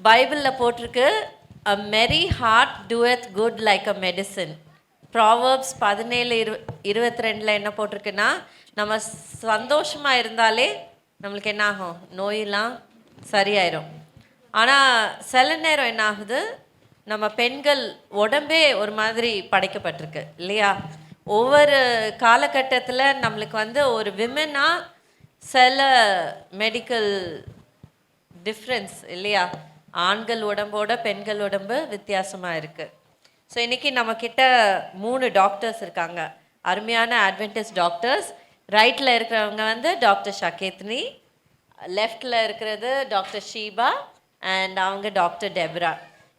பைபிளில் போட்டிருக்கு, a merry heart doeth good like a medicine. Proverbs 17:22 என்ன போட்டிருக்குன்னா, நம்ம சந்தோஷமாக இருந்தாலே நம்மளுக்கு என்ன ஆகும், நோயெல்லாம் சரியாயிரும். ஆனால் சில நேரம் என்ன ஆகுது, நம்ம பெண்கள் உடம்பே ஒரு மாதிரி படைக்கப்பட்டிருக்கு இல்லையா? ஒவ்வொரு காலகட்டத்தில் நம்மளுக்கு வந்து ஒரு விமனாக சில மெடிக்கல் டிஃப்ரென்ஸ் இல்லையா? ஆண்கள் உடம்போட பெண்கள் உடம்பு வித்தியாசமாக இருக்குது. ஸோ இன்றைக்கி நம்மக்கிட்ட 3 டாக்டர்ஸ் இருக்காங்க, அருமையான அட்வென்டிஸ்ட் டாக்டர்ஸ். ரைட்டில் இருக்கிறவங்க வந்து டாக்டர் ஷகேத்னி, லெஃப்டில் இருக்கிறது டாக்டர் ஷீபா அண்ட் அவங்க டாக்டர் டெப்ரா.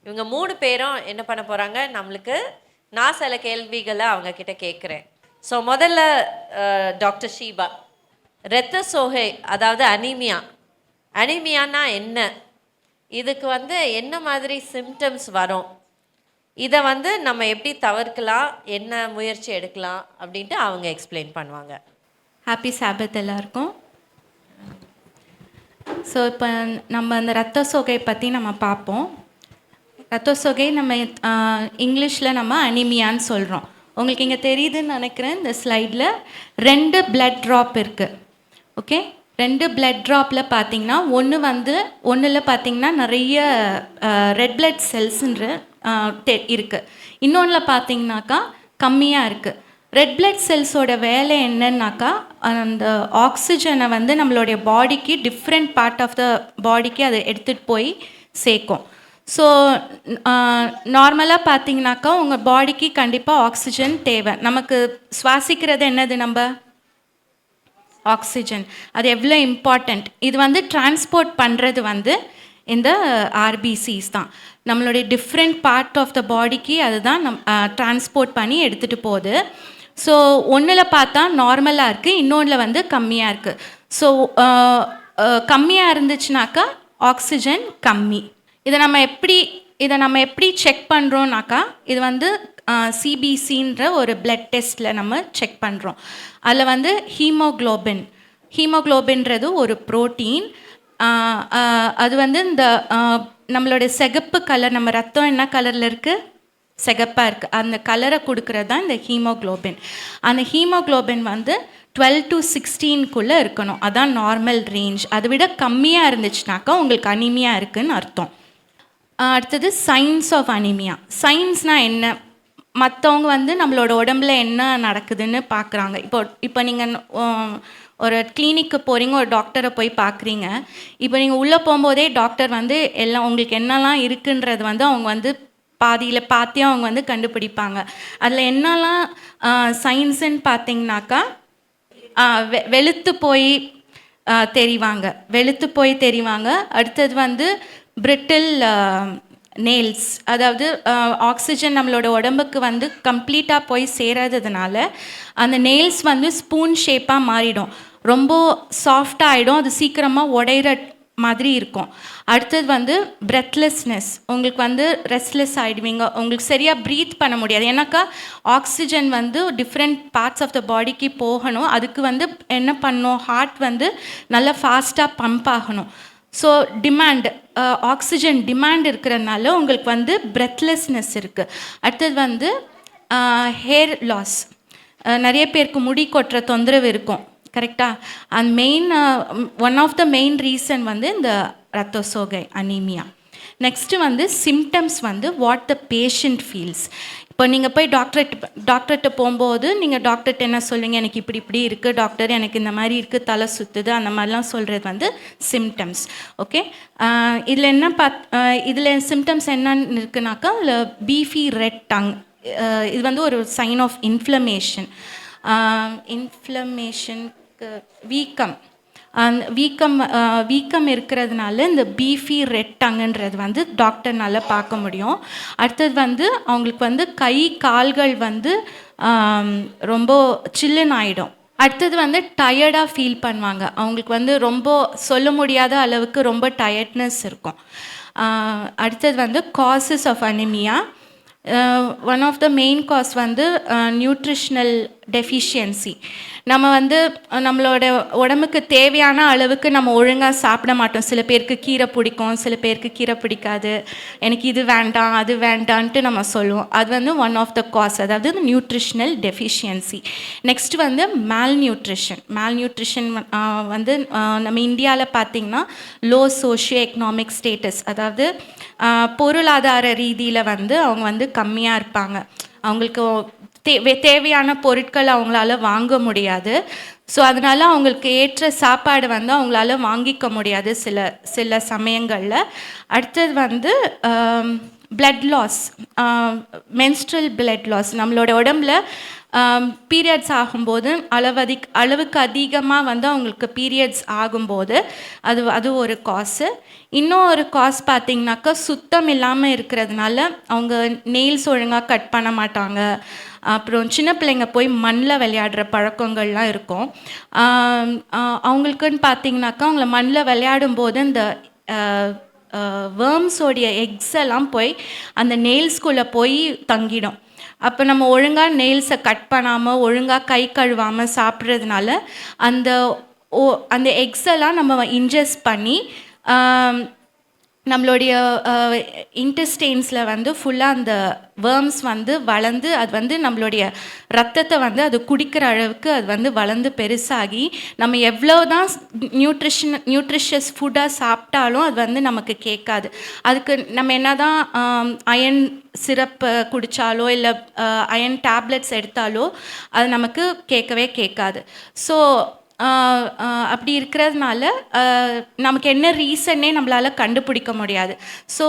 இவங்க 3 பேரும் என்ன பண்ண போகிறாங்க, நம்மளுக்கு நான் சில கேள்விகளை அவங்கக்கிட்ட கேட்குறேன். ஸோ முதல்ல டாக்டர் ஷீபா, இரத்த சோகை அதாவது அனீமியானா என்ன, இதுக்கு வந்து என்ன மாதிரி சிம்டம்ஸ் வரும், இதை வந்து நம்ம எப்படி தவிர்க்கலாம், என்ன முயற்சி எடுக்கலாம் அப்படின்ட்டு அவங்க எக்ஸ்பிளைன் பண்ணுவாங்க. ஹாப்பி சாபத் எல்லாருக்கும். ஸோ இப்போ நம்ம அந்த ரத்த சோகை பற்றி நம்ம பார்ப்போம். ரத்த சோகை நம்ம இங்கிலீஷில் நம்ம அனிமியான்னு சொல்கிறோம். உங்களுக்கு இங்கே தெரியுதுன்னு நினைக்கிறேன், இந்த ஸ்லைடில் 2 பிளட் ட்ராப் இருக்குது. ஓகே, 2 பிளட் ட்ராப்பில் பார்த்தீங்கன்னா ஒன்றில் பார்த்தீங்கன்னா நிறைய ரெட் பிளட் செல்ஸுன்ற இருக்குது, இன்னொன்றில் பார்த்தீங்கன்னாக்கா கம்மியாக இருக்குது. ரெட் பிளட் செல்ஸோட வேலை என்னன்னாக்கா, அந்த ஆக்சிஜனை வந்து நம்மளுடைய பாடிக்கு டிஃப்ரெண்ட் பார்ட் ஆஃப் த பாடிக்கு அதை எடுத்துகிட்டு போய் சேர்க்கும். ஸோ நார்மலாக பார்த்தீங்கன்னாக்கா உங்கள் பாடிக்கு கண்டிப்பாக ஆக்சிஜன் தேவை. நமக்கு சுவாசிக்கிறது என்னது, நம்ம ஆக்சிஜன், அது எவ்வளோ இம்பார்ட்டண்ட். இது வந்து டிரான்ஸ்போர்ட் பண்ணுறது வந்து இந்த ஆர்பிசிஸ் தான், நம்மளுடைய டிஃப்ரெண்ட் பார்ட் ஆஃப் த பாடிக்கு அதுதான் டிரான்ஸ்போர்ட் பண்ணி எடுத்துகிட்டு போகுது. ஸோ ஒன்றில் பார்த்தா நார்மலாக இருக்குது, இன்னொன்றில் வந்து கம்மியாக இருக்குது. ஸோ கம்மியாக இருந்துச்சுனாக்கா ஆக்சிஜன் கம்மி. இதை நம்ம எப்படி செக் பண்ணுறோன்னாக்கா, இது வந்து சிபிசின்ற ஒரு பிளட் டெஸ்ட்டில் நம்ம செக் பண்ணுறோம். அதில் வந்து ஹீமோக்ளோபின்றது ஒரு ப்ரோட்டீன். அது வந்து இந்த நம்மளுடைய சிகப்பு கலர், நம்ம ரத்தம் என்ன கலரில் இருக்குது, சிகப்பாக இருக்குது, அந்த கலரை கொடுக்கறது தான் இந்த ஹீமோக்ளோபின். அந்த ஹீமோக்ளோபின் வந்து 12 to 16 இருக்கணும், அதான் நார்மல் ரேஞ்ச். அதை விட கம்மியாக இருந்துச்சுனாக்கா உங்களுக்கு அனீமியா இருக்குதுன்னு அர்த்தம். அடுத்தது சைன்ஸ் ஆஃப் அனீமியா. சைன்ஸ்னால் என்ன, மற்றவங்க வந்து நம்மளோட உடம்புல என்ன நடக்குதுன்னு பார்க்குறாங்க. இப்போ நீங்கள் ஒரு கிளினிக்கு போகிறீங்க, ஒரு டாக்டரை போய் பார்க்குறீங்க. இப்போ நீங்கள் உள்ளே போகும்போதே டாக்டர் வந்து எல்லாம் உங்களுக்கு என்னெல்லாம் இருக்குன்றது வந்து அவங்க வந்து பாதியில் பார்த்தே அவங்க வந்து கண்டுபிடிப்பாங்க. அதில் என்னெல்லாம் சைன்ஸுன்னு பார்த்தீங்கன்னாக்கா, வெளுத்து போய் தெரிவாங்க. அடுத்தது வந்து பிரிட்டில் நெயில்ஸ், அதாவது ஆக்சிஜன் நம்மளோட உடம்புக்கு வந்து கம்ப்ளீட்டாக போய் சேராததுனால அந்த நெயில்ஸ் வந்து ஸ்பூன் ஷேப்பாக மாறிடும், ரொம்ப சாஃப்டாக ஆகிடும், அது சீக்கிரமாக உடையிற மாதிரி இருக்கும். அடுத்தது வந்து பிரெத்லெஸ்னஸ், உங்களுக்கு வந்து ரெஸ்ட்லெஸ் ஆகிடுவீங்க, உங்களுக்கு சரியாக ப்ரீத் பண்ண முடியாது. ஏன்னாக்கா ஆக்சிஜன் வந்து டிஃப்ரெண்ட் பார்ட்ஸ் ஆஃப் த பாடிக்கு போகணும், அதுக்கு வந்து என்ன பண்ணணும், ஹார்ட் வந்து நல்லா ஃபாஸ்ட்டாக பம்ப் ஆகணும். ஸோ ஆக்சிஜன் டிமாண்ட் இருக்கிறதுனால உங்களுக்கு வந்து பிரெத்லெஸ்னஸ் இருக்குது. அடுத்தது வந்து ஹேர் லாஸ், நிறைய பேருக்கு முடி கொட்டுற தொந்தரவு இருக்கும், கரெக்டாக. One of the main reason வந்து இந்த ரத்த சோகை அனீமியா. நெக்ஸ்ட்டு வந்து சிம்டம்ஸ் வந்து வாட் த பேஷண்ட் ஃபீல்ஸ். இப்போ நீங்கள் போய் டாக்டர்கிட்ட போகும்போது நீங்கள் டாக்டர்கிட்ட என்ன சொல்லுவீங்க, எனக்கு இப்படி இருக்குது டாக்டர், எனக்கு இந்த மாதிரி இருக்குது, தலை சுற்றுது, அந்த மாதிரிலாம் சொல்கிறது வந்து சிம்டம்ஸ். ஓகே, இதில் சிம்டம்ஸ் என்னன்னு இருக்குனாக்கா, இல்லை பீஃபி ரெட் டங், இது வந்து ஒரு சைன் ஆஃப் இன்ஃப்ளமேஷனுக்கு வீக்கம் இருக்கிறதுனால இந்த பீஃபி ரெட் டங்குன்றது வந்து டாக்டர்னால பார்க்க முடியும். அடுத்தது வந்து அவங்களுக்கு வந்து கை கால்கள் வந்து ரொம்ப சில்லுன்னு ஆகிடும். அடுத்தது வந்து டயர்டாக ஃபீல் பண்ணுவாங்க, அவங்களுக்கு வந்து ரொம்ப சொல்ல முடியாத அளவுக்கு ரொம்ப டயர்ட்னஸ் இருக்கும். அடுத்தது வந்து causes of anaemia. One of the main cause வந்து நியூட்ரிஷ்னல் டெஃபிஷியன்சி. நம்ம வந்து நம்மளோட உடம்புக்கு தேவையான அளவுக்கு நம்ம ஒழுங்காக சாப்பிட மாட்டோம். சில பேருக்கு கீரை பிடிக்கும், சில பேருக்கு கீரை பிடிக்காது. எனக்கு இது வேண்டாம் அது வேண்டான்ட்டு நம்ம சொல்லுவோம். அது வந்து ஒன் ஆஃப் த காஸ், அதாவது நியூட்ரிஷனல் டெஃபிஷியன்சி. நெக்ஸ்ட் வந்து மேல்நியூட்ரிஷன் வந்து நம்ம இந்தியாவில் பார்த்திங்கன்னா லோ சோஷியோ எக்கனாமிக் ஸ்டேட்டஸ், அதாவது பொருளாதார ரீதியில் வந்து அவங்க வந்து கம்மியாக இருப்பாங்க. அவங்களுக்கு தேவையான பொருட்கள் அவங்களால வாங்க முடியாது. ஸோ அதனால் அவங்களுக்கு ஏற்ற சாப்பாடு வந்து அவங்களால வாங்கிக்க முடியாது சில சமயங்களில். அடுத்தது வந்து blood loss, menstrual blood loss. நம்மளோட உடம்புல பீரியட்ஸ் ஆகும்போது அளவுக்கு அதிகமாக வந்து அவங்களுக்கு பீரியட்ஸ் ஆகும்போது அது ஒரு காசு. இன்னும் ஒரு காசு பார்த்திங்கனாக்கா சுத்தம் இல்லாமல் இருக்கிறதுனால அவங்க நெயில்ஸ் ஒழுங்காக கட் பண்ண மாட்டாங்க. அப்புறம் சின்ன பிள்ளைங்க போய் மண்ணில் விளையாடுற பழக்கங்கள்லாம் இருக்கும். அவங்களுக்குன்னு பார்த்திங்கனாக்கா அவங்கள மண்ணில் விளையாடும்போது இந்த வேர்ம்ஸோடைய எக்ஸ் எல்லாம் போய் அந்த நெயில்ஸ்குள்ளே போய் தங்கிடும். அப்போ நம்ம ஒழுங்காக நெயில்ஸை கட் பண்ணாமல் ஒழுங்காக கை கழுவாமல் சாப்பிட்றதுனால அந்த எக்ஸ் எல்லாம் நம்ம இன்ஜெஸ்ட் பண்ணி நம்மளுடைய இன்டெஸ்டைன்ஸில் வந்து ஃபுல்லாக அந்த வேர்ம்ஸ் வந்து வளர்ந்து அது வந்து நம்மளுடைய ரத்தத்தை வந்து அது குடிக்கிற அளவுக்கு அது வந்து வளர்ந்து பெருசாகி நம்ம எவ்வளோ தான் நியூட்ரிஷியஸ் ஃபுட்டாக சாப்பிட்டாலும் அது வந்து நமக்கு கேட்காது. அதுக்கு நம்ம என்ன தான் அயன் சிரப்பு குடித்தாலோ இல்லை அயன் டேப்லெட்ஸ் எடுத்தாலோ அது நமக்கு கேட்கவே கேட்காது. ஸோ அப்படி இருக்கிறதுனால நமக்கு என்ன ரீசன்னே நம்மளால் கண்டுபிடிக்க முடியாது. ஸோ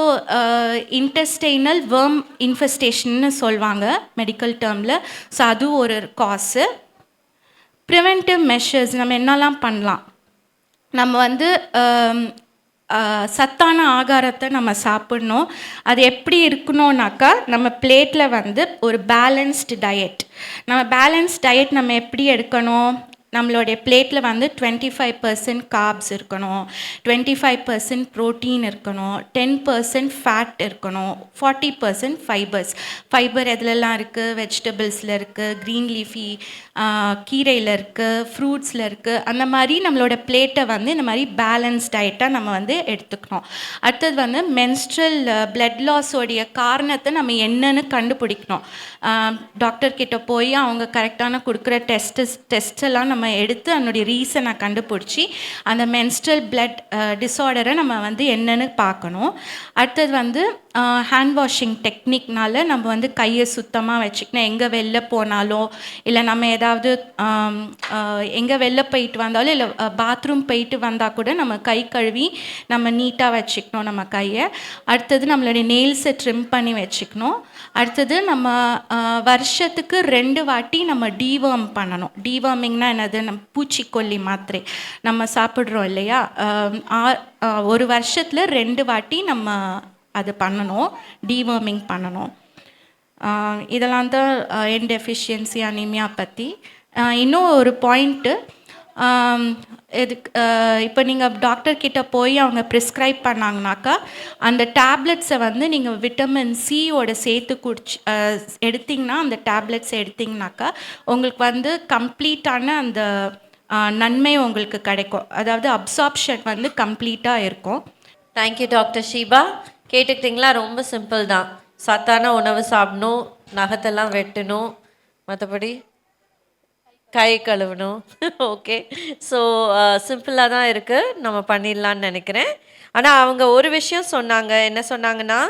இன்டெஸ்டைனல் வேர்ம் இன்ஃபெஸ்டேஷன்னு சொல்லுவாங்க மெடிக்கல் டேர்மில். ஸோ அது ஒரு காசு. ப்ரிவென்டிவ் மெஷர்ஸ் நம்ம என்னெல்லாம் பண்ணலாம்? நம்ம வந்து சத்தான ஆகாரத்தை நம்ம சாப்பிட்ணும். அது எப்படி இருக்கணும்னாக்கா நம்ம பிளேட்டில் வந்து ஒரு பேலன்ஸ்டு டயட். நம்ம எப்படி எடுக்கணும்? நம்மளுடைய பிளேட்டில் வந்து 25% கார்ப்ஸ் இருக்கணும், 25% ப்ரோட்டீன் இருக்கணும், 10% ஃபேட் இருக்கணும், 40% ஃபைபர் எதுலெல்லாம் இருக்குது? வெஜிடபிள்ஸில் இருக்குது, க்ரீன் லீஃபி கீரையில் இருக்குது, ஃப்ரூட்ஸில் இருக்குது. அந்த மாதிரி நம்மளோட பிளேட்டை வந்து இந்த மாதிரி பேலன்ஸ் டயட்டாக நம்ம வந்து எடுத்துக்கணும். அடுத்தது வந்து மென்ஸ்ட்ரல் பிளட் லாஸோடைய காரணத்தை நம்ம என்னன்னு கண்டுபிடிக்கணும். டாக்டர்கிட்ட போய் அவங்க கரெக்டான கொடுக்குற டெஸ்ட் எல்லாம் நம்ம எடுத்து அதனுடைய ரீசனை கண்டுபிடிச்சி அந்த மென்ஸ்ட்ரல் பிளட் டிஸார்டரை நம்ம வந்து என்னன்னு பார்க்கணும். அடுத்தது வந்து ஹேண்ட் வாஷிங் டெக்னிக்னால நம்ம வந்து கையை சுத்தமாக வச்சுக்கணும். எங்கே வெளில போனாலோ இல்லை நம்ம ஏதாவது எங்கே வெளில போயிட்டு வந்தாலும் இல்லை பாத்ரூம் போயிட்டு வந்தால் கூட நம்ம கை கழுவி நம்ம நீட்டாக வச்சுக்கணும் நம்ம கையை. அடுத்தது நம்மளுடைய நெயில்ஸை ட்ரிம் பண்ணி வச்சுக்கணும். அடுத்தது நம்ம வருஷத்துக்கு 2 வாட்டி நம்ம டீவர்ம் பண்ணணும். டீவர்மிங்னா என்னது? நம்ம பூச்சிக்கொல்லி மாத்திரை நம்ம சாப்பிட்றோம் இல்லையா, ஒரு வருஷத்தில் 2 வாட்டி நம்ம அது பண்ணணும், டீவர்மிங் பண்ணணும். இதெல்லாம் தான் என் டெஃபிஷியன்சி அனீமியா பற்றி. இன்னும் ஒரு பாயிண்ட்டு, இப்போ நீங்கள் டாக்டர்கிட்ட போய் அவங்க ப்ரிஸ்கிரைப் பண்ணாங்கனாக்கா அந்த டேப்லெட்ஸை வந்து நீங்கள் விட்டமின் சியோட சேர்த்து எடுத்திங்கன்னா அந்த டேப்லெட்ஸை எடுத்திங்கனாக்கா உங்களுக்கு வந்து கம்ப்ளீட்டான அந்த நன்மை உங்களுக்கு கிடைக்கும். அதாவது அப்சார்ப்ஷன் வந்து கம்ப்ளீட்டாக இருக்கும். Thank you doctor Sheeba. கேட்டுக்கிட்டிங்களா? ரொம்ப சிம்பிள் தான். சத்தான உணவு சாப்பிடணும், நகத்தெல்லாம் வெட்டணும், மற்றபடி கை கழுவணும். ஓகே, ஸோ சிம்பிளாக தான் இருக்குது, நம்ம பண்ணிடலான்னு நினைக்கிறேன். ஆனால் அவங்க ஒரு விஷயம் சொன்னாங்க. என்ன சொன்னாங்கன்னா,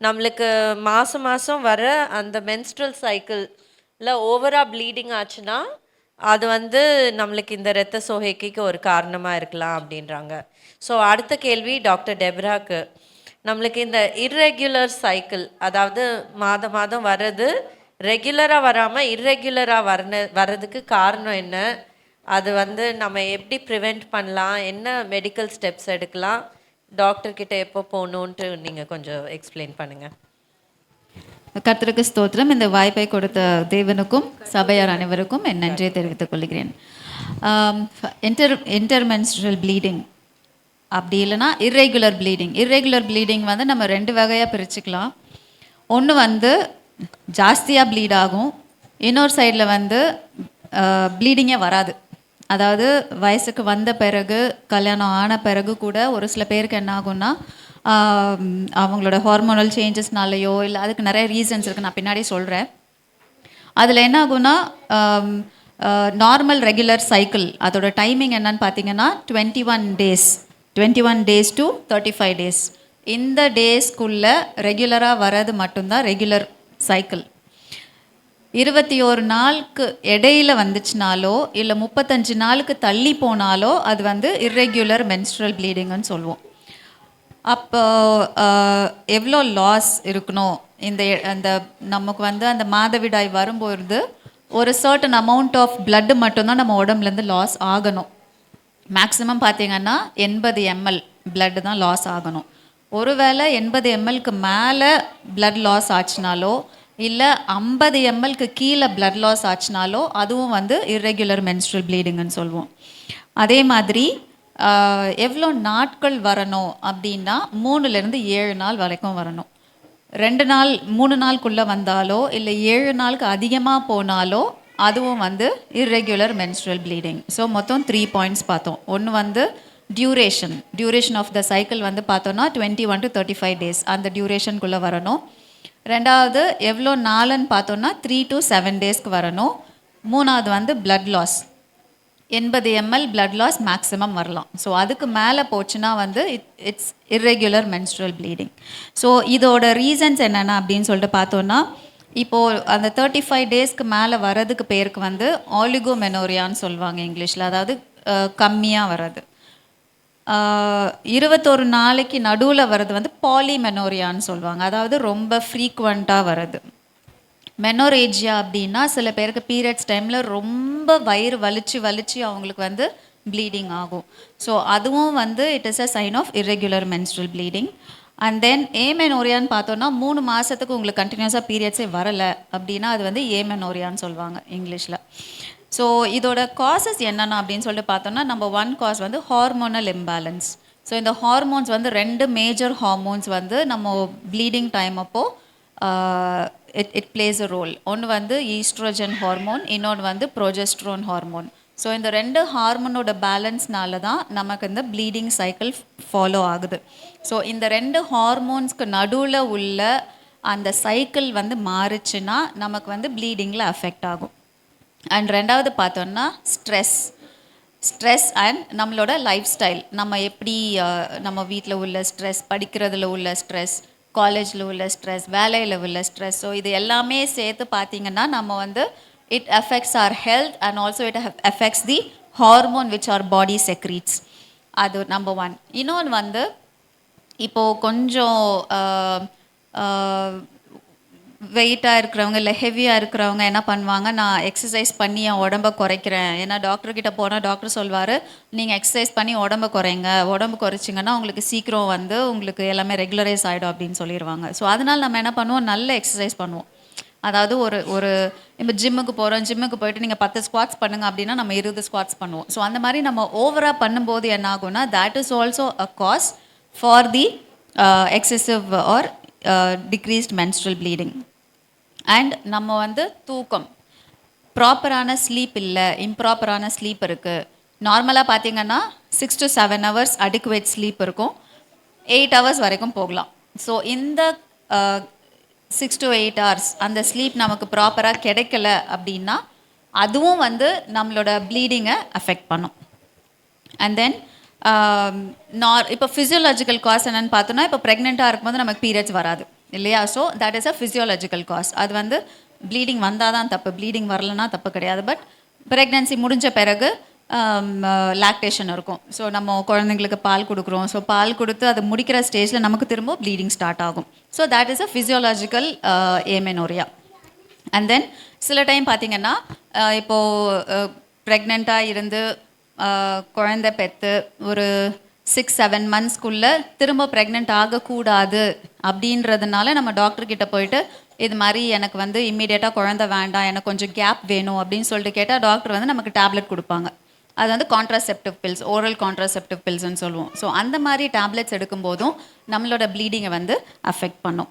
நம்மளுக்கு மாதம் வர அந்த மென்ஸ்ட்ரல் சைக்கிளில் ஓவராக ப்ளீடிங் ஆச்சுன்னா அது வந்து நம்மளுக்கு இந்த இரத்த சோகைக்கு ஒரு காரணமாக இருக்கலாம் அப்படின்றாங்க. ஸோ அடுத்த கேள்வி டாக்டர் டெப்ராக்கு. நம்மளுக்கு இந்த இர்ரெகுலர் சைக்கிள், அதாவது மாதம் வர்றது ரெகுலராக வராமல் இர்ரெகுலராக வர்றதுக்கு காரணம் என்ன? அது வந்து நம்ம எப்படி ப்ரிவெண்ட் பண்ணலாம்? என்ன மெடிக்கல் ஸ்டெப்ஸ் எடுக்கலாம்? டாக்டர்கிட்ட எப்போ போகணுன்ட்டு நீங்கள் கொஞ்சம் எக்ஸ்பிளைன் பண்ணுங்கள். கர்த்தருக்கு ஸ்தோத்திரம். இந்த வாய்ப்பை கொடுத்த தேவனுக்கும் சபையார் அனைவருக்கும் என் நன்றியை தெரிவித்துக் கொள்கிறேன். இன்டர்மென்ஸ்ட்ரல் ப்ளீடிங் அப்படி இல்லைன்னா இர்ரெகுலர் ப்ளீடிங் வந்து நம்ம 2 வகையாக பிரிச்சுக்கலாம். ஒன்று வந்து ஜாஸ்தியாக ப்ளீட் ஆகும், இன்னொரு சைடில் வந்து ப்ளீடிங்கே வராது. அதாவது வயசுக்கு வந்த பிறகு, கல்யாணம் ஆன பிறகு கூட ஒரு சில பேருக்கு என்ன ஆகும்னா, அவங்களோட ஹார்மோனல் சேஞ்சஸ்னாலேயோ இல்லை அதுக்கு நிறைய ரீசன்ஸ் இருக்குது, நான் பின்னாடி சொல்கிறேன். அதில் என்ன ஆகும்னா நார்மல் ரெகுலர் சைக்கிள் அதோட டைமிங் என்னன்னு பார்த்தீங்கன்னா 21 டேஸ் டு 35 டேஸ். இந்த டேஸ்க்குள்ளே ரெகுலராக வர்றது மட்டும்தான் ரெகுலர் சைக்கிள். 21 நாளுக்கு இடையில வந்துச்சுனாலோ இல்லை 35 நாளுக்கு தள்ளி போனாலோ அது வந்து இர்ரெகுலர் மென்ஸ்ட்ரல் ப்ளீடிங்னு சொல்லுவோம். அப்போ எவ்வளோ லாஸ் இருக்கணும் அந்த நமக்கு வந்து அந்த மாதவிடாய் வரும்பொழுது ஒரு சர்டன் அமௌண்ட் ஆஃப் பிளட்டு மட்டும்தான் நம்ம உடம்புலேருந்து லாஸ் ஆகணும். மேக்ஸிமம் பார்த்தீங்கன்னா 80 ml பிளட்டு தான் லாஸ் ஆகணும். ஒருவேளை 80 mlக்கு மேலே பிளட் லாஸ் ஆச்சுனாலோ இல்லை 50 mlக்கு கீழே பிளட் லாஸ் ஆச்சுனாலோ அதுவும் வந்து இர்ரெகுலர் மென்ஸ்ட்ரல் ப்ளீடிங்னு சொல்லுவோம். அதே மாதிரி எவ்வளோ நாட்கள் வரணும் அப்படின்னா 3லேருந்து 7 நாள் வரைக்கும் வரணும். 2 நாள் 3 நாளுக்குள்ளே வந்தாலோ இல்லை 7 நாளுக்கு அதிகமாக போனாலோ அதுவும் வந்து இர்ரெகுலர் மென்ஸ்ட்ரல் ப்ளீடிங். ஸோ மொத்தம் 3 பாயிண்ட்ஸ் பார்த்தோம். ஒன்று வந்து டியூரேஷன் ஆஃப் த சைக்கிள் வந்து பார்த்தோன்னா 21 to 35 டேஸ் அந்த டியூரேஷனுக்குள்ளே வரணும். ரெண்டாவது எவ்வளோ நாளுன்னு பார்த்தோன்னா 3 to 7 டேஸ்க்கு வரணும். மூணாவது வந்து blood loss 80 ml blood loss maximum வரலாம். ஸோ அதுக்கு மேலே போச்சுன்னா வந்து it's irregular menstrual bleeding. So இதோட ரீசன்ஸ் என்னென்ன அப்படின்னு சொல்லிட்டு பார்த்தோன்னா, இப்போது அந்த 35 டேஸ்க்கு மேலே வர்றதுக்கு பேருக்கு வந்து ஆலிகோமெனோரியான்னு சொல்லுவாங்க இங்கிலீஷில், அதாவது கம்மியாக வர்றது. 21 நாளைக்கு நடுவில் வர்றது வந்து பாலிமெனோரியான்னு சொல்லுவாங்க, அதாவது ரொம்ப ஃப்ரீக்வெண்ட்டாக வர்றது. மெனோரேஜியா அப்படின்னா சில பேருக்கு பீரியட்ஸ் டைமில் ரொம்ப வயிறு வலிச்சு அவங்களுக்கு வந்து ப்ளீடிங் ஆகும். ஸோ அதுவும் வந்து it is a sign of irregular menstrual bleeding. And then ஏமெனோரியான்னு பார்த்தோன்னா 3 மாதத்துக்கு உங்களுக்கு கண்டினியூஸாக பீரியட்ஸே வரலை அப்படின்னா அது வந்து ஏமெனோரியான்னு சொல்லுவாங்க இங்கிலீஷில். ஸோ இதோட காசஸ் என்னென்ன அப்படின்னு சொல்லிட்டு பார்த்தோன்னா, நம்பர் 1 காஸ் வந்து ஹார்மோனல் இம்பேலன்ஸ். ஸோ இந்த ஹார்மோன்ஸ் வந்து 2 மேஜர் ஹார்மோன்ஸ் வந்து நம்ம ப்ளீடிங் டைம் அப்போது இட் பிளேஸ் அ ரோல். ஒன்று வந்து ஈஸ்ட்ரோஜன் ஹார்மோன், இன்னொன்று வந்து ப்ரோஜெஸ்ட்ரோன் ஹார்மோன். ஸோ இந்த 2 ஹார்மோனோட பேலன்ஸ்னால தான் நமக்கு இந்த ப்ளீடிங் சைக்கிள் ஃபாலோ ஆகுது. ஸோ இந்த 2 ஹார்மோன்ஸ்க்கு நடுவில் உள்ள அந்த சைக்கிள் வந்து மாறுச்சுன்னா நமக்கு வந்து ப்ளீடிங்கில் அஃபெக்ட் ஆகும். அண்ட் ரெண்டாவது பார்த்தோன்னா ஸ்ட்ரெஸ் அண்ட் நம்மளோட லைஃப் ஸ்டைல். நம்ம எப்படி நம்ம வீட்டில் உள்ள ஸ்ட்ரெஸ், படிக்கிறதுல உள்ள ஸ்ட்ரெஸ், காலேஜில் உள்ள ஸ்ட்ரெஸ், வேலையில் உள்ள ஸ்ட்ரெஸ், ஸோ இது எல்லாமே சேர்த்து பார்த்திங்கன்னா நம்ம வந்து it affects our health and also it affects the hormone which our body secretes. அது நம்பர் 1. இன்னொன்று வந்து இப்போது கொஞ்சம் வெயிட்டாக இருக்கிறவங்க இல்லை ஹெவியாக இருக்கிறவங்க என்ன பண்ணுவாங்க, நான் எக்ஸசைஸ் பண்ணி என் உடம்பை குறைக்கிறேன். ஏன்னா டாக்டர்கிட்ட போனால் டாக்டர் சொல்வார், நீங்கள் எக்ஸசைஸ் பண்ணி உடம்பை குறைங்க, உடம்பு குறைச்சிங்கன்னா உங்களுக்கு சீக்கிரம் வந்து உங்களுக்கு எல்லாமே ரெகுலரைஸ் ஆகிடும் அப்படின்னு சொல்லிடுவாங்க. ஸோ அதனால் நம்ம என்ன பண்ணுவோம், நல்ல எக்ஸசைஸ் பண்ணுவோம். அதாவது ஒரு இப்போ ஜிம்முக்கு போயிட்டு நீங்கள் 10 ஸ்குவாட்ஸ் பண்ணுங்க அப்படின்னா நம்ம 20 ஸ்குவாட்ஸ் பண்ணுவோம். ஸோ அந்த மாதிரி நம்ம ஓவராக பண்ணும்போது என்ன ஆகும்னா, that is also a cause for the excessive or decreased menstrual bleeding. And நம்ம வந்து தூக்கம், ப்ராப்பரான ஸ்லீப் இல்லை, இம்ப்ராப்பரான ஸ்லீப் இருக்குது. நார்மலாக பார்த்தீங்கன்னா 6 to 7 hours அடிக்குவேட் ஸ்லீப் இருக்கும், 8 hours வரைக்கும் போகலாம். ஸோ இந்த 6 to 8 hours அந்த ஸ்லீப் நமக்கு ப்ராப்பராக கிடைக்கல அப்படின்னா அதுவும் வந்து நம்மளோட ப்ளீடிங்கை அஃபெக்ட் பண்ணும். அண்ட் தென் இப்போ ஃபிசியோலாஜிக்கல் காஸ் என்னென்னு பார்த்தோன்னா, இப்போ ப்ரெக்னெண்ட்டாக இருக்கும்போது நமக்கு பீரியட்ஸ் வராது இல்லையா? So that is a physiological cause. அது வந்து ப்ளீடிங் வந்தால் தான் தப்பு, ப்ளீடிங் வரலன்னா தப்பு கிடையாது. பட் ப்ரெக்னன்சி முடிஞ்ச பிறகு லாக்டேஷன் இருக்கும். ஸோ நம்ம குழந்தைங்களுக்கு பால் கொடுக்குறோம். ஸோ பால் கொடுத்து அது முடிக்கிற ஸ்டேஜில் நமக்கு திரும்ப ப்ளீடிங் ஸ்டார்ட் ஆகும். So that is a physiological amenorrhoea. And then சில டைம் பார்த்திங்கன்னா இப்போது ப்ரெக்னெண்ட்டாக இருந்து குழந்தை பெற்று ஒரு 6-7 monthsக்குள்ளே திரும்ப ப்ரெக்னென்ட் ஆகக்கூடாது அப்படின்றதுனால நம்ம டாக்டர்கிட்ட போயிட்டு இது மாதிரி எனக்கு வந்து இம்மீடியட்டாக குழந்தை வேண்டாம், எனக்கு கொஞ்சம் கேப் வேணும் அப்படின்னு சொல்லிட்டு கேட்டால் டாக்டர் வந்து நமக்கு டேப்லெட் கொடுப்பாங்க. அது வந்து கான்ட்ராசெப்டிவ் பில்ஸ், ஓரல் கான்ட்ராசெப்டிவ் பில்ஸ்ன்னு சொல்லுவோம். ஸோ அந்த மாதிரி டேப்லெட்ஸ் எடுக்கும்போதும் நம்மளோட ப்ளீடிங்கை வந்து அஃபெக்ட் பண்ணும்.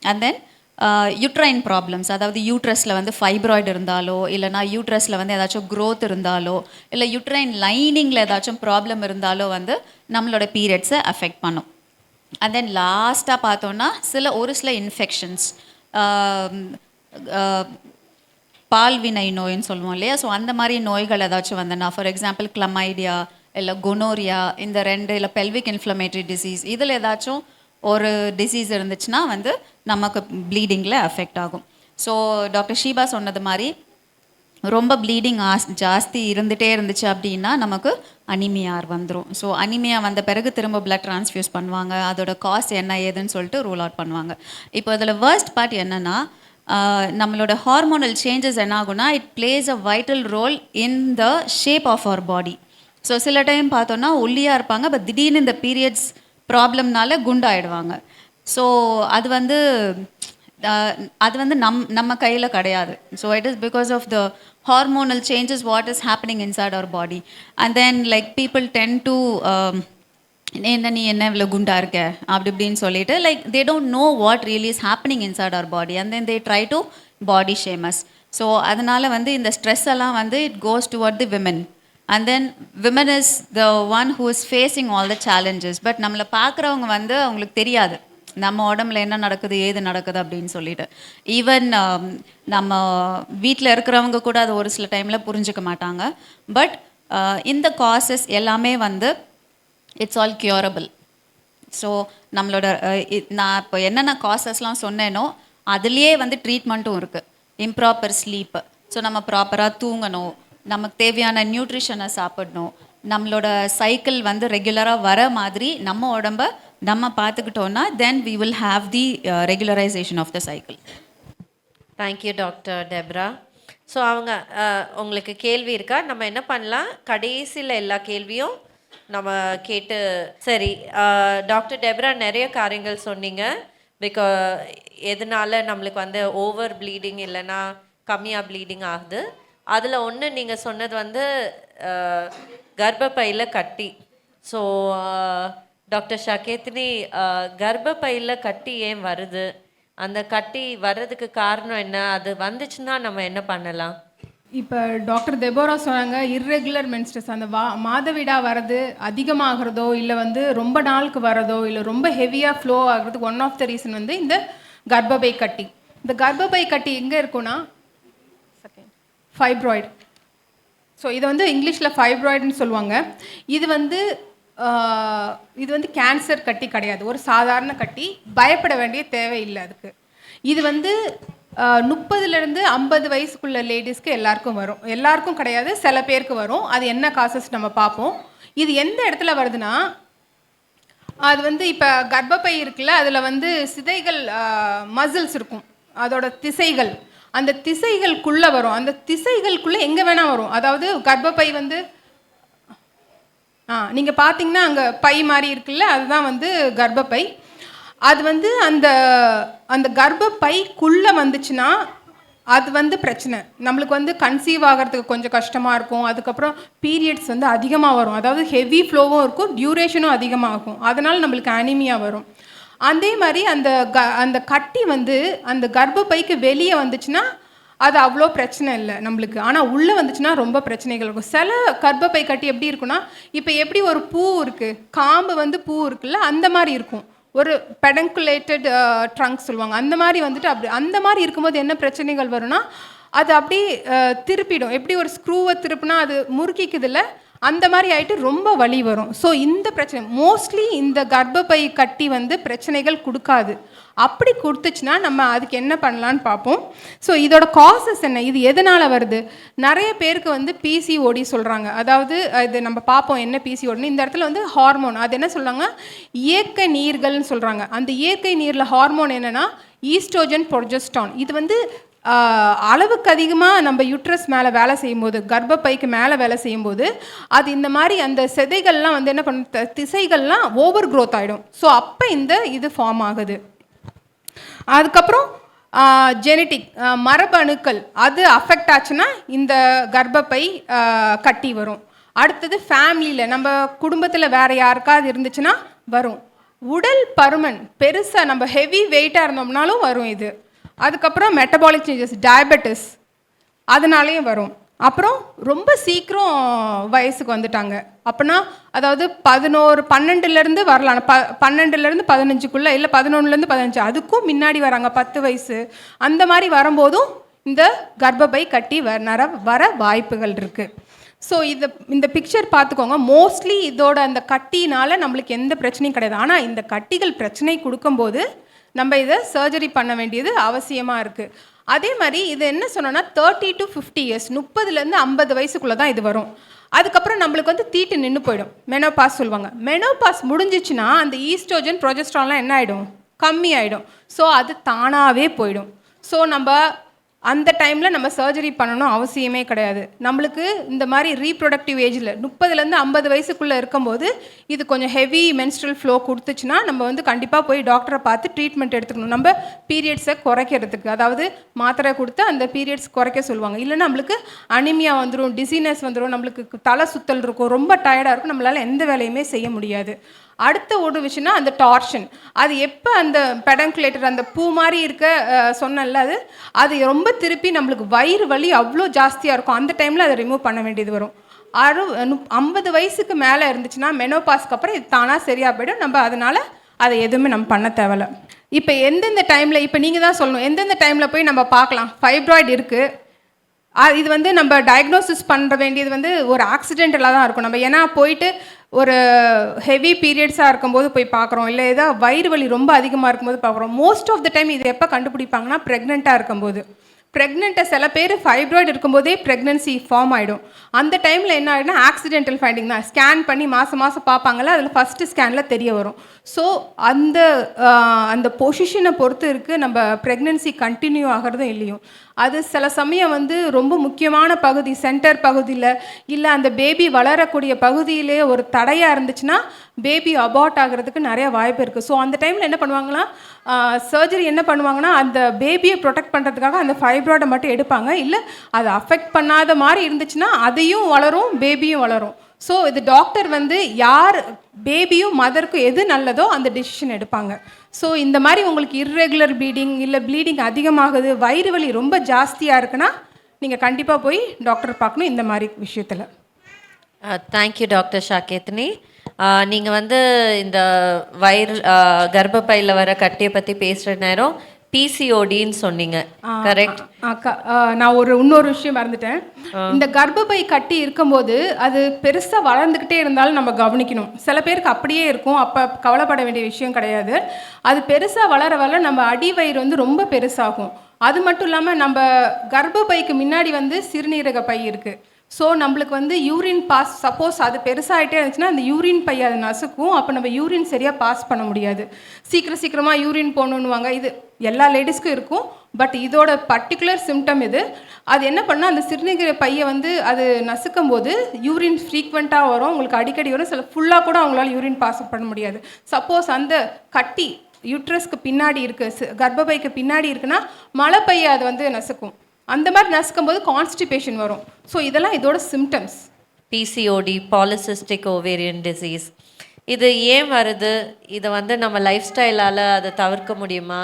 அண்ட் தென் யூட்ரைன் ப்ராப்ளம்ஸ், அதாவது யூட்ரஸில் வந்து ஃபைப்ராய்டு இருந்தாலோ இல்லைனா யூட்ரஸில் வந்து ஏதாச்சும் க்ரோத் இருந்தாலோ இல்லை யூட்ரைன் லைனிங்கில் ஏதாச்சும் ப்ராப்ளம் இருந்தாலோ வந்து நம்மளோட பீரியட்ஸை அஃபெக்ட் பண்ணும். அண்ட் தென் லாஸ்ட்டாக பார்த்தோன்னா ஒரு சில இன்ஃபெக்ஷன்ஸ், பால்வினை நோயின்னு சொல்லுவோம் இல்லையா, ஸோ அந்த மாதிரி நோய்கள் ஏதாச்சும் வந்தனா, ஃபார் எக்ஸாம்பிள் கிளமைடியா இல்லை கொனோரியா, இந்த 2 இல்லை பெல்விக் இன்ஃப்ளமேட்டரி டிசீஸ், இதில் ஏதாச்சும் ஒரு டிசீஸ் இருந்துச்சுன்னா வந்து நமக்கு ப்ளீடிங்கில் அஃபெக்ட் ஆகும். ஸோ டாக்டர் ஷீபா சொன்னது மாதிரி ரொம்ப ப்ளீடிங் ஜாஸ்தி இருந்துகிட்டே இருந்துச்சு அப்படின்னா நமக்கு அனிமியா வந்துடும். ஸோ அனிமியா வந்த பிறகு திரும்ப பிளட் ட்ரான்ஸ்ஃபியூஸ் பண்ணுவாங்க, அதோட காஸ்ட் என்ன ஏதுன்னு சொல்லிட்டு ரூல் அவுட் பண்ணுவாங்க. இப்போ அதில் வேர்ஸ்ட் பார்ட் என்னென்னா, நம்மளோட ஹார்மோனல் சேஞ்சஸ் என்ன ஆகுனா, it plays a vital role in the shape of our body. So சில டைம் பார்த்தோன்னா ஒல்லியாக இருப்பாங்க, பட் திடீர்னு இந்த பீரியட்ஸ் ப்ராப்ளம்னால குண்டாயிடுவாங்க. ஸோ அது வந்து நம்ம கையில் கிடையாது. So it is because of the hormonal changes what is happening inside our body. And then like people tend to நீ என்ன இவ்வளோ குண்டா இருக்க அப்படி இப்படின்னு சொல்லிட்டு like they don't know what really is happening inside our body and then they try to body shame us. So அதனால் வந்து இந்த ஸ்ட்ரெஸ் எல்லாம் வந்து it goes toward the women. And then women is the one who is facing all the challenges. But நம்மளை பார்க்குறவங்க வந்து அவங்களுக்கு தெரியாது நம்ம உடம்புல என்ன நடக்குது ஏது நடக்குது அப்படின்னு சொல்லிட்டு. ஈவன் நம்ம வீட்டில் இருக்கிறவங்க கூட அது ஒரு சில டைமில் புரிஞ்சுக்க மாட்டாங்க. பட் இந்த காசஸ் எல்லாமே வந்து இட்ஸ் ஆல் க்யூரபிள். ஸோ நம்மளோட நான் இப்போ என்னென்ன காசஸ்லாம் சொன்னேனோ அதுலேயே வந்து ட்ரீட்மெண்ட்டும் இருக்குது. இம்ப்ராப்பர் ஸ்லீப்பு, ஸோ நம்ம ப்ராப்பராக தூங்கணும், நமக்கு தேவையான நியூட்ரிஷனை சாப்பிடணும், நம்மளோட சைக்கிள் வந்து ரெகுலராக வர மாதிரி நம்ம உடம்ப நம்ம பார்த்துக்கிட்டோன்னா then we will have the regularisation of the cycle. Thank you doctor Debra. So அவங்க உங்களுக்கு கேள்வி இருக்கா? நம்ம என்ன பண்ணலாம், கடைசியில் எல்லா கேள்வியும் நம்ம கேட்டு. சரி, டாக்டர் டெப்ரா நிறைய காரியங்கள் சொன்னீங்க. எதனால நம்மளுக்கு வந்து ஓவர் ப்ளீடிங் இல்லைன்னா கம்மியாக ப்ளீடிங் ஆகுது. அதில் ஒன்று நீங்கள் சொன்னது வந்து கர்ப்பப்பையில் கட்டி. ஸோ டாக்டர் ஷகேத்னி, கர்ப்பப்பையில் கட்டி ஏன் வருது, அந்த கட்டி வர்றதுக்கு காரணம் என்ன, அது வந்துச்சுன்னா நம்ம என்ன பண்ணலாம்? இப்போ டாக்டர் தெபோரா சொன்னாங்க இர்ரெகுலர் மென்ஸ்ட்ரஸ், அந்த மாதவிடா வர்றது அதிகமாகிறதோ இல்லை வந்து ரொம்ப நாளுக்கு வரதோ இல்லை ரொம்ப ஹெவியாக ஃப்ளோ ஆகிறதுக்கு ஒன் ஆஃப் த ரீசன் வந்து இந்த கர்ப்பப்பை கட்டி. இந்த கர்ப்பப்பை கட்டி எங்கே இருக்குன்னா ஃபைப்ராய்டு. ஸோ இதை வந்து இங்கிலீஷில் ஃபைப்ராய்டுன்னு சொல்லுவாங்க. இது வந்து கேன்சர் கட்டி கிடையாது, ஒரு சாதாரண கட்டி. பயப்பட வேண்டிய தேவையில்லை அதுக்கு. இது வந்து 30லேருந்து 50 வயசுக்குள்ள லேடிஸ்க்கு எல்லாருக்கும் வரும். எல்லாருக்கும் கிடையாது, சில பேருக்கு வரும். அது என்ன காசஸ் நம்ம பார்ப்போம். இது எந்த இடத்துல வருதுன்னா, அது வந்து இப்போ கர்ப்பப்பை இருக்குல்ல, அதில் வந்து சிதைகள் மசில்ஸ் இருக்கும், அதோட திசைகள், அந்த திசைகளுக்குள்ளே வரும். அந்த திசைகளுக்குள்ளே எங்கே வேணால் வரும். அதாவது கர்ப்பப்பை வந்து நீங்கள் பார்த்தீங்கன்னா அங்கே பை மாதிரி இருக்குல்ல, அதுதான் வந்து கர்ப்பப்பை. அது வந்து அந்த அந்த கர்ப்பப்பைக்குள்ளே வந்துச்சுன்னா அது வந்து பிரச்சனை. நம்மளுக்கு வந்து கன்சீவ் ஆகிறதுக்கு கொஞ்சம் கஷ்டமாக இருக்கும். அதுக்கப்புறம் பீரியட்ஸ் வந்து அதிகமாக வரும், அதாவது ஹெவி ஃப்ளோவும் இருக்கும், டியூரேஷனும் அதிகமாகும். அதனால் நம்மளுக்கு அனிமியா வரும். அதே மாதிரி அந்த கட்டி வந்து அந்த கர்ப்பப்பைக்கு வெளியே வந்துச்சுன்னா அது அவ்வளோ பிரச்சனை இல்லை நம்மளுக்கு. ஆனால் உள்ளே வந்துச்சுன்னா ரொம்ப பிரச்சனைகள் இருக்கும். சில கர்ப்பப்பை கட்டி எப்படி இருக்குன்னா, இப்போ எப்படி ஒரு பூ இருக்குது, காம்பு வந்து பூ இருக்குல்ல, அந்த மாதிரி இருக்கும். ஒரு பெடங்குலேட்டட் ட்ரங்க் சொல்லுவாங்க, அந்த மாதிரி வந்துட்டு அப்படி அந்த மாதிரி இருக்கும்போது என்ன பிரச்சனைகள் வரும்னா, அது அப்படி திருப்பிடும். எப்படி ஒரு ஸ்க்ரூவை திருப்பினா அது முறுக்கிக்குதில்ல, அந்த மாதிரி ஆகிட்டு ரொம்ப வலி வரும். ஸோ இந்த பிரச்சனை மோஸ்ட்லி இந்த கர்ப்பப்பை கட்டி வந்து பிரச்சனைகள் கொடுக்காது. அப்படி கொடுத்துச்சுன்னா நம்ம அதுக்கு என்ன பண்ணலான்னு பார்ப்போம். ஸோ இதோட காசஸ் என்ன, இது எதனால் வருது? நிறைய பேருக்கு வந்து பிசிஓடி சொல்கிறாங்க. அதாவது இது நம்ம பார்ப்போம் என்ன பிசிஓடின்னு. இந்த இடத்துல வந்து ஹார்மோன், அது என்ன சொல்கிறாங்க, இயற்கை நீர்கள்னு சொல்கிறாங்க. அந்த இயற்கை நீரில் ஹார்மோன் என்னென்னா ஈஸ்ட்ரோஜன், ப்ரொஜெஸ்டான். இது வந்து அளவுக்கு அதிகமாக நம்ம யூட்ரஸ் மேலே வேலை செய்யும்போது, கர்ப்பப்பைக்கு மேலே வேலை செய்யும்போது அது இந்த மாதிரி அந்த செதைகள்லாம் வந்து என்ன பண்ண, திசைகள்லாம் ஓவர் க்ரோத் ஆகிடும். ஸோ அப்போ இது ஃபார்ம் ஆகுது. அதுக்கப்புறம் ஜெனட்டிக் மரபணுக்கள் அது அஃபெக்ட் ஆச்சுன்னா இந்த கர்ப்பப்பை கட்டி வரும். அடுத்தது ஃபேமிலியில் நம்ம குடும்பத்தில் வேறு யாருக்காவது இருந்துச்சுன்னா வரும். உடல் பருமன் பெருசாக நம்ம ஹெவி வெயிட்டாக இருந்தோம்னாலும் வரும் இது. அதுக்கப்புறம் மெட்டபாலிக் சேஞ்சஸ், டயபெட்டிஸ் அதனாலேயும் வரும். அப்புறம் ரொம்ப சீக்கிரம் வயசுக்கு வந்துட்டாங்க அப்படின்னா, அதாவது 12லேருந்து வரலாம், 12லேருந்து 15க்குள்ளே, இல்லை 11லேருந்து 15, அதுக்கும் முன்னாடி வராங்க 10 வயசு, அந்த மாதிரி வரும்போதும் இந்த கர்ப்பப்பை கட்டி வர வாய்ப்புகள் இருக்குது. ஸோ இந்த பிக்சர் பார்த்துக்கோங்க. மோஸ்ட்லி இதோட அந்த கட்டினால் நம்மளுக்கு எந்த பிரச்சனையும் கிடையாது. ஆனால் இந்த கட்டிகள் பிரச்சனை கொடுக்கும்போது நம்ம இதை சர்ஜரி பண்ண வேண்டியது அவசியமாக இருக்குது. அதே மாதிரி இது என்ன சொன்னோன்னா 30 to 50 இயர்ஸ், 30லேருந்து 50 வயசுக்குள்ளே தான் இது வரும். அதுக்கப்புறம் நம்மளுக்கு வந்து தீட்டு நின்று போயிடும், மெனோபாஸ் சொல்லுவாங்க. மெனோபாஸ் முடிஞ்சிச்சுன்னா அந்த ஈஸ்ட்ரோஜன் ப்ரொஜெஸ்ட்ரான்லாம் என்ன ஆகிடும், கம்மி ஆகிடும். ஸோ அது தானாகவே போயிடும். ஸோ நம்ம அந்த டைமில் நம்ம சர்ஜரி பண்ணணும் அவசியமே கிடையாது. நம்மளுக்கு இந்த மாதிரி ரீப்ரொடக்டிவ் ஏஜில் 30லேருந்து 50 வயசுக்குள்ளே இருக்கும்போது இது கொஞ்சம் ஹெவி மென்ஸ்ட்ரல் ஃப்ளோ கொடுத்துச்சுன்னா நம்ம வந்து கண்டிப்பாக போய் டாக்டரை பார்த்து ட்ரீட்மெண்ட் எடுத்துக்கணும். நம்ம பீரியட்ஸை குறைக்கிறதுக்கு, அதாவது மாத்திரை கொடுத்து அந்த பீரியட்ஸ் குறைக்க சொல்லுவாங்க. இல்லைன்னா நம்மளுக்கு அனிமியா வந்துடும், டிசீனஸ் வந்துடும், நம்மளுக்கு தலை சுத்தல் இருக்கும், ரொம்ப டயர்டாக இருக்கும், நம்மளால் எந்த வேலையுமே செய்ய முடியாது. அடுத்த ஒரு விஷயம்னா அந்த டார்ஷன். அது எப்போ அந்த பெடங்குலேட்டர் அந்த பூ மாதிரி இருக்க சொன்னல, அது ரொம்ப திருப்பி நம்மளுக்கு வயிறு வலி அவ்வளோ ஜாஸ்தியாக இருக்கும். அந்த டைமில் அதை ரிமூவ் பண்ண வேண்டியது வரும். 50 வயசுக்கு மேலே இருந்துச்சுன்னா மெனோபாஸ்க்கு அப்புறம் இது தானாக சரியாக போய்டும். நம்ம அதனால் அதை எதுவுமே நம்ம பண்ண தேவையில்ல. இப்போ எந்தெந்த டைமில், இப்போ நீங்கள் தான் சொல்லணும் எந்தெந்த டைமில் போய் நம்ம பார்க்கலாம் ஃபைப்ராய்டு இருக்குது. இது வந்து நம்ம டயக்னோசிஸ் பண்ண வேண்டியது வந்து ஒரு ஆக்சிடென்டலாக தான் இருக்கும். நம்ம ஏன்னா போயிட்டு ஒரு ஹெவி பீரியட்ஸாக இருக்கும்போது போய் பார்க்குறோம், இல்லை ஏதாவது வயிறு வலி ரொம்ப அதிகமாக இருக்கும்போது பார்க்குறோம். மோஸ்ட் ஆஃப் த டைம் இது எப்போ கண்டுபிடிப்பாங்கன்னா ப்ரெக்னெண்ட்டாக இருக்கும்போது. ப்ரெக்னெண்ட்டை சில பேர் ஃபைப்ராய்டு இருக்கும்போதே ப்ரெக்னன்சி ஃபார்ம் ஆகிடும். அந்த டைமில் என்ன ஆகிடும்னா ஆக்சிடென்டல் ஃபைண்டிங் தான். ஸ்கேன் பண்ணி மாதம் பார்ப்பாங்கள்ல, அதில் ஃபஸ்ட்டு ஸ்கேனில் தெரிய வரும். ஸோ அந்த பொசிஷனை பொறுத்து இருக்குது நம்ம ப்ரெக்னன்சி கண்டினியூ ஆகிறதும் இல்லையும். அது சில சமயம் வந்து ரொம்ப முக்கியமான பகுதி, சென்டர் பகுதியில், இல்லை அந்த பேபி வளரக்கூடிய பகுதியிலே ஒரு தடையாக இருந்துச்சுன்னா பேபி அபார்ட் ஆகிறதுக்கு நிறைய வாய்ப்பு இருக்குது. ஸோ அந்த டைமில் என்ன பண்ணுவாங்கன்னா சர்ஜரி என்ன பண்ணுவாங்கன்னா அந்த பேபியை ப்ரொடெக்ட் பண்ணுறதுக்காக அந்த ஃபைப்ராய்டை மட்டும் எடுப்பாங்க. இல்லை அதை அஃபெக்ட் பண்ணாத மாதிரி இருந்துச்சுன்னா அதையும் வளரும், பேபியும் வளரும். ஸோ இது டாக்டர் வந்து யார் பேபியும் மதருக்கும் எது நல்லதோ அந்த டிசிஷன் எடுப்பாங்க. ஸோ இந்த மாதிரி உங்களுக்கு இர்ரெகுலர் ப்ளீடிங், இல்லை ப்ளீடிங் அதிகமாகுது, வயிறு வலி ரொம்ப ஜாஸ்தியாக இருக்குன்னா நீங்கள் கண்டிப்பாக போய் டாக்டர் பார்க்கணும் இந்த மாதிரி விஷயத்தில். Thank you doctor Shagethni. நீங்கள் வந்து இந்த கர்ப்பப்பையில் வர கட்டியை பற்றி பேசுகிற நேரம் பிசிஓடின்னு சொன்னீங்க, கரெக்ட்? அக்கா, நான் இன்னொரு விஷயம் மறந்துட்டேன். இந்த கர்ப்பப்பை கட்டி இருக்கும்போது அது பெருசாக வளர்ந்துக்கிட்டே இருந்தாலும் நம்ம கவனிக்கணும். சில பேருக்கு அப்படியே இருக்கும், அப்போ கவலைப்பட வேண்டிய விஷயம் கிடையாது. அது பெருசாக வளர நம்ம அடிவயிறு வந்து ரொம்ப பெருசாகும். அது மட்டும் இல்லாமல் நம்ம கர்ப்பப்பைக்கு முன்னாடி வந்து சிறுநீரக பை இருக்குது. ஸோ நம்மளுக்கு வந்து யூரின் பாஸ், சப்போஸ் அது பெருசாகிட்டே இருந்துச்சுன்னா அந்த யூரின் பை அதை நசுக்கும். அப்போ நம்ம யூரின் சரியாக பாஸ் பண்ண முடியாது. சீக்கிரமாக யூரின் போகணுன்னுவாங்க. இது எல்லா லேடிஸ்க்கும் இருக்கும். பட் இதோட பர்டிகுலர் சிம்டம் இது. அது என்ன பண்ணால் அந்த சிறுநீரக பையை வந்து அது நசுக்கும் போது யூரின் ஃப்ரீக்வெண்ட்டாக வரும், உங்களுக்கு அடிக்கடி வரும். சில ஃபுல்லாக கூட அவங்களால யூரின் பாஸ் பண்ண முடியாது. சப்போஸ் அந்த கட்டி யூட்ரஸ்க்கு பின்னாடி இருக்குது, கர்ப்பப்பைக்கு பின்னாடி இருக்குன்னா மலைப்பையை அது வந்து நசுக்கும். அந்த மாதிரி நசுக்கும் போது கான்ஸ்டிபேஷன் வரும். ஸோ இதெல்லாம் இதோட symptoms. PCOD, polycystic ovarian disease, இது ஏன் வருது? இதை வந்து நம்ம லைஃப் ஸ்டைலால் அதை தவிர்க்க முடியுமா?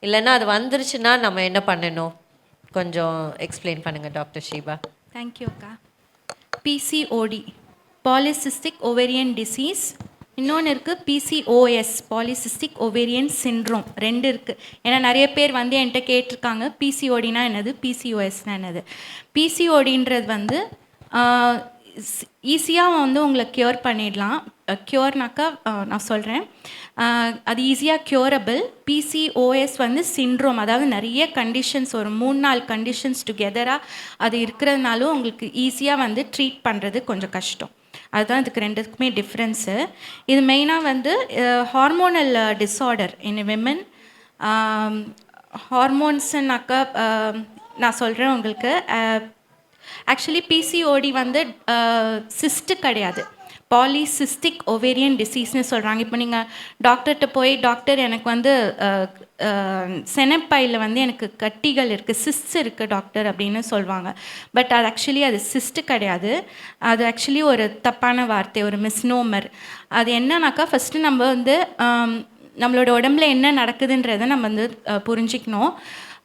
இல்லைன்னா அது வந்துருச்சுன்னா நம்ம என்ன பண்ணணும்? கொஞ்சம் எக்ஸ்பிளைன் பண்ணுங்கள் டாக்டர் ஷீபா. தேங்க்யூ அக்கா. PCOD, polycystic ovarian disease. இன்னொன்று இருக்குது பிசிஓஎஸ், பாலிசிஸ்டிக் ஓவேரியன் சிண்ட்ரோம். 2 இருக்குது. ஏன்னா நிறைய பேர் வந்து என்கிட்ட கேட்டிருக்காங்க பிசிஓடினா என்னது, பிசிஓஎஸ்னா என்னது. பிசிஓடின்றது வந்து ஈஸியாக வந்து உங்களை க்யூர் பண்ணிடலாம். க்யூர்னாக்கா நான் சொல்கிறேன், அது ஈஸியாக க்யூரபிள். பிசிஓஎஸ் வந்து சிண்ட்ரோம், அதாவது நிறைய கண்டிஷன்ஸ், ஒரு 3-4 கண்டிஷன்ஸ் டுகெதராக அது இருக்கிறதுனாலும் உங்களுக்கு ஈஸியாக வந்து ட்ரீட் பண்ணுறது கொஞ்சம் கஷ்டம். அதுதான் இதுக்கு 2க்குமே டிஃப்ரென்ஸு. இது மெயினாக வந்து ஹார்மோனல் டிஸார்டர் இன் விமன். ஹார்மோன்ஸுன்னாக்கா நான் சொல்கிறேன் உங்களுக்கு. ஆக்சுவலி பிசிஓடி வந்து சிஸ்ட்டு கிடையாது, பாலிசிஸ்டிக் ஓவேரியன் டிசீஸ்னு சொல்கிறாங்க. இப்போ நீங்கள் டாக்டர்கிட்ட போய் டாக்டர் எனக்கு வந்து செனப்பையில் வந்து எனக்கு கட்டிகள் இருக்குது, சிஸ்ட் இருக்குது டாக்டர் அப்படின்னு சொல்லுவாங்க. பட் அது ஆக்சுவலி அது சிஸ்ட்டு கிடையாது. அது ஆக்சுவலி ஒரு தப்பான வார்த்தை, ஒரு மிஸ்னோமர். அது என்னன்னாக்கா ஃபஸ்ட்டு நம்ம வந்து நம்மளோட உடம்புல என்ன நடக்குதுன்றதை நம்ம வந்து புரிஞ்சிக்கணும்.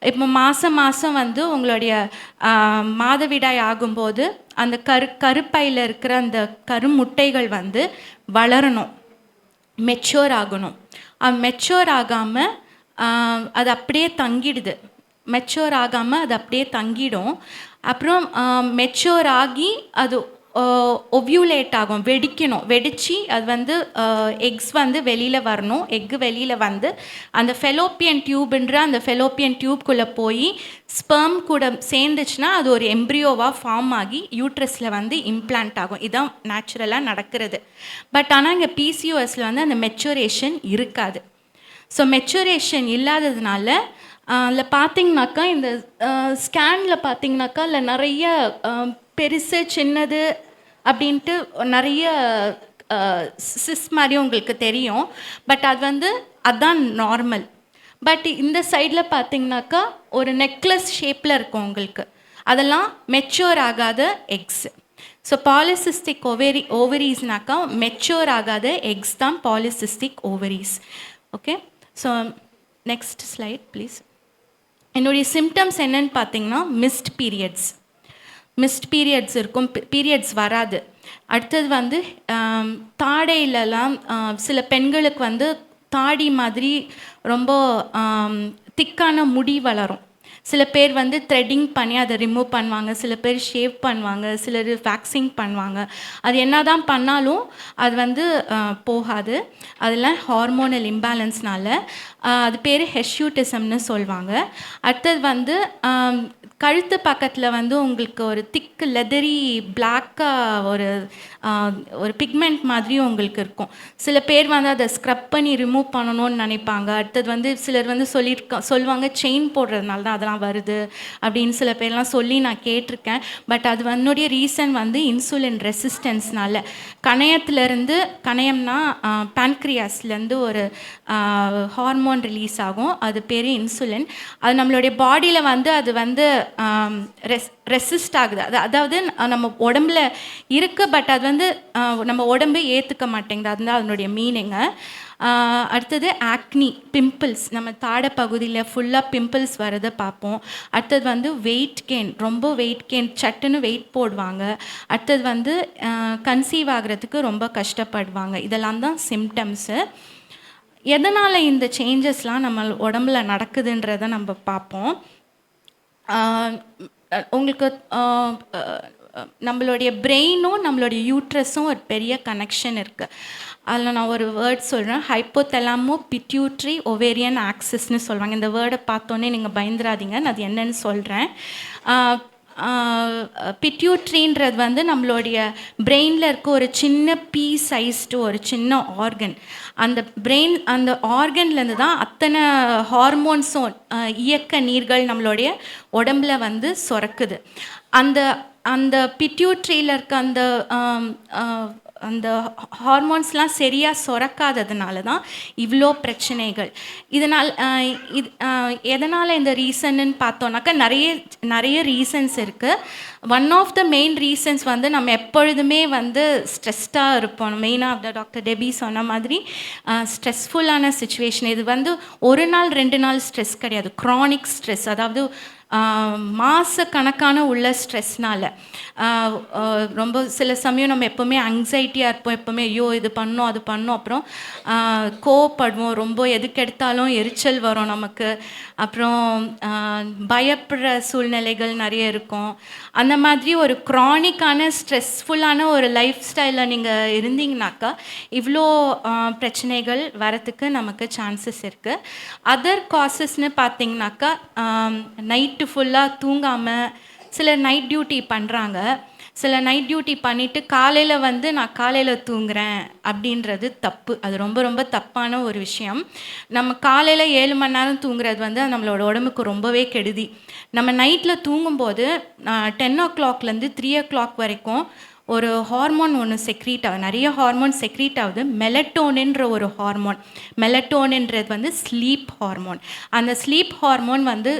இப்போ மாதம் மாதம் வந்து உங்களுடைய மாதவிடாய் ஆகும்போது அந்த கருப்பையில் இருக்கிற அந்த கருமுட்டைகள் வந்து வளரணும், மெச்சூர் ஆகணும். மெச்சூர் ஆகாமல் அது அப்படியே தங்கிடுது. மெச்சூர் ஆகாமல் அது அப்படியே தங்கிடும். அப்புறம் மெச்சூர் ஆகி அது ஒவ்யூலேட் ஆகும், வெடிக்கணும். வெடித்து அது வந்து எக்ஸ் வந்து வெளியில் வரணும். எக்கு வெளியில் வந்து அந்த ஃபெலோப்பியன் டியூப்ன்ற அந்த ஃபெலோப்பியன் டியூப்குள்ளே போய் ஸ்பெர்ம் கூட சேர்ந்துச்சுன்னா அது ஒரு எம்ப்ரியோவாக ஃபார்ம் ஆகி யூட்ரஸில் வந்து இம்ப்ளான்ட் ஆகும். இதுதான் நேச்சுரலாக நடக்கிறது. பட் ஆனால் இங்கே பிசிஓஎஸில் வந்து அந்த மெச்சூரேஷன் இருக்காது. ஸோ மெச்சூரேஷன் இல்லாததுனால அதில் பார்த்தீங்கன்னாக்கா, இந்த ஸ்கேனில் பார்த்தீங்கன்னாக்கா இல்லை நிறைய பெருசு சின்னது அப்படின்ட்டு நிறைய சிஸ் மாதிரி உங்களுக்கு தெரியும். பட் அது வந்து அதுதான் நார்மல். பட் இந்த சைடில் பார்த்தீங்கன்னாக்கா ஒரு நெக்லஸ் ஷேப்பில் இருக்கும் உங்களுக்கு. அதெல்லாம் மெச்சூர் ஆகாத எக்ஸ். ஸோ பாலிசிஸ்டிக் ஓவரீஸ்னாக்கா மெச்சூர் ஆகாத எக்ஸ் தான் polycystic ovaries. Okay, so next slide please. என்னுடைய சிம்டம்ஸ் என்னன்னு பார்த்தீங்கன்னா மிஸ்ட் பீரியட்ஸ் இருக்கும், பீரியட்ஸ் வராது. அடுத்தது வந்து தாடையிலலாம் சில பெண்களுக்கு வந்து தாடி மாதிரி ரொம்ப திக்கான முடி வளரும். சில பேர் வந்து த்ரெட்டிங் பண்ணி அதை ரிமூவ் பண்ணுவாங்க, சில பேர் ஷேவ் பண்ணுவாங்க, சிலர் வேக்சிங் பண்ணுவாங்க. அது என்ன தான் பண்ணாலும் அது வந்து போகாது. அதெல்லாம் ஹார்மோனல் இம்பேலன்ஸ்னால. அது பேர் ஹெர்ஷூட்டிசம்னு சொல்லுவாங்க. அடுத்தது வந்து கழுத்து பக்கத்தில் வந்து உங்களுக்கு ஒரு திக் லெதரி பிளாக்காக ஒரு பிக்மெண்ட் மாதிரியும் உங்களுக்கு இருக்கும். சில பேர் வந்து அதை ஸ்க்ரப் பண்ணி ரிமூவ் பண்ணணும்னு நினைப்பாங்க. அடுத்தது வந்து சிலர் வந்து சொல்லுவாங்க செயின் போடுறதுனால தான் அதெல்லாம் வருது அப்படின்னு சில பேர்லாம் சொல்லி நான் கேட்டிருக்கேன். பட் அது என்னுடைய ரீசன் வந்து இன்சுலின் ரெசிஸ்டன்ஸ்னால. கணையம்னா பேன்க்ரியாஸ்லேருந்து ஒரு ஹார்மோன் ரிலீஸ் ஆகும், அது பேர் இன்சுலின். அது நம்மளுடைய பாடியில் வந்து அது வந்து ரெசிஸ்ட் ஆகுது. அதாவது நம்ம உடம்புல இருக்குது, பட் அது வந்து நம்ம உடம்பு ஏற்றுக்க மாட்டேங்குது. அதுதான் அதனுடைய மீனிங்கு. அடுத்தது ஆக்னி, பிம்பிள்ஸ். நம்ம தாடை பகுதியில் ஃபுல்லாக பிம்பிள்ஸ் வரதை பார்ப்போம். அடுத்தது வந்து வெயிட் கெயின், ரொம்ப வெயிட் கெயின், சட்டுன்னு வெயிட் போடுவாங்க. அடுத்தது வந்து கன்சீவ் ஆகிறதுக்கு ரொம்ப கஷ்டப்படுவாங்க. இதெல்லாம் தான் சிம்டம்ஸு. எதனால் இந்த சேஞ்சஸ்லாம் நம்ம உடம்புல நடக்குதுன்றதை நம்ம பார்ப்போம். உங்களுக்கு நம்மளுடைய பிரெயினும் நம்மளுடைய யூட்ரஸும் ஒரு பெரிய கனெக்ஷன் இருக்குது. அதில் நான் ஒரு வேர்ட் சொல்கிறேன், ஹைப்போதலாமோ பிட்யூட்ரி ஒவேரியன் ஆக்சிஸ்ன்னு சொல்லுவாங்க. இந்த வேர்டை பார்த்தோன்னே நீங்கள் பயந்துராதீங்க, நான் அது என்னன்னு சொல்கிறேன். பிட்யூட்ரின்றது வந்து நம்மளுடைய பிரெயினில் இருக்க ஒரு சின்ன பீ சைஸ்டு ஒரு சின்ன ஆர்கன். அந்த ஆர்கன்லேருந்து தான் அத்தனை ஹார்மோன்ஸும் இயக்க நீர்கள் நம்மளுடைய உடம்புல வந்து சுரக்குது. அந்த பிட்யூட்ரியில் இருக்க அந்த ஹார்மோன்ஸ்லாம் சரியாக சுரக்காததுனால தான் இவ்வளோ பிரச்சனைகள். இதனால் எதனால் இந்த ரீசன்னு பார்த்தோன்னாக்கா நிறைய ரீசன்ஸ் இருக்குது. One of the main reasons வந்து நம்ம எப்பொழுதுமே வந்து ஸ்ட்ரெஸ்டாக இருப்போம். மெயினாக டாக்டர் டெபி சொன்ன மாதிரி ஸ்ட்ரெஸ்ஃபுல்லான சுச்சுவேஷன். இது வந்து ஒரு நாள் 2 நாள் ஸ்ட்ரெஸ் கிடையாது, க்ரானிக் ஸ்ட்ரெஸ். அதாவது மாத கணக்கான உள்ள ஸ்ட்ரெஸ்னால் ரொம்ப சில சமயம் நம்ம எப்போவுமே அங்ஸைட்டியாக இருப்போம். எப்போவுமே ஐயோ இது பண்ணோம் அது பண்ணோம். அப்புறம் கோவப்படுவோம், ரொம்ப எதுக்கு எடுத்தாலும் எரிச்சல் வரும் நமக்கு. அப்புறம் பயப்படுற சூழ்நிலைகள் நிறைய இருக்கும். அந்த மாதிரி ஒரு க்ரானிக்கான ஸ்ட்ரெஸ்ஃபுல்லான ஒரு லைஃப் ஸ்டைலில் நீங்கள் இருந்தீங்கனாக்கா இவ்வளோ பிரச்சனைகள் வரத்துக்கு நமக்கு சான்சஸ் இருக்குது. அதர் காசஸ்ன்னு பார்த்தீங்கன்னாக்கா நைட்டு ஃபுல்லாக தூங்காமல் சிலர் நைட் டியூட்டி பண்ணுறாங்க. சில நைட் டியூட்டி பண்ணிவிட்டு காலையில் வந்து நான் காலையில் தூங்குறேன் அப்படின்றது தப்பு. அது ரொம்ப ரொம்ப தப்பான ஒரு விஷயம். நம்ம காலையில் 7 மணி நேரம் தூங்குறது வந்து நம்மளோட உடம்புக்கு ரொம்பவே கெடுதி. நம்ம நைட்டில் தூங்கும்போது 10 o'clockலேருந்து 3 o'clock வரைக்கும் ஒரு ஹார்மோன் ஒன்று செக்ரீட் ஆகுது. நிறைய ஹார்மோன் செக்ரீட் ஆகுது. மெலட்டோனின்ற ஒரு ஹார்மோன். மெலட்டோனின்றது வந்து ஸ்லீப் ஹார்மோன். அந்த ஸ்லீப் ஹார்மோன் வந்து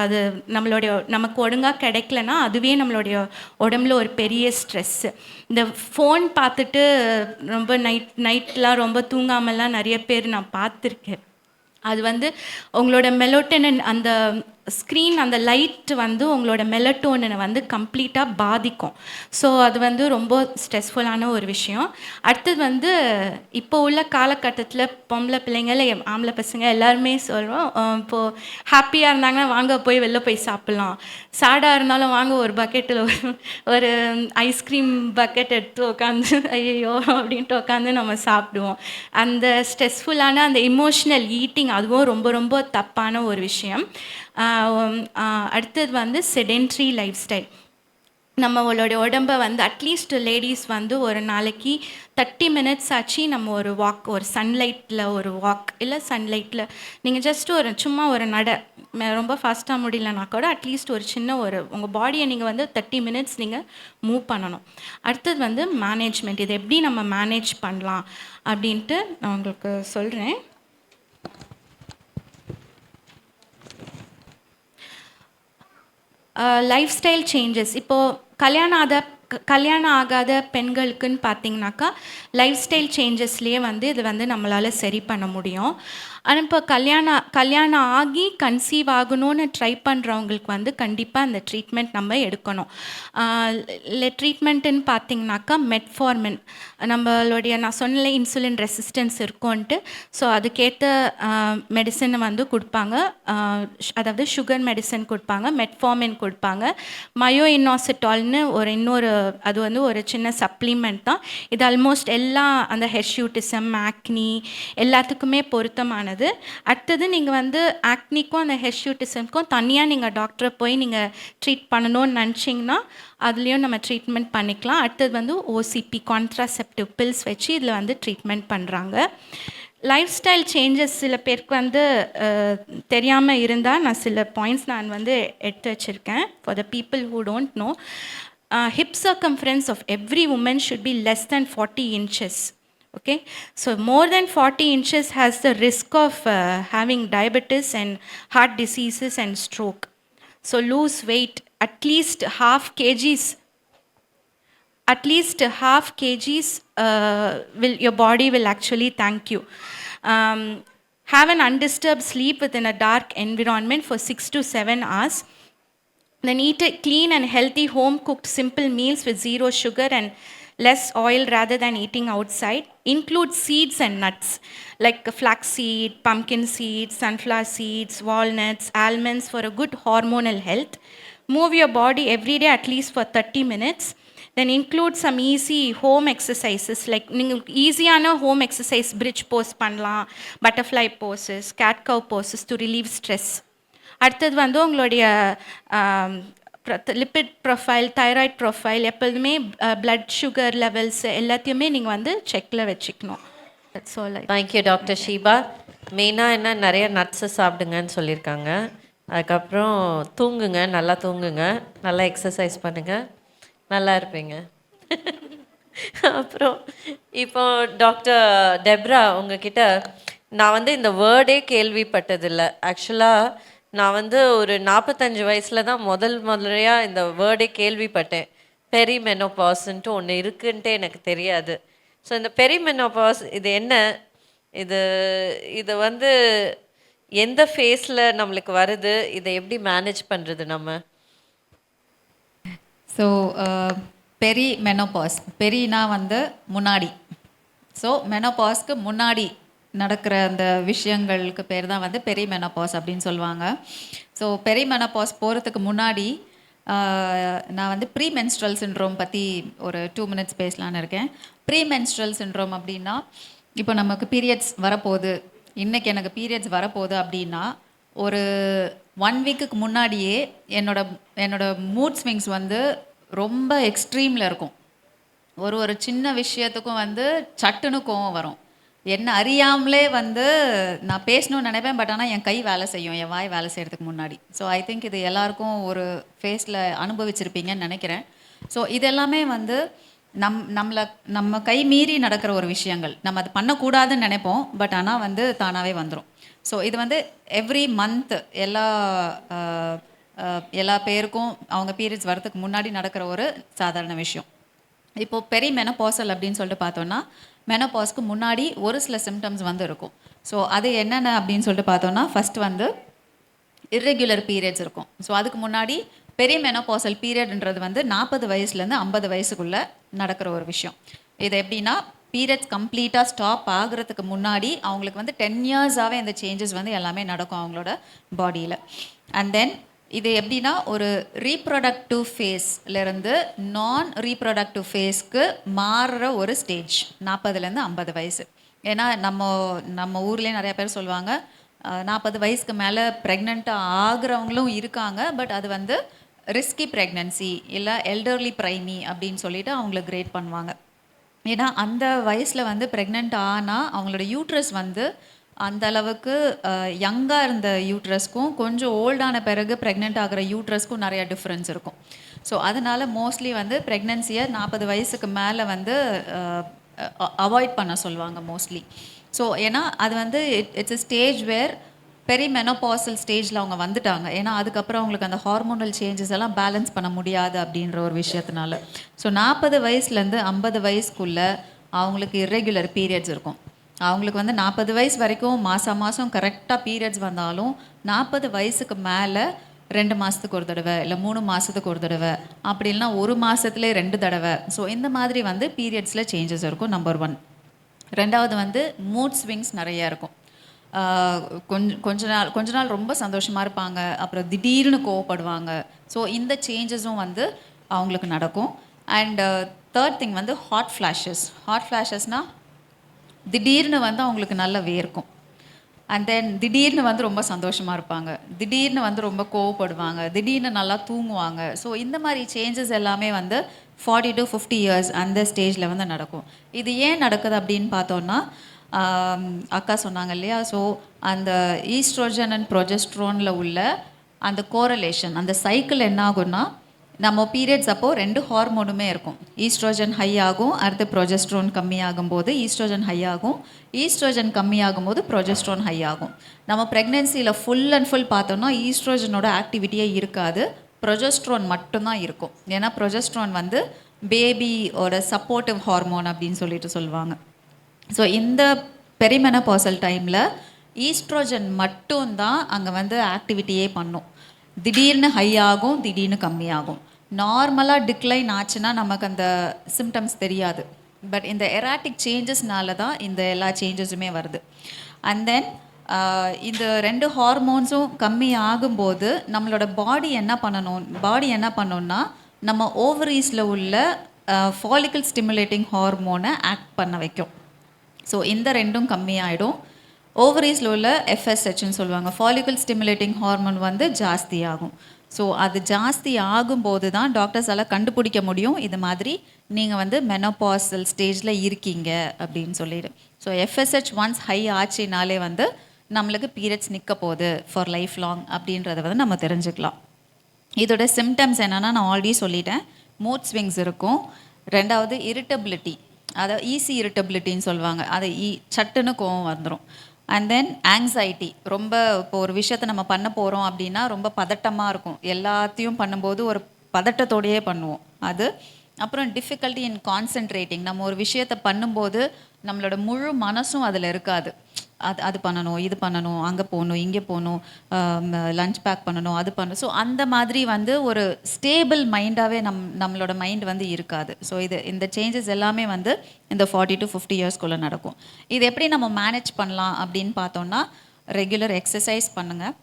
அது நமக்கு ஒழுங்காக கிடைக்கலன்னா அதுவே நம்மளுடைய உடம்புல ஒரு பெரிய ஸ்ட்ரெஸ்ஸு. இந்த ஃபோன் பார்த்துட்டு ரொம்ப நைட்லாம் ரொம்ப தூங்காமலாம் நிறைய பேர் நான் பார்த்துருக்கேன். அது வந்து உங்களோட மெலோட்டனின் அந்த ஸ்க்ரீன் அந்த லைட் வந்து உங்களோட மெலட்டோனினை வந்து கம்ப்ளீட்டாக பாதிக்கும். ஸோ அது வந்து ரொம்ப ஸ்ட்ரெஸ்ஃபுல்லான ஒரு விஷயம். அடுத்தது வந்து இப்போ உள்ள காலகட்டத்தில் பொம்பளை பிள்ளைங்கள ஆம்பளை பசங்க எல்லாருமே சொல்கிறோம், இப்போது ஹாப்பியாக இருந்தாங்கன்னா வாங்க போய் வெளில போய் சாப்பிட்லாம், சேடாக இருந்தாலும் வாங்க ஒரு பக்கெட்டில் ஒரு ஐஸ்கிரீம் பக்கெட் எடுத்து உட்காந்து ஐயோ அப்படின்ட்டு உட்காந்து நம்ம சாப்பிடுவோம். அந்த ஸ்ட்ரெஸ்ஃபுல்லான அந்த இமோஷ்னல் ஈட்டிங் அதுவும் ரொம்ப ரொம்ப தப்பான ஒரு விஷயம். அடுத்தது வந்து செடென்ட்ரி லைஃப் ஸ்டைல். நம்மளோட உடம்பை வந்து அட்லீஸ்ட் லேடிஸ் வந்து ஒரு நாளைக்கு 30 மினிட்ஸ் ஆச்சு நம்ம ஒரு வாக், ஒரு சன்லைட்டில் ஒரு வாக், இல்லை சன்லைட்டில் நீங்கள் ஜஸ்ட் ஒரு சும்மா ஒரு ரொம்ப ஃபாஸ்ட்டாக முடியலனா கூட அட்லீஸ்ட் ஒரு சின்ன உங்கள் பாடியை நீங்கள் வந்து 30 மினிட்ஸ் நீங்கள் மூவ் பண்ணணும். அடுத்தது வந்து மேனேஜ்மெண்ட். இது எப்படி நம்ம மேனேஜ் பண்ணலாம் அப்படின்ட்டு நான் உங்களுக்கு சொல்கிறேன். Life style changes. இப்போது கல்யாணம் ஆகாத பெண்களுக்குன்னு பார்த்தீங்கன்னாக்கா லைஃப் ஸ்டைல் சேஞ்சஸ்லேயே வந்து இது வந்து நம்மளால் சரி பண்ண முடியும். ஆனால் இப்போ கல்யாணம் ஆகி கன்சீவ் ஆகணும்னு ட்ரை பண்ணுறவங்களுக்கு வந்து கண்டிப்பாக அந்த ட்ரீட்மெண்ட் நம்ம எடுக்கணும். ட்ரீட்மெண்ட்டுன்னு பார்த்தீங்கன்னாக்கா மெட்ஃபார்மின், நம்மளுடைய நான் சொன்னல இன்சுலின் ரெசிஸ்டன்ஸ் இருக்கும்ன்ட்டு, ஸோ அதுக்கேற்ற மெடிசனை வந்து கொடுப்பாங்க. அதாவது சுகர் மெடிசன் கொடுப்பாங்க, மெட்ஃபார்மின் கொடுப்பாங்க. மயோ இன்னாசிட்டால்னு இன்னொரு அது வந்து ஒரு சின்ன சப்ளிமெண்ட் தான். இது ஆல்மோஸ்ட் எல்லா அந்த ஹெர்ஷூட்டிசம், ஆக்னி எல்லாத்துக்குமே பொருத்தமானது. அடுத்தது நீங்கள் வந்து ஆக்னிக்கும் அந்த ஹெர்ஷூட்டிசம்க்கும் தனியாக நீங்கள் டாக்டரை போய் நீங்கள் ட்ரீட் பண்ணணும்னு நினச்சிங்கன்னா அதுலேயும் நம்ம ட்ரீட்மெண்ட் பண்ணிக்கலாம். அடுத்தது வந்து ஓசிபி, கான்ட்ராசெப்டிவ் பில்ஸ் வச்சு இதில் வந்து ட்ரீட்மெண்ட் பண்ணுறாங்க. லைஃப் ஸ்டைல் சேஞ்சஸ் சில பேருக்கு வந்து தெரியாமல் இருந்தால் நான் சில பாயிண்ட்ஸ் நான் வந்து எடுத்து வச்சுருக்கேன். For the people who don't know, hip circumference of every woman should be less than 40 inches. Okay, so more than 40 inches has the risk of having diabetes and heart diseases and stroke. So lose weight at least half kgs. Your body will actually thank you. Have an undisturbed sleep within a dark environment for 6 to 7 hours. Then eat a clean and healthy home-cooked simple meals with zero sugar and less oil rather than eating outside. Include seeds and nuts like flaxseed, pumpkin seeds, sunflower seeds, walnuts, almonds for a good hormonal health. Move your body every day at least for 30 minutes. Then include some easy home exercises like easyana home exercise, bridge pose பண்ணலாம், butterfly poses, cat cow poses to relieve stress. அடுத்தது வந்து உங்களுடைய lipid profile, thyroid profile, எப்போதுமே blood sugar levels எல்லாத்தையுமே நீங்கள் வந்து செக்கில் வச்சுக்கணும். That's all. Thank you doctor Sheeba. மெயினாக என்ன நிறைய நட்ஸை சாப்பிடுங்கன்னு சொல்லியிருக்காங்க. அதுக்கப்புறம் தூங்குங்க, நல்லா தூங்குங்க, நல்லா எக்ஸசைஸ் பண்ணுங்கள், நல்லா இருப்பீங்க. அப்புறம் இப்போ டாக்டர் டெப்ரா உங்ககிட்ட நான் வந்து இந்த வேர்டே கேள்விப்பட்டதில்லை. ஆக்சுவலாக நான் வந்து ஒரு 45 வயசில் தான் முதல்லையாக இந்த வேர்டே கேள்விப்பட்டேன். பெரிமெனோபாஸ்ன்ட்டு ஒன்று இருக்குன்ட்டு எனக்கு தெரியாது. ஸோ இந்த பெரிமெனோபாஸ் இது என்ன, இது வந்து எந்த ஃபேஸில் நம்மளுக்கு வருது, இதை எப்படி மேனேஜ் பண்ணுறது நம்ம? ஸோ மெனோபாஸ், பெரினா வந்து முன்னாடி, ஸோ மெனோபாஸ்க்கு முன்னாடி நடக்கிற அந்த விஷயங்களுக்கு பேர் தான் வந்து மெனோபாஸ் அப்படின்னு சொல்லுவாங்க. ஸோ மெனோபாஸ் போகிறதுக்கு முன்னாடி நான் வந்து ப்ரீமென்ஸ்ட்ரல் சிண்ட்ரோம் பற்றி ஒரு 2 மினிட்ஸ் பேசலான்னு இருக்கேன். ப்ரீமென்ஸ்ட்ரல் சிண்ட்ரோம் அப்படின்னா, இப்போ நமக்கு பீரியட்ஸ் வரப்போகுது, இன்றைக்கி எனக்கு பீரியட்ஸ் வரப்போகுது அப்படின்னா ஒரு 1 வீக்குக்கு முன்னாடியே என்னோட மூட் ஸ்விங்ஸ் வந்து ரொம்ப எக்ஸ்ட்ரீமில் இருக்கும். ஒரு சின்ன விஷயத்துக்கும் வந்து சட்டுன்னு கோவம் வரும். என்ன அறியாமலே வந்து நான் பேசணும்னு நினைப்பேன், பட் ஆனால் என் கை வேலை செய்யும், என் வாய் வேலை செய்கிறதுக்கு முன்னாடி. ஸோ ஐ திங்க் இது எல்லாருக்கும் ஒரு ஃபேஸில் அனுபவிச்சிருப்பீங்கன்னு நினைக்கிறேன். ஸோ இது எல்லாமே வந்து நம்ம கை மீறி நடக்கிற ஒரு விஷயங்கள். நம்ம அது பண்ணக்கூடாதுன்னு நினைப்போம், பட் ஆனால் வந்து தானாகவே வந்துடும். ஸோ இது வந்து எவ்ரி மந்த் எல்லா பேருக்கும் அவங்க பீரியட்ஸ் வரதுக்கு முன்னாடி நடக்கிற ஒரு சாதாரண விஷயம். இப்போது மெனோபாசல் அப்படின்னு சொல்லிட்டு பார்த்தோன்னா, மெனோபாஸ்க்கு முன்னாடி ஒரு சில சிம்டம்ஸ் வந்து இருக்கும். ஸோ அது என்னென்ன அப்படின்னு சொல்லிட்டு பார்த்தோன்னா ஃபஸ்ட்டு வந்து இர்ரெகுலர் பீரியட்ஸ் இருக்கும். ஸோ அதுக்கு முன்னாடி பெரிய மெனோபாசல் பீரியட்ன்றது வந்து 40 வயசுலேருந்து 50 வயசுக்குள்ளே நடக்கிற ஒரு விஷயம். இது எப்படின்னா பீரியட்ஸ் கம்ப்ளீட்டாக ஸ்டாப் ஆகுறதுக்கு முன்னாடி அவங்களுக்கு வந்து 10 இயர்ஸாகவே இந்த சேஞ்சஸ் வந்து எல்லாமே நடக்கும் அவங்களோட பாடியில். அண்ட் தென் இது எப்படின்னா ஒரு ரீப்ரொடக்டிவ் ஃபேஸ்லேருந்து நான் ரீப்ரொடக்டிவ் ஃபேஸ்க்கு மாறுற ஒரு ஸ்டேஜ் 40லேருந்து 50 வயசு. ஏன்னா நம்ம ஊர்லேயே நிறைய பேர் சொல்லுவாங்க 40 வயசுக்கு மேலே ப்ரெக்னெண்ட்டாக ஆகுறவங்களும் இருக்காங்க. பட் அது வந்து ரிஸ்கி ப்ரெக்னன்சி இல்லை எல்டர்லி ப்ரைமி அப்படின்னு சொல்லிட்டு அவங்கள கிரேட் பண்ணுவாங்க. ஏன்னா அந்த வயசில் வந்து ப்ரெக்னென்ட் ஆனால் அவங்களோட யூட்ரஸ் வந்து அந்த அளவுக்கு யங்காக இருந்த யூட்ரஸ்க்கும் கொஞ்சம் ஓல்டான பிறகு ப்ரெக்னென்ட் ஆகிற யூட்ரஸ்க்கும் நிறைய டிஃப்ரென்ஸ் இருக்கும். ஸோ அதனால் மோஸ்ட்லி வந்து ப்ரெக்னன்சியை 40 வயசுக்கு மேலே வந்து அவாய்ட் பண்ண சொல்லுவாங்க மோஸ்ட்லி. ஸோ ஏன்னா அது வந்து it's a stage where perimenopausal ஸ்டேஜில் அவங்க வந்துட்டாங்க. ஏன்னா அதுக்கப்புறம் அவங்களுக்கு அந்த ஹார்மோனல் சேஞ்சஸ் எல்லாம் பேலன்ஸ் பண்ண முடியாது அப்படின்ற ஒரு விஷயத்தினால. ஸோ 40 வயசுலேருந்து 50 வயசுக்குள்ளே அவங்களுக்கு இர்ரெகுலர் பீரியட்ஸ் இருக்கும். அவங்களுக்கு வந்து 40 வயசு வரைக்கும் மாதம் கரெக்டாக பீரியட்ஸ் வந்தாலும் 40 வயசுக்கு மேலே 2 மாதத்துக்கு ஒரு தடவை இல்லை 3 மாதத்துக்கு ஒரு தடவை அப்படி இல்லைனா 1 மாதத்துலேயே 2 தடவை. ஸோ இந்த மாதிரி வந்து பீரியட்ஸில் சேஞ்சஸ் இருக்கும். நம்பர் 1. ரெண்டாவது வந்து மூட் ஸ்விங்ஸ் நிறையா இருக்கும். கொஞ்ச நாள் ரொம்ப சந்தோஷமாக இருப்பாங்க, அப்புறம் திடீர்னு கோவப்படுவாங்க. ஸோ இந்த சேஞ்சஸும் வந்து அவங்களுக்கு நடக்கும். அண்ட் தேர்ட் திங் வந்து ஹாட் ஃப்ளாஷஸ்னால் திடீர்னு வந்து அவங்களுக்கு நல்ல வேர்க்கும். அண்ட் தென் திடீர்னு வந்து ரொம்ப சந்தோஷமாக இருப்பாங்க, திடீர்னு வந்து ரொம்ப கோவப்படுவாங்க, திடீர்னு நல்லா தூங்குவாங்க. ஸோ இந்த மாதிரி சேஞ்சஸ் எல்லாமே வந்து 40 to 50 இயர்ஸ் அந்த ஸ்டேஜில் வந்து நடக்கும். இது ஏன் நடக்குது அப்படின்னு பார்த்தோன்னா அக்கா சொன்னாங்க இல்லையா, ஸோ அந்த ஈஸ்ட்ரோஜன் அண்ட் ப்ரொஜெஸ்ட்ரோனில் உள்ள அந்த கோரலேஷன் அந்த சைக்கிள் என்ன ஆகும்னா நம்ம பீரியட்ஸ் அப்போது 2 ஹார்மோனுமே இருக்கும். ஈஸ்ட்ரோஜன் ஹை ஆகும், அடுத்து ப்ரொஜெஸ்ட்ரோன் கம்மியாகும்போது ஈஸ்ட்ரோஜன் ஹை ஆகும், ஈஸ்ட்ரோஜன் கம்மியாகும்போது ப்ரொஜெஸ்ட்ரோன் ஹை ஆகும். நம்ம ப்ரெக்னென்சியில் ஃபுல் அண்ட் ஃபுல் பார்த்தோம்னா ஈஸ்ட்ரோஜனோட ஆக்டிவிட்டியே இருக்காது, ப்ரொஜெஸ்ட்ரோன் மட்டும்தான் இருக்கும். ஏன்னா ப்ரொஜெஸ்ட்ரோன் வந்து பேபியோட சப்போர்ட்டிவ் ஹார்மோன் அப்படின்னு சொல்லிட்டு சொல்லுவாங்க. ஸோ இந்த பெரிமெனோபாசல் டைமில் ஈஸ்ட்ரோஜன் மட்டும்தான் அங்கே வந்து ஆக்டிவிட்டியே பண்ணும். திடீர்னு ஹை ஆகும், திடீர்னு கம்மியாகும். நார்மலாக டிக்ளைன் ஆச்சுன்னா நமக்கு அந்த சிம்டம்ஸ் தெரியாது. பட் இந்த எராட்டிக் சேஞ்சஸ்னால தான் இந்த எல்லா சேஞ்சஸுமே வருது. அண்ட் தென் இந்த 2 ஹார்மோன்ஸும் கம்மி ஆகும்போது நம்மளோட பாடி என்ன பண்ணணும்னா நம்ம ஓவரீஸில் உள்ள ஃபாலிக்கல் ஸ்டிமுலேட்டிங் ஹார்மோனை ஆக்ட் பண்ண வைக்கும். ஸோ இந்த 2ம் கம்மியாயிடும். ஓவரீஸில் உள்ள FSHன்னு சொல்லுவாங்க, ஃபாலிக்கல் ஸ்டிமுலேட்டிங் ஹார்மோன் வந்து ஜாஸ்தி ஆகும். ஸோ அது ஜாஸ்தி ஆகும்போது தான் டாக்டர்ஸால் கண்டுபிடிக்க முடியும் இது மாதிரி நீங்கள் வந்து மெனோபாசல் ஸ்டேஜில் இருக்கீங்க அப்படின்னு சொல்லிடு. ஸோ FSH ஒன்ஸ் ஹை ஆச்சுனாலே வந்து நம்மளுக்கு பீரியட்ஸ் நிற்க போகுது ஃபார் லைஃப் லாங் அப்படின்றத வந்து நம்ம தெரிஞ்சுக்கலாம். இதோட சிம்டம்ஸ் என்னென்னா நான் ஆல்ரெடி சொல்லிட்டேன். மூட் ஸ்விங்ஸ் இருக்கும். ரெண்டாவது இரிட்டபிலிட்டி, அதாவது ஈஸி இரிட்டபிலிட்டின்னு சொல்லுவாங்க, அது சட்டுன்னு கோவம் வந்துடும். அண்ட் தென் ஆங்ஸைட்டி, ரொம்ப இப்போ ஒரு விஷயத்தை நம்ம பண்ண போகிறோம் அப்படின்னா ரொம்ப பதட்டமாக இருக்கும், எல்லாத்தையும் பண்ணும்போது ஒரு பதட்டத்தோடையே பண்ணுவோம் அது. அப்புறம் டிஃபிகல்ட்டி இன் கான்சென்ட்ரேட்டிங், நம்ம ஒரு விஷயத்தை பண்ணும்போது நம்மளோட முழு மனசும் அதில் இருக்காது. அது பண்ணணும், இது பண்ணணும், அங்கே போகணும், இங்கே போகணும், லஞ்ச் பேக் பண்ணணும், அது பண்ணணும். ஸோ அந்த மாதிரி வந்து ஒரு ஸ்டேபிள் மைண்டாகவே நம்மளோட மைண்ட் வந்து இருக்காது. ஸோ இந்த சேஞ்சஸ் எல்லாமே வந்து இந்த 40 to 50 இயர்ஸ்க்குள்ளே நடக்கும். இது எப்படி நம்ம மேனேஜ் பண்ணலாம் அப்படின்னு பார்த்தோன்னா ரெகுலர் எக்ஸசைஸ் பண்ணுங்கள்.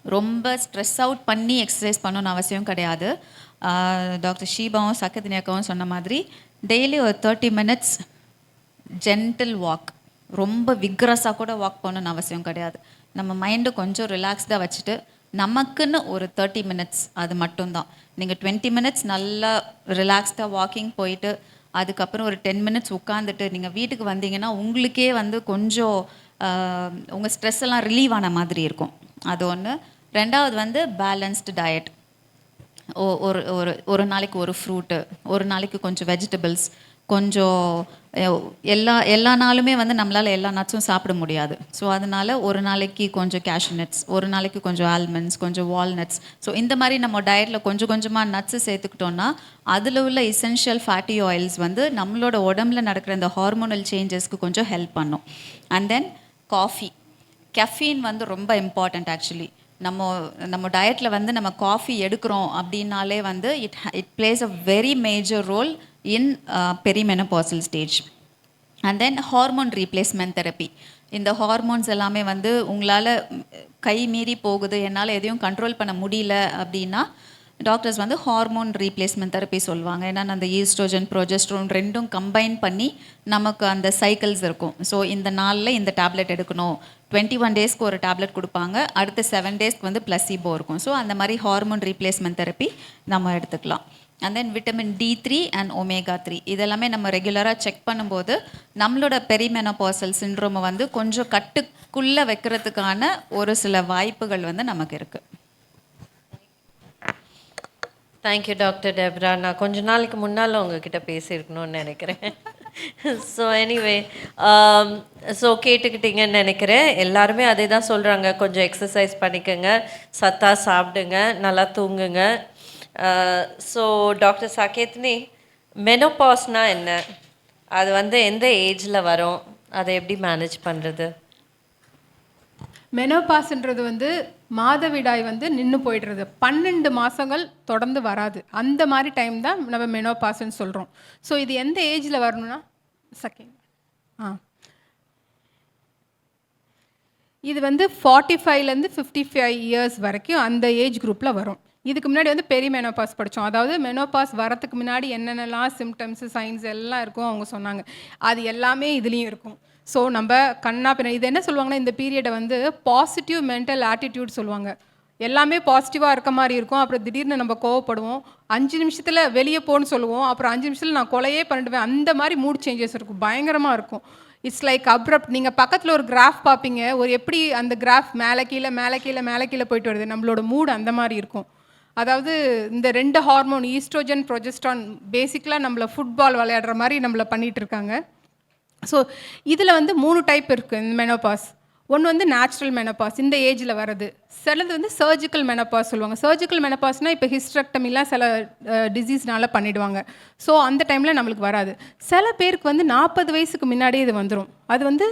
ரொம்ப ஸ்ட்ரெஸ் அவுட் பண்ணி எக்ஸசைஸ் பண்ணணும்னு அவசியம் கிடையாது. டாக்டர் ஷீபாவும் சக்கத்தினியாக்காவும் சொன்ன மாதிரி டெய்லி ஒரு 30 minutes ஜென்டில் வாக், ரொம்ப விக்ரஸாக கூட வாக் பண்ணணும்னு அவசியம் கிடையாது. நம்ம மைண்டு கொஞ்சம் ரிலாக்ஸ்டாக வச்சுட்டு நமக்குன்னு ஒரு 30 minutes அது மட்டும்தான். நீங்கள் 20 minutes நல்லா ரிலாக்ஸ்டாக வாக்கிங் போயிட்டு அதுக்கப்புறம் ஒரு 10 minutes உட்காந்துட்டு நீங்கள் வீட்டுக்கு வந்தீங்கன்னா உங்களுக்கே வந்து கொஞ்சம் உங்கள் ஸ்ட்ரெஸ் எல்லாம் ரிலீவ் ஆன மாதிரி இருக்கும். அது ஒன்று. ரெண்டாவது வந்து பேலன்ஸ்டு டயட். ஒரு நாளைக்கு ஒரு ஃப்ரூட்டு, ஒரு நாளைக்கு கொஞ்சம் வெஜிடபிள்ஸ், கொஞ்சம் எல்லா நாளுமே வந்து நம்மளால் எல்லா நட்ஸும் சாப்பிட முடியாது. ஸோ அதனால் ஒரு நாளைக்கு கொஞ்சம் கேஷ்யூ நட்ஸ், ஒரு நாளைக்கு கொஞ்சம் ஆல்மண்ட்ஸ், கொஞ்சம் வால்நட்ஸ். ஸோ இந்த மாதிரி நம்ம டயட்டில் கொஞ்சம் கொஞ்சமாக நட்ஸு சேர்த்துக்கிட்டோன்னா அதில் உள்ள எசென்ஷியல் ஃபேட்டி ஆயில்ஸ் வந்து நம்மளோட உடம்புல நடக்கிற இந்த ஹார்மோனல் சேஞ்சஸ்க்கு கொஞ்சம் ஹெல்ப் பண்ணும். And then coffee. கெஃபீன் வந்து ரொம்ப இம்பார்ட்டண்ட் ஆக்சுவலி. நம்ம டயட்டில் வந்து நம்ம காஃபி எடுக்கிறோம் அப்படின்னாலே வந்து it plays a very major role in perimenopausal stage. And then hormone replacement therapy. இந்த ஹார்மோன்ஸ் எல்லாமே வந்து உங்களால் கை மீறி போகுது, என்னால் எதையும் கண்ட்ரோல் பண்ண முடியல அப்படின்னா டாக்டர்ஸ் வந்து ஹார்மோன் ரீப்ளேஸ்மெண்ட் தெரப்பி சொல்லுவாங்க. ஏன்னா அந்த ஈஸ்ட்ரோஜன் ப்ரொஜெஸ்ட்ரோன் ரெண்டும் கம்பைன் பண்ணி நமக்கு அந்த சைக்கிள்ஸ் இருக்கும். ஸோ இந்த நாளில் இந்த டேப்லெட் எடுக்கணும், 21 டேஸ்க்கு ஒரு டேப்லெட் கொடுப்பாங்க, அடுத்த 7 டேஸ்க்கு வந்து பிளஸிபோ இருக்கும். ஸோ அந்த மாதிரி ஹார்மோன் ரீப்ளேஸ்மெண்ட் தெரப்பி நம்ம எடுத்துக்கலாம். And then vitamin D3 and omega-3 இதெல்லாமே நம்ம ரெகுலராக செக் பண்ணும்போது நம்மளோட பெரிமெனோபாசல் சிண்ட்ரோமை வந்து கொஞ்சம் கட்டுக்குள்ளே வைக்கிறதுக்கான ஒரு சில வாய்ப்புகள் வந்து நமக்கு இருக்குது. Thank you doctor Debra. நான் கொஞ்ச நாளைக்கு முன்னால் உங்ககிட்ட பேசியிருக்கணும்னு நினைக்கிறேன். ஸோ எனிவே, ஸோ கேட்டுக்கிட்டீங்கன்னு நினைக்கிறேன். எல்லாருமே அதே தான் சொல்கிறாங்க, கொஞ்சம் எக்ஸசைஸ் பண்ணிக்கோங்க, சத்தா சாப்பிடுங்க, நல்லா தூங்குங்க. ஸோ டாக்டர் சாகேத்னி, மெனோபாஸ்னா என்ன, அது வந்து எந்த ஏஜில் வரும், அதை எப்படி மேனேஜ் பண்ணுறது? மெனோபாஸ்ன்றது வந்து மாதவிடாய் வந்து நின்று போயிடுறது, 12 மாதங்கள் தொடர்ந்து வராது, அந்த மாதிரி டைம் தான் நம்ம மெனோபாஸ்ன்னு சொல்கிறோம். ஸோ இது எந்த ஏஜில் வரணும்னா இது வந்து 45லேருந்து 55 இயர்ஸ் வரைக்கும் அந்த ஏஜ் குரூப்பில் வரும். இதுக்கு முன்னாடி வந்து பெரிமெனோபாஸ் படித்தோம். அதாவது மெனோபாஸ் வரத்துக்கு முன்னாடி என்னென்னலாம் சிம்டம்ஸு சைன்ஸ் எல்லாம் இருக்கும் அவங்க சொன்னாங்க, அது எல்லாமே இதுலேயும் இருக்கும். ஸோ நம்ம இது என்ன சொல்லுவாங்கன்னா, இந்த பீரியடை வந்து பாசிட்டிவ் மென்டல் ஆட்டிடியூட் சொல்லுவாங்க. எல்லாமே பாசிட்டிவாக இருக்க மாதிரி இருக்கும். அப்புறம் திடீர்னு நம்ம கோவப்படுவோம், 5 நிமிஷத்தில் வெளியே போன்னு சொல்லுவோம், அப்புறம் 5 நிமிஷத்தில் நான் கொலையே பண்ணிடுவேன். அந்த மாதிரி மூட் சேஞ்சஸ் இருக்கும், பயங்கரமாக இருக்கும். It's like abrupt. நீங்கள் பக்கத்தில் ஒரு கிராஃப் பார்ப்பீங்க, ஒரு எப்படி அந்த கிராஃப் மேலே கீழே மேலே கீழே மேலே கீழே போயிட்டு வருது, நம்மளோட மூட் அந்த மாதிரி இருக்கும். அதாவது இந்த 2 ஹார்மோன் ஈஸ்ட்ரோஜன் ப்ரொஜெஸ்ட்ரான் பேசிக்கலாக நம்மளை ஃபுட்பால் விளையாடுற மாதிரி நம்மளை பண்ணிகிட்டு இருக்காங்க. ஸோ இதில் வந்து 3 டைப் இருக்குது இந்த மெனோபாஸ். ஒன்று வந்து நேச்சுரல் மெனோபாஸ், இந்த ஏஜில் வர்றது. சிலது வந்து சர்ஜிக்கல் மெனோபாஸ் சொல்லுவாங்க. சர்ஜிக்கல் மெனோபாஸ்னால் இப்போ ஹிஸ்டரெக்டமிலாம் சில டிசீஸ்னால பண்ணிவிடுவாங்க. ஸோ அந்த டைமில் நம்மளுக்கு வராது. சில பேருக்கு வந்து 40 வயசுக்கு முன்னாடியே இது வந்துடும். அது வந்து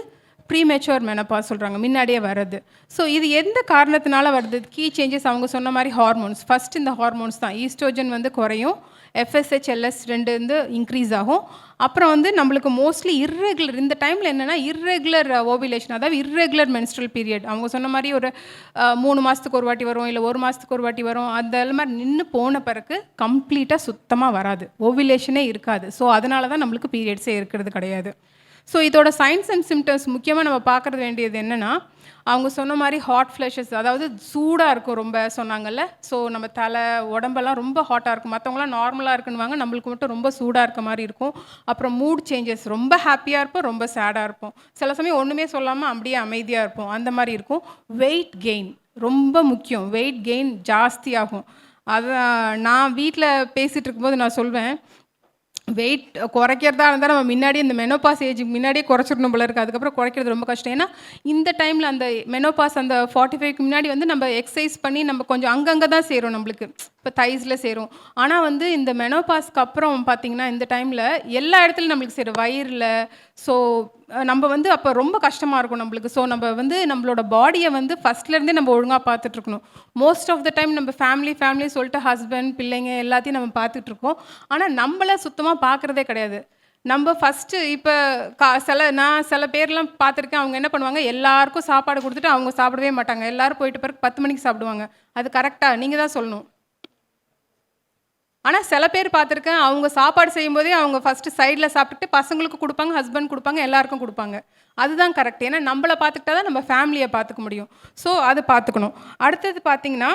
ப்ரீமெச்சூர் மெனோபாஸ் சொல்கிறாங்க, முன்னாடியே வர்றது. ஸோ இது எந்த காரணத்தினால வருது? கீ சேஞ்சஸ் அவங்க சொன்ன மாதிரி ஹார்மோன்ஸ். ஃபஸ்ட் இந்த ஹார்மோன்ஸ் தான். ஈஸ்ட்ரோஜன் வந்து குறையும், FSH LS 2 வந்து இன்க்ரீஸ் ஆகும். அப்புறம் வந்து நம்மளுக்கு மோஸ்ட்லி இர்ரெகுலர், இந்த டைமில் என்னென்னா இர்ரெகுலர் ஓவிலேஷன், அதாவது இர்ரெகுலர் மென்ஸ்ட்ரல் பீரியட். அவங்க சொன்ன மாதிரி ஒரு 3 மாதத்துக்கு ஒரு வாட்டி வரும், இல்லை 1 மாதத்துக்கு ஒரு வாட்டி வரும். அந்த மாதிரி நின்று போன பிறகு கம்ப்ளீட்டாக சுத்தமாக வராது, ஓவிலேஷனே இருக்காது. ஸோ அதனால தான் நம்மளுக்கு பீரியட்ஸே இருக்கிறது கிடையாது. ஸோ இதோட சைன்ஸ் அண்ட் சிம்டம்ஸ் முக்கியமாக நம்ம பார்க்குறது வேண்டியது என்னென்னா, அவங்க சொன்ன மாதிரி ஹாட் ஃப்ளஷஸ், அதாவது சூடாக இருக்கும் ரொம்ப சொன்னாங்கல்ல. ஸோ நம்ம தலை உடம்பெல்லாம் ரொம்ப ஹாட்டாக இருக்கும். மற்றவங்களாம் நார்மலாக இருக்குன்னுவாங்க, நம்மளுக்கு மட்டும் ரொம்ப சூடாக இருக்க மாதிரி இருக்கும். அப்புறம் மூட் சேஞ்சஸ், ரொம்ப ஹாப்பியாக இருப்போம், ரொம்ப சேடாக இருப்போம். சில சமயம் ஒன்றுமே சொல்லாமல் அப்படியே அமைதியாக இருப்போம், அந்த மாதிரி இருக்கும். வெயிட் கெயின் ரொம்ப முக்கியம். வெயிட் கெயின் ஜாஸ்தியாகும். அதான் நான் வீட்டில் பேசிகிட்டு இருக்கும்போது நான் சொல்வேன், வெயிட் குறைக்கிறதா இருந்தால் நம்ம முன்னாடியே இந்த மெனோபாஸ் ஏஜுக்கு முன்னாடியே குறைச்சிடணும் போல இருக்குது. அதுக்கப்புறம் குறைக்கிறது ரொம்ப கஷ்டம். ஏன்னா இந்த டைமில் அந்த மெனோபாஸ் அந்த 45க்கு முன்னாடி வந்து நம்ம எக்ஸசைஸ் பண்ணி நம்ம கொஞ்சம் அங்கங்கே தான் சேரும், நம்மளுக்கு இப்போ தைஸில் சேரும். ஆனால் வந்து இந்த மெனோபாஸ்க்கு அப்புறம் பார்த்திங்கன்னா இந்த டைமில் எல்லா இடத்துலையும் நம்மளுக்கு சேரும், வயிறில். ஸோ நம்ம வந்து அப்போ ரொம்ப கஷ்டமாக இருக்கும் நம்மளுக்கு. ஸோ நம்ம வந்து நம்மளோட பாடியை வந்து ஃபஸ்ட்லேருந்தே நம்ம ஒழுங்காக பார்த்துட்ருக்கணும். மோஸ்ட் ஆஃப் த டைம் நம்ம ஃபேமிலி சொல்லிட்டு ஹஸ்பண்ட் பிள்ளைங்க எல்லாத்தையும் நம்ம பார்த்துட்ருக்கோம். ஆனால் நம்மளை சுத்தமாக பார்க்குறதே கிடையாது. நம்ம ஃபஸ்ட்டு இப்போ சில பேர்லாம் பார்த்துருக்கேன், அவங்க என்ன பண்ணுவாங்க, எல்லாருக்கும் சாப்பாடு கொடுத்துட்டு அவங்க சாப்பிடவே மாட்டாங்க. எல்லோரும் போயிட்டு பிறகு 10 மணிக்கு சாப்பிடுவாங்க. அது கரெக்டாக நீங்கள் தான் சொல்லணும். ஆனால் சில பேர் பார்த்துருக்கேன், அவங்க சாப்பாடு செய்யும்போதே அவங்க ஃபஸ்ட்டு சைடில் சாப்பிட்டுட்டு பசங்களுக்கு கொடுப்பாங்க, ஹஸ்பண்ட் கொடுப்பாங்க, எல்லாருக்கும் கொடுப்பாங்க. அதுதான் கரெக்ட். ஏன்னா நம்மளை பார்த்துக்கிட்டா தான் நம்ம ஃபேமிலியை பார்த்துக்க முடியும். ஸோ அது பார்த்துக்கணும். அடுத்தது பார்த்திங்கன்னா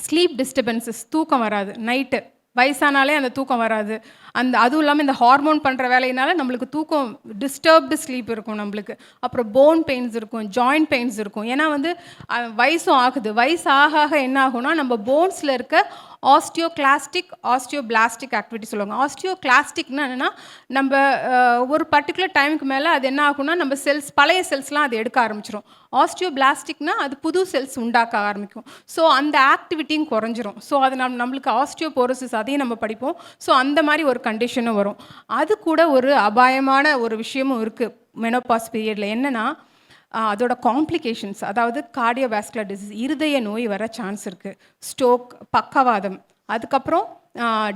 ஸ்லீப் டிஸ்டர்பன்சஸ், தூக்கம் வராது நைட்டு. வயசானாலே அந்த தூக்கம் வராது. அதுவும் இல்லாமல் இந்த ஹார்மோன் பண்ணுற வேலையினால நம்மளுக்கு தூக்கம் டிஸ்டர்ப்டு ஸ்லீப் இருக்கும் நம்மளுக்கு. அப்புறம் போன் பெயின்ஸ் இருக்கும், ஜாயிண்ட் பெயின்ஸ் இருக்கும். ஏன்னா வந்து வயசும் ஆகுது. வயசு ஆக என்ன ஆகும்னா நம்ம போன்ஸில் இருக்க ஆஸ்டியோபிளாஸ்டிக் ஆக்டிவிட்டி சொல்லுவாங்க. ஆஸ்டியோகிளாஸ்டிக்னா என்னென்னா, நம்ம ஒரு பர்டிகுலர் டைமுக்கு மேலே அது என்ன ஆகும்னா நம்ம பழைய செல்ஸ்லாம் அது எடுக்க ஆரம்பிச்சிடும். ஆஸ்டியோபிளாஸ்டிக்னா அது புது செல்ஸ் உண்டாக்க ஆரம்பிக்கும். ஸோ அந்த ஆக்டிவிட்டியும் குறைஞ்சிரும். ஸோ அது நம்மளுக்கு ஆஸ்டியோபோரோசிஸ், அதையும் நம்ம படிப்போம். ஸோ அந்த மாதிரி ஒரு கண்டிஷனும் வரும். அது கூட ஒரு அபாயமான ஒரு விஷயமும் இருக்குது மெனோபாஸ் பீரியடில். என்னென்னா அதோட காம்ப்ளிகேஷன்ஸ், அதாவது கார்டியோவாஸ்குலர் டிசீஸ், இருதய நோய் வர சான்ஸ் இருக்குது, ஸ்ட்ரோக், பக்கவாதம், அதுக்கப்புறம்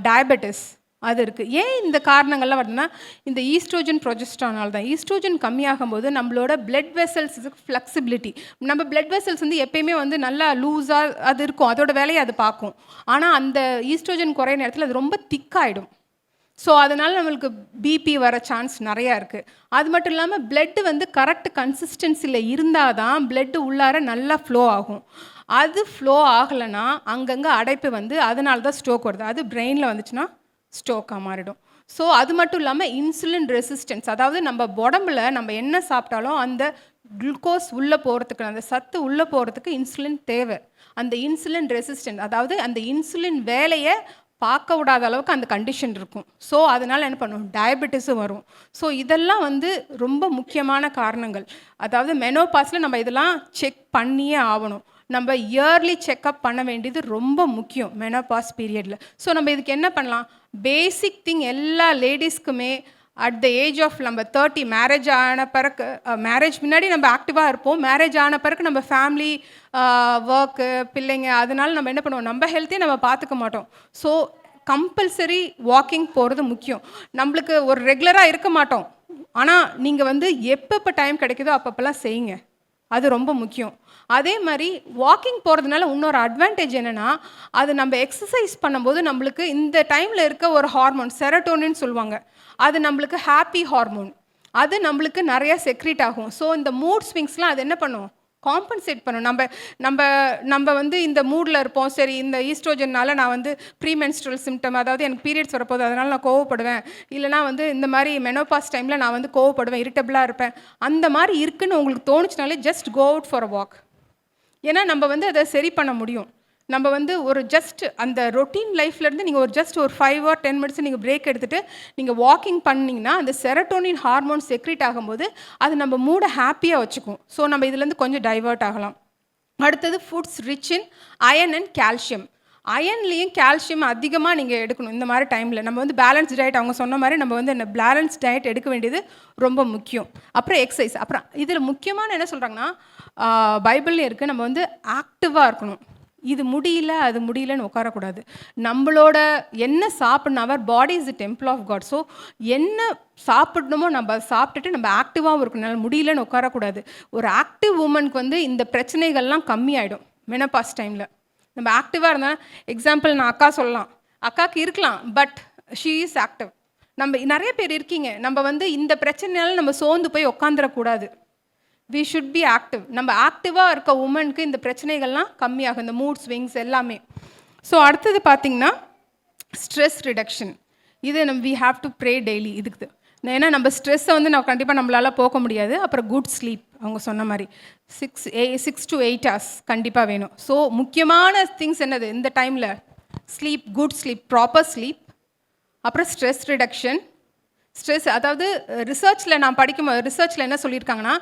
டயபெட்டிஸ் அது இருக்குது. ஏன் இந்த காரணங்கள்லாம் வருதுன்னா இந்த ஈஸ்ட்ரோஜன் ப்ரொஜெஸ்ட்ரானால் தான். ஈஸ்ட்ரோஜன் கம்மியாகும்போது நம்மளோட பிளட் வெசல்ஸுக்கு ஃப்ளெக்சிபிலிட்டி, நம்ம பிளட் வெசல்ஸ் வந்து எப்பயுமே வந்து நல்லா லூஸாக அது இருக்கும், அதோட வேலையை அது பார்க்கும். ஆனால் அந்த ஈஸ்ட்ரோஜன் குறைய நேரத்தில் அது ரொம்ப திக்காயிடும். ஸோ அதனால் நம்மளுக்கு பிபி வர சான்ஸ் நிறையா இருக்குது. அது மட்டும் இல்லாமல் பிளட்டு வந்து கரெக்ட் கன்சிஸ்டன்சியில் இருந்தால் தான் பிளட்டு உள்ளார நல்லா ஃப்ளோ ஆகும். அது ஃப்ளோ ஆகலைன்னா அங்கங்கே அடைப்பு வந்து அதனால தான் ஸ்ட்ரோக் வருது. அது பிரெயினில் வந்துச்சுன்னா ஸ்ட்ரோக்காக மாறிடும். ஸோ அது மட்டும் இல்லாமல் இன்சுலின் ரெசிஸ்டன்ஸ், அதாவது நம்ம உடம்புல நம்ம என்ன சாப்பிட்டாலும் அந்த குளுக்கோஸ் உள்ளே போகிறதுக்கு, அந்த சத்து உள்ளே போகிறதுக்கு இன்சுலின் தேவை. அந்த இன்சுலின் ரெசிஸ்டன்ட், அதாவது அந்த இன்சுலின் வேலையை பார்க்க விடாத அளவுக்கு அந்த கண்டிஷன் இருக்கும். ஸோ அதனால் என்ன பண்ணுவோம், டயபெட்டிஸும் வரும். ஸோ இதெல்லாம் வந்து ரொம்ப முக்கியமான காரணங்கள். அதாவது மெனோபாஸில் நம்ம இதெல்லாம் செக் பண்ணியே ஆகணும். நம்ம இயர்லி செக்கப் பண்ண வேண்டியது ரொம்ப முக்கியம் மெனோபாஸ் பீரியடில். ஸோ நம்ம இதுக்கு என்ன பண்ணலாம், பேசிக் திங் எல்லா லேடிஸ்க்குமே அட் த ஏஜ் ஆஃப் நம்ம 30 மேரேஜ் ஆன பிறகு, மேரேஜ் முன்னாடி நம்ம ஆக்டிவாக இருப்போம், மேரேஜ் ஆன பிறகு நம்ம ஃபேமிலி ஒர்க்கு பிள்ளைங்க, அதனால நம்ம என்ன பண்ணுவோம், நம்ம ஹெல்த்தையும் நம்ம பார்த்துக்க மாட்டோம். ஸோ கம்பல்சரி வாக்கிங் போகிறது முக்கியம். நம்மளுக்கு ஒரு ரெகுலராக இருக்க மாட்டோம், ஆனால் நீங்கள் வந்து எப்பப்போ டைம் கிடைக்குதோ அப்பப்போலாம் செய்யுங்க, அது ரொம்ப முக்கியம். அதே மாதிரி வாக்கிங் போகிறதுனால இன்னொரு அட்வான்டேஜ் என்னென்னா, அது நம்ம எக்ஸசைஸ் பண்ணும்போது நம்மளுக்கு இந்த டைமில் இருக்க ஒரு ஹார்மோன் செரட்டோனின் சொல்லுவாங்க, அது நம்மளுக்கு ஹாப்பி ஹார்மோன், அது நம்மளுக்கு நிறையா செக்ரீட் ஆகும். ஸோ இந்த மூட் ஸ்விங்ஸ்லாம் அது என்ன பண்ணும், காம்பன்சேட் பண்ணும். நம்ம வந்து இந்த மூடில் இருப்போம், சரி இந்த ஈஸ்ட்ரோஜனால் நான் வந்து ப்ரீமென்ஸ்ட்ரல் சிம்டம், அதாவது எனக்கு பீரியட்ஸ் வரப்போகுது அதனால் நான் கோவப்படுவேன், இல்லைனா வந்து இந்த மாதிரி மெனோபாஸ் டைமில் நான் வந்து கோவப்படுவேன், இரிட்டபிளாக இருப்பேன், அந்த மாதிரி இருக்குன்னு உங்களுக்கு தோணுச்சுனாலே just go out for a walk. ஏன்னா நம்ம வந்து அதை சரி பண்ண முடியும். நம்ம வந்து ஒரு ஜஸ்ட் அந்த ரொட்டீன் லைஃப்லேருந்து நீங்கள் ஒரு ஜஸ்ட் ஒரு 5 or 10 minutes நீங்கள் பிரேக் எடுத்துகிட்டு நீங்கள் வாக்கிங் பண்ணிங்கன்னா அந்த செரட்டோனின் ஹார்மோன் செக்ரீட் ஆகும்போது அது நம்ம மூடை ஹாப்பியாக வச்சுக்கும். ஸோ நம்ம இதுலேருந்து கொஞ்சம் டைவர்ட் ஆகலாம். அடுத்தது foods rich in iron and calcium. அயன்லேயும் கால்சியம் அதிகமாக நீங்கள் எடுக்கணும் இந்த மாதிரி டைமில். நம்ம வந்து பேலன்ஸ் டயட், அவங்க சொன்ன மாதிரி நம்ம வந்து இந்த பேலன்ஸ் டயட் எடுக்க வேண்டியது ரொம்ப முக்கியம். அப்புறம் எக்ஸசைஸ். அப்புறம் இதில் முக்கியமான என்ன சொல்கிறாங்கன்னா, பைபிள்லேயும் இருக்குது, நம்ம வந்து ஆக்டிவாக இருக்கணும். இது முடியல அது முடியலன்னு உட்காரக்கூடாது. நம்மளோட என்ன சாப்பிட்ணும், அவர் body is the temple of God. So என்ன சாப்பிடணுமோ நம்ம சாப்பிட்டுட்டு நம்ம ஆக்டிவாகவும் இருக்கணும், முடியலன்னு உட்காரக்கூடாது. ஒரு ஆக்டிவ் உமனுக்கு வந்து இந்த பிரச்சனைகள்லாம் கம்மியாயிடும் மெனோபாஸ் டைமில். நம்ம ஆக்டிவாக இருந்தால், எக்ஸாம்பிள் நான் அக்கா சொல்லலாம், அக்காவுக்கு இருக்கலாம், பட் ஷீ இஸ் ஆக்டிவ். நம்ம நிறைய பேர் இருக்கீங்க, நம்ம வந்து இந்த பிரச்சனையால் நம்ம சோர்ந்து போய் உட்காந்துடக்கூடாது. We should be active. நம்ம ஆக்டிவாக இருக்க உமனுக்கு இந்த பிரச்சனைகள்லாம் கம்மியாகும், இந்த மூட் ஸ்விங்ஸ் எல்லாமே. ஸோ அடுத்தது பார்த்திங்கன்னா ஸ்ட்ரெஸ் ரிடக்ஷன். இது நம்ம we have to pray daily. இதுக்கு ஏன்னா நம்ம ஸ்ட்ரெஸ்ஸை வந்து நம்ம கண்டிப்பாக நம்மளால் போக்க முடியாது. அப்புறம் குட் ஸ்லீப், அவங்க சொன்ன மாதிரி 6 to 8 hours கண்டிப்பாக வேணும். ஸோ முக்கியமான திங்ஸ் என்னது இந்த டைமில், sleep, good sleep, proper sleep, அப்புறம் ஸ்ட்ரெஸ் ரிடக்ஷன். ஸ்ட்ரெஸ் அதாவது ரிசர்ச்சில் நான் படிக்கும்போது ரிசர்ச்சில் என்ன சொல்லியிருக்காங்கன்னா,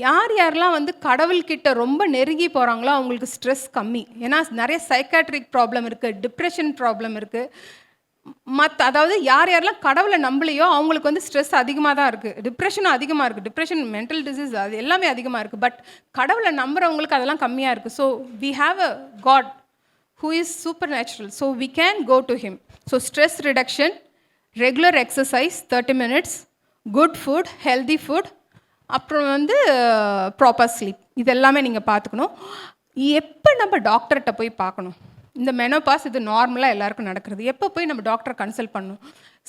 யாரெல்லாம் வந்து கடவுள்கிட்ட ரொம்ப நெருங்கி போகிறாங்களோ அவங்களுக்கு ஸ்ட்ரெஸ் கம்மி. ஏன்னா நிறைய சைக்காட்ரிக் ப்ராப்ளம் இருக்குது, டிப்ரெஷன் ப்ராப்ளம் இருக்குது, அதாவது யாரெல்லாம் கடவுளை நம்பலையோ அவங்களுக்கு வந்து ஸ்ட்ரெஸ் அதிகமாக தான் இருக்குது, டிப்ரெஷனும் அதிகமாக இருக்குது, டிப்ரெஷன் மென்டல் டிசீஸ் அது எல்லாமே அதிகமாக இருக்குது. பட் கடவுளை நம்புகிறவங்களுக்கு அதெல்லாம் கம்மியாக இருக்குது. So we have a God who is supernatural, so we can go to him. So stress reduction, regular exercise 30 minutes, good food, healthy food, அப்புறம் வந்து ப்ராப்பர் ஸ்லீப், இது எல்லாமே நீங்கள் பார்த்துக்கணும். எப்போ நம்ம டாக்டர்கிட்ட போய் பார்க்கணும், இந்த மெனோபாஸ் இது நார்மலாக எல்லாருக்கும் நடக்கிறது, எப்போ போய் நம்ம டாக்டரை கன்சல்ட் பண்ணணும்?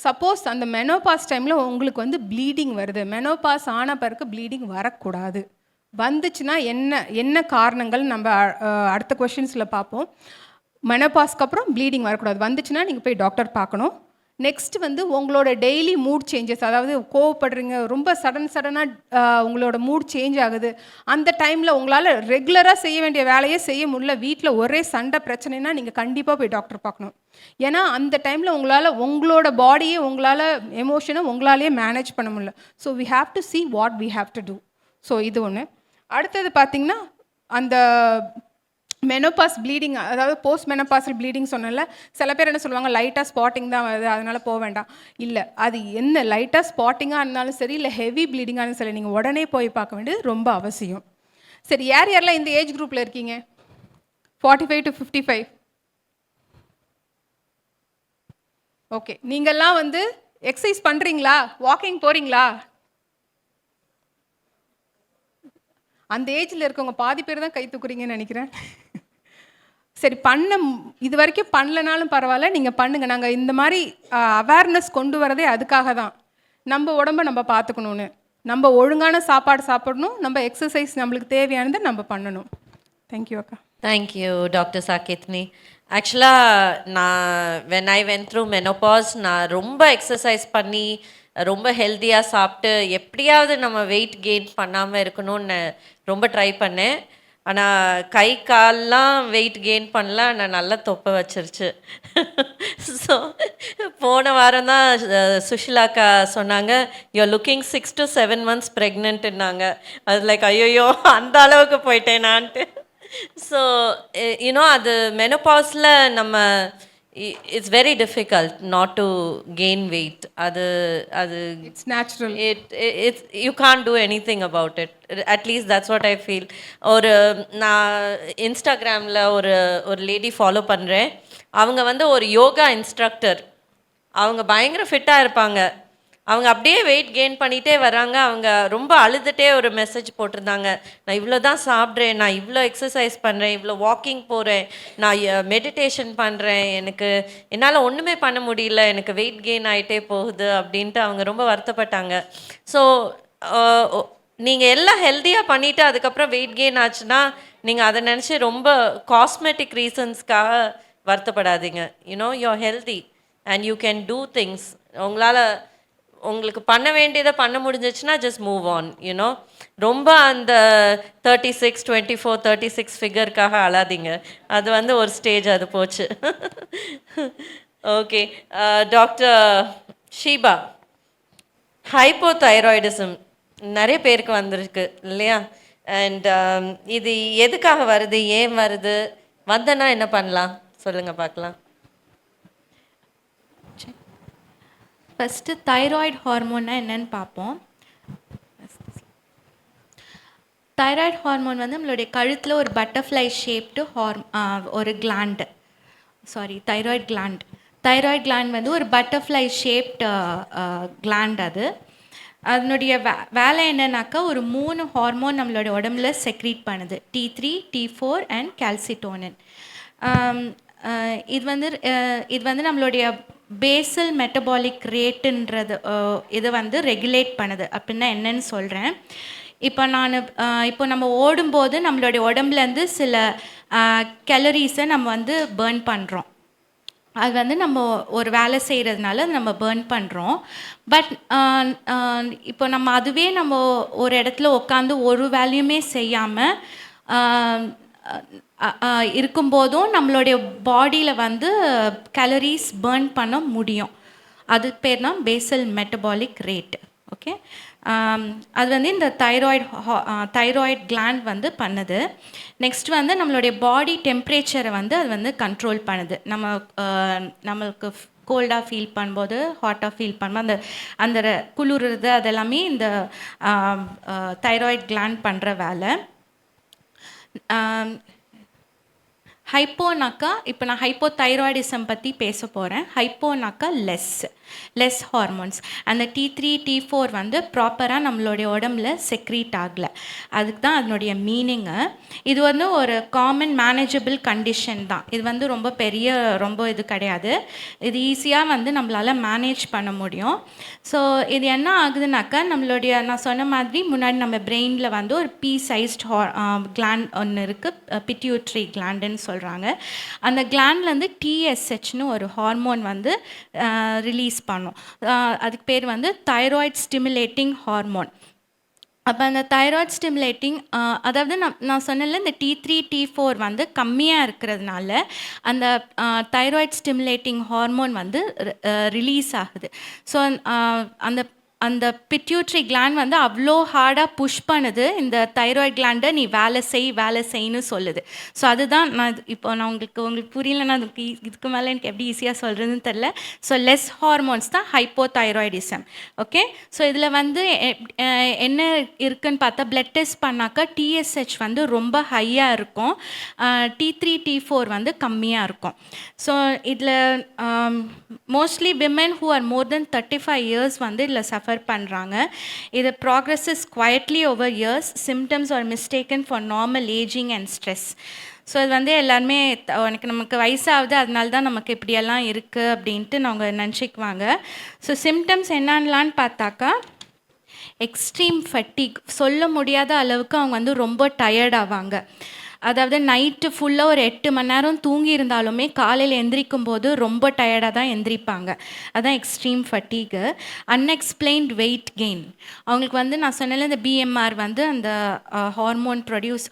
சப்போஸ் அந்த மெனோபாஸ் டைமில் உங்களுக்கு வந்து ப்ளீடிங் வருது, மெனோபாஸ் ஆன பிறகு ப்ளீடிங் வரக்கூடாது, வந்துச்சுன்னா என்ன காரணங்கள் நம்ம அடுத்த கொஷின்ஸில் பார்ப்போம். மெனோபாஸ்க்கு அப்புறம் ப்ளீடிங் வரக்கூடாது, வந்துச்சுன்னா நீங்கள் போய் டாக்டர் பார்க்கணும். நெக்ஸ்ட் வந்து உங்களோட டெய்லி மூட் சேஞ்சஸ், அதாவது கோவப்படுறீங்க, ரொம்ப சடனாக உங்களோட மூட் சேஞ்ச் ஆகுது, அந்த டைமில் உங்களால் ரெகுலராக செய்ய வேண்டிய வேலையே செய்ய முடியல, வீட்டில் ஒரே சண்டை பிரச்சனைனா நீங்கள் கண்டிப்பாக போய் டாக்டர் பார்க்கணும். ஏன்னா அந்த டைமில் உங்களோட பாடியே, உங்களால் எமோஷனை உங்களாலேயே மேனேஜ் பண்ண முடியல. So we have to see what we have to do. So இது ஒன்று. அடுத்தது பார்த்திங்கன்னா அந்த மெனோபாஸ் ப்ளீடிங், அதாவது போஸ்ட் மெனோபாசல் ப்ளீடிங் சொன்னல, சில பேர் என்ன சொல்லுவாங்க, லைட்டாக ஸ்பாட்டிங் தான் வருது அதனால் போக வேண்டாம். இல்லை, அது என்ன லைட்டாக ஸ்பாட்டிங்காக இருந்தாலும் சரி, இல்லை ஹெவி ப்ளீடிங்காக இருந்தாலும் சரி, நீங்கள் உடனே போய் பார்க்க வேண்டியது ரொம்ப அவசியம். சரி, யார் யாரெல்லாம் இந்த ஏஜ் குரூப்பில் இருக்கீங்க? 45 to 55. ஓகே, நீங்கள்லாம் வந்து எக்ஸசைஸ் பண்ணுறீங்களா? வாக்கிங் போகிறீங்களா? அந்த ஏஜில் இருக்கவங்க பாதி பேர் தான் கை தூக்குறீங்கன்னு நினைக்கிறேன். சரி, இது வரைக்கும் பண்ணலனாலும் பரவாயில்ல, நீங்கள் பண்ணுங்கள். நாங்கள் இந்த மாதிரி அவேர்னஸ் கொண்டு வரதே அதுக்காக தான். நம்ம உடம்ப நம்ம பார்த்துக்கணுன்னு, நம்ம ஒழுங்கான சாப்பாடு சாப்பிடணும், நம்ம எக்ஸசைஸ் நம்மளுக்கு தேவையானதை நம்ம பண்ணணும். தேங்க்யூ அக்கா. Thank you doctor Sagethni. ஆக்சுவலாக நான் when I went through menopause, நான் ரொம்ப எக்ஸசைஸ் பண்ணி ரொம்ப ஹெல்த்தியாக சாப்பிட்டு எப்படியாவது நம்ம வெயிட் கெயின் பண்ணாமல் இருக்கணும்னு ரொம்ப ட்ரை பண்ணேன். ஆனால் கை கால்லாம் வெயிட் கெயின் பண்ணல, நான் நல்லா தொப்பை வச்சிருச்சு. ஸோ போன வாரம் தான் சுஷிலாக்கா சொன்னாங்க, யூஆர் லுக்கிங் 6 to 7 months ப்ரெக்னென்ட்டுன்னாங்க. அது லைக் ஐயோயோ அந்த அளவுக்கு போயிட்டேனான்ட்டு. ஸோ யூனோ அது மெனோபாஸில் நம்ம it's very difficult not to gain weight. அது it's natural. It's you can't do anything about it. At least that's what I feel. நான் இன்ஸ்டாகிராமில் ஒரு லேடி ஃபாலோ பண்ணுறேன். அவங்க வந்து ஒரு யோகா இன்ஸ்ட்ரக்டர். அவங்க பயங்கர ஃபிட்டாக இருப்பாங்க. அவங்க அப்படியே வெயிட் கெயின் பண்ணிகிட்டே வராங்க. அவங்க ரொம்ப அழுதுகிட்டே ஒரு மெசேஜ் போட்டிருந்தாங்க, நான் இவ்வளோ தான் சாப்பிட்றேன், நான் இவ்வளோ எக்ஸசைஸ் பண்ணுறேன், இவ்வளோ வாக்கிங் போகிறேன், நான் மெடிடேஷன் பண்ணுறேன், என்னால் ஒன்றுமே பண்ண முடியல, எனக்கு வெயிட் கெயின் ஆகிட்டே போகுது அப்படின்ட்டு அவங்க ரொம்ப வருத்தப்பட்டாங்க. ஸோ நீங்கள் எல்லாம் ஹெல்த்தியாக பண்ணிவிட்டு அதுக்கப்புறம் வெயிட் கெயின் ஆச்சுன்னா நீங்கள் அதை நினச்சி ரொம்ப காஸ்மெட்டிக் ரீசன்ஸ்க்காக வருத்தப்படாதீங்க. You know you are healthy and you can do things. உங்களுக்கு பண்ண வேண்டியதை பண்ண முடிஞ்சிச்சுன்னா ஜஸ்ட் மூவ் ஆன். யூனோ ரொம்ப அந்த 36, 24, 36 ஃபிகருக்காக அழாதீங்க. அது வந்து ஒரு ஸ்டேஜ், அது போச்சு. ஓகே டாக்டர் ஷீபா, ஹைப்போதைராய்டிசம் நிறைய பேருக்கு வந்திருக்கு இல்லையா? அண்ட் இது எதுக்காக வருது, ஏன் வருது, வந்தனா என்ன பண்ணலாம் சொல்லுங்கள் பார்க்கலாம். ஃபஸ்ட்டு தைராய்டு ஹார்மோன்னா என்னன்னு பார்ப்போம். தைராய்டு ஹார்மோன் வந்து நம்மளுடைய கழுத்தில் ஒரு பட்டர்ஃப்ளை ஷேப்டு ஒரு gland, thyroid gland. Thyroid gland வந்து ஒரு பட்டர்ஃப்ளை ஷேப்டு கிளாண்ட். அதனுடைய வேலை என்னன்னாக்கா, ஒரு 3 ஹார்மோன் நம்மளோட உடம்புல செக்ரீட் பண்ணுது. T3, T4 and calcitonin. இது வந்து நம்மளுடைய பேசல் மெட்டபாலிக் ரேட்டுன்றது இதை வந்து ரெகுலேட் பண்ணுது. அப்படின்னா என்னன்னு சொல்கிறேன். இப்போ நம்ம ஓடும்போது நம்மளுடைய உடம்புலேருந்து சில கேலரிஸை நம்ம வந்து பேர்ன் பண்ணுறோம். அது வந்து நம்ம ஒரு வேலை செய்கிறதுனால நம்ம பேர்ன் பண்ணுறோம். பட் இப்போ அதுவே நம்ம ஒரு இடத்துல உட்காந்து ஒரு வேலையுமே செய்யாமல் இருக்கும்போதும் நம்மளுடைய பாடியில் வந்து கேலரிஸ் பேர்ன் பண்ண முடியும். அதுக்கு பேர் தான் பேசல் மெட்டபாலிக் ரேட். ஓகே, அது வந்து இந்த தைராய்டு கிளாண்ட் வந்து பண்ணுது. நெக்ஸ்ட் வந்து நம்மளுடைய பாடி டெம்ப்ரேச்சரை வந்து அது வந்து கண்ட்ரோல் பண்ணுது. நம்மளுக்கு கோல்டாக ஃபீல் பண்ணும்போது, ஹாட்டாக ஃபீல் பண்ணும்போது அந்த குளிர்றது அதெல்லாமே இந்த தைராய்டு கிளாண்ட் பண்ணுற வேலை. ஹைப்போனாக்கா, இப்போ நான் ஹைப்போதைராய்டிசம் பற்றி பேச போகிறேன். ஹைப்போனாக்கா லெஸ் ஹார்மோன்ஸ். அந்த T3, T4 வந்து ப்ராப்பராக நம்மளுடைய உடம்புல செக்ரீட் ஆகலை. அதுக்கு தான் அதனுடைய மீனிங்கு. இது வந்து ஒரு காமன் மேனேஜபிள் கண்டிஷன் தான். இது வந்து ரொம்ப இது கிடையாது. இது ஈஸியாக வந்து நம்மளால் மேனேஜ் பண்ண முடியும். ஸோ இது என்ன ஆகுதுனாக்கா, நான் சொன்ன மாதிரி முன்னாடி நம்ம பிரெயினில் வந்து ஒரு பீ-சைஸ்ட் கிளாண்ட் ஒன்று இருக்குது, பிட்யூட்ரி கிளாண்டுன்னு சொல்கிறாங்க. அந்த கிளாண்ட்லேருந்து TSHன்னு ஒரு ஹார்மோன் வந்து ரிலீஸ் பண்ணும். அதுக்கு பேர் வந்து தைராய்டு ஸ்டிமுலேட்டிங் ஹார்மோன். அப்போ அந்த தைராய்டு ஸ்டிமுலேட்டிங், அதாவது நான் சொன்னல இந்த T3, T4 வந்து கம்மியாக இருக்கிறதுனால அந்த தைராய்டு ஸ்டிமுலேட்டிங் ஹார்மோன் வந்து ரிலீஸ் ஆகுது. ஸோ அந்த அந்த பிட்யூட்ரி கிளாண்ட் வந்து அவ்வளோ ஹார்டாக புஷ் பண்ணுது இந்த தைராய்டு கிளாண்டை நீ வேலை செய்ன்னு சொல்லுது. ஸோ அதுதான் நான் இப்போ நான் உங்களுக்கு புரியலன்னா இதுக்கு மேலே எனக்கு எப்படி ஈஸியாக சொல்கிறதுன்னு தெரில. ஸோ லெஸ் ஹார்மோன்ஸ் தான் ஹைப்போதைராய்டிசம். ஓகே, ஸோ இதில் வந்து என்ன இருக்குன்னு பார்த்தா பிளட் டெஸ்ட் பண்ணாக்கா டிஎஸ்ஹெச் வந்து ரொம்ப ஹையாக இருக்கும், T3 T4 வந்து கம்மியாக இருக்கும். ஸோ இதில் mostly women who are more then 35 years வந்து இதில் சஃபர் பண்ணுறாங்க. இது progresses quietly over years. Symptoms R mistaken for normal ageing and stress. So இது வந்து எல்லாருமே நமக்கு வயசாகுது அதனால தான் நமக்கு இப்படியெல்லாம் இருக்குது அப்படின்ட்டு அவங்க நினச்சிக்குவாங்க. ஸோ சிம்டம்ஸ் என்னன்னு பார்த்தாக்கா எக்ஸ்ட்ரீம் ஃபட்டிக், சொல்ல முடியாத அளவுக்கு அவங்க வந்து ரொம்ப டயர்ட் ஆவாங்க. அதாவது நைட்டு ஃபுல்லாக ஒரு 8 மணி நேரம் தூங்கி இருந்தாலுமே காலையில் எந்திரிக்கும் போது ரொம்ப டயர்டாக தான் எந்திரிப்பாங்க. அதுதான் எக்ஸ்ட்ரீம் ஃபட்டீகு. அன்எக்ஸ்பிளைன்ட் வெயிட் கெயின், அவங்களுக்கு வந்து நான் சொன்னல இந்த பிஎம்ஆர் வந்து அந்த hormone produce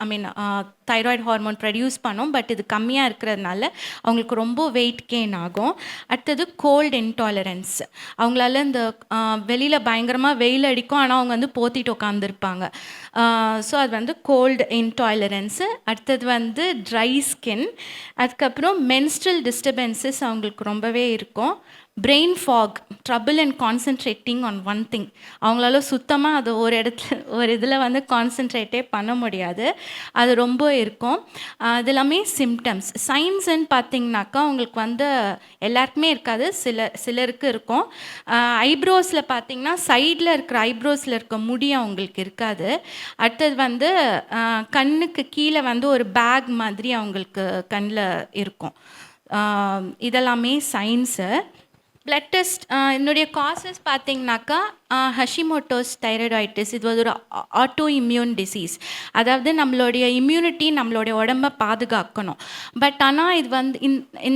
thyroid hormone produce பண்ணும், பட் இது கம்மியாக இருக்கிறதுனால அவங்களுக்கு ரொம்ப வெயிட் கெயின் ஆகும். அடுத்தது கோல்டு இன்டாலரன்ஸ், அவங்களால இந்த வெளியில் பயங்கரமாக வெயில் அடிக்கும் ஆனால் அவங்க வந்து போத்திட்டு உட்காந்துருப்பாங்க. ஸோ அது வந்து கோல்டு இன்டாலரன்ஸு. அடுத்தது வந்து ட்ரை ஸ்கின். அதுக்கப்புறம் மென்ஸ்ட்ரல் டிஸ்டர்பன்சஸ் அவங்களுக்கு ரொம்பவே இருக்கும். Brain fog, trouble and concentrating on one thing, அவங்களால சுத்தமாக அது ஒரு இதில் வந்து கான்சென்ட்ரேட்டே பண்ண முடியாது, அது ரொம்ப இருக்கும். அது எல்லாமே சிம்டம்ஸ். சைன்ஸ்ன்னு பார்த்திங்கனாக்கா அவங்களுக்கு வந்து எல்லாருக்குமே இருக்காது, சிலருக்கு இருக்கும். ஐப்ரோஸில் பார்த்திங்கன்னா சைடில் இருக்கிற ஐப்ரோஸில் இருக்க முடி அவங்களுக்கு இருக்காது. அடுத்தது வந்து கண்ணுக்கு கீழே வந்து ஒரு பேக் மாதிரி அவங்களுக்கு கண்ணில் இருக்கும். இதெல்லாமே சைன்ஸு. பிளட் டெஸ்ட் என்னுடைய காசஸ் பார்த்திங்கனாக்கா ஹஷிமோட்டோஸ் தைராய்டைட்டிஸ், இது ஒரு ஆட்டோ இம்யூன் டிசீஸ். அதாவது நம்மளுடைய இம்யூனிட்டி நம்மளுடைய உடம்பை பாதுகாக்கணும். பட் ஆனால் இது வந்து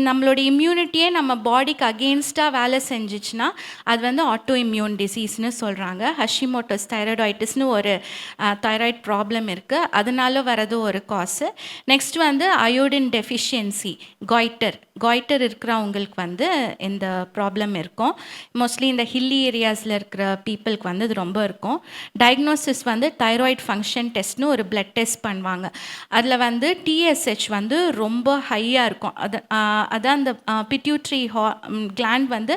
நம்மளுடைய இம்யூனிட்டியே நம்ம பாடிக்கு அகெயின்ஸ்டாக வேலை செஞ்சிச்சுன்னா அது வந்து ஆட்டோ இம்யூன் டிசீஸ்னு சொல்கிறாங்க. ஹஷிமோட்டோஸ் தைராய்டைட்டிஸ்னு ஒரு தைராய்டு ப்ராப்ளம் இருக்குது, அதனால வரது ஒரு காசு. நெக்ஸ்ட் வந்து அயோடின் டெஃபிஷியன்சி, காய்டர் இருக்கிறவங்களுக்கு வந்து இந்த ப்ராப்ளம் இருக்கும். மோஸ்ட்லி இந்த ஹில்லி ஏரியாஸில் இருக்கிற பீப்புளுக்கு வந்து இது ரொம்ப இருக்கும். டயக்னோசிஸ் வந்து தைராய்டு ஃபங்க்ஷன் டெஸ்ட்னு ஒரு பிளட் டெஸ்ட் பண்ணுவாங்க. அதில் வந்து டிஎஸ்ஹெச் வந்து ரொம்ப ஹையாக இருக்கும். அதான் அந்த பிட்யூட்ரி கிளாண்ட் வந்து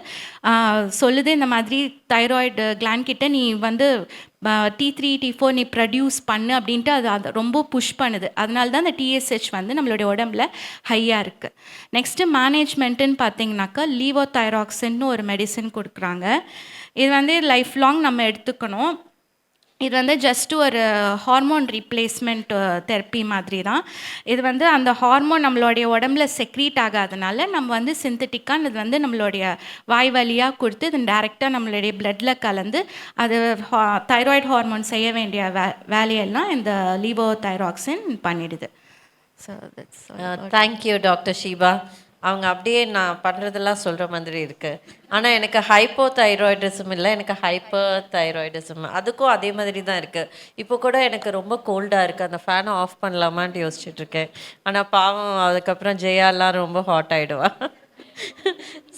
சொல்லுது, இந்த மாதிரி தைராய்டு கிளாண்ட் கிட்ட நீ வந்து T3 T4 நீ ப்ரொடியூஸ் பண்ணு அப்படின்ட்டு அது ரொம்ப புஷ் பண்ணுது. அதனால தான் அந்த டிஎஸ்ஹெச் வந்து நம்மளுடைய உடம்புல ஹையாக இருக்குது. நெக்ஸ்ட்டு மேனேஜ்மெண்ட்டுன்னு பார்த்தீங்கன்னாக்கா லீவோதைராக்சின்னு ஒரு மெடிசன் கொடுக்குறாங்க. இது வந்து லைஃப் லாங் நம்ம எடுத்துக்கணும். இது வந்து ஜஸ்ட் ஒரு ஹார்மோன் ரீப்ளேஸ்மெண்ட் தெரப்பி மாதிரி தான். இது வந்து அந்த ஹார்மோன் நம்மளுடைய உடம்புல செக்ரீட் ஆகாதனால நம்ம வந்து சிந்தட்டிக்காக இது வந்து நம்மளுடைய வாய் வழியாக கொடுத்து இது டைரெக்டாக நம்மளுடைய பிளட்டில் கலந்து அது தைராய்டு ஹார்மோன் செய்ய வேண்டிய வேலையெல்லாம் இந்த லீவோதைராக்சின் பண்ணிடுது. So that's thank you doctor Sheeba. அவங்க அப்படியே நான் பண்ணுறதெல்லாம் சொல்கிற மாதிரி இருக்குது. ஆனால் எனக்கு ஹைப்போ தைராய்டிசம் இல்லை, எனக்கு ஹைப்பர் தைராய்டிசம், அதுக்கும் அதே மாதிரி தான் இருக்குது. இப்போ கூட எனக்கு ரொம்ப கோல்டாக இருக்குது, அந்த ஃபேனை ஆஃப் பண்ணலாமான்ட்டு யோசிச்சுட்ருக்கேன். ஆனால் பாவம் அதுக்கப்புறம் ஜெயாலாம் ரொம்ப ஹாட் ஆகிடுவா.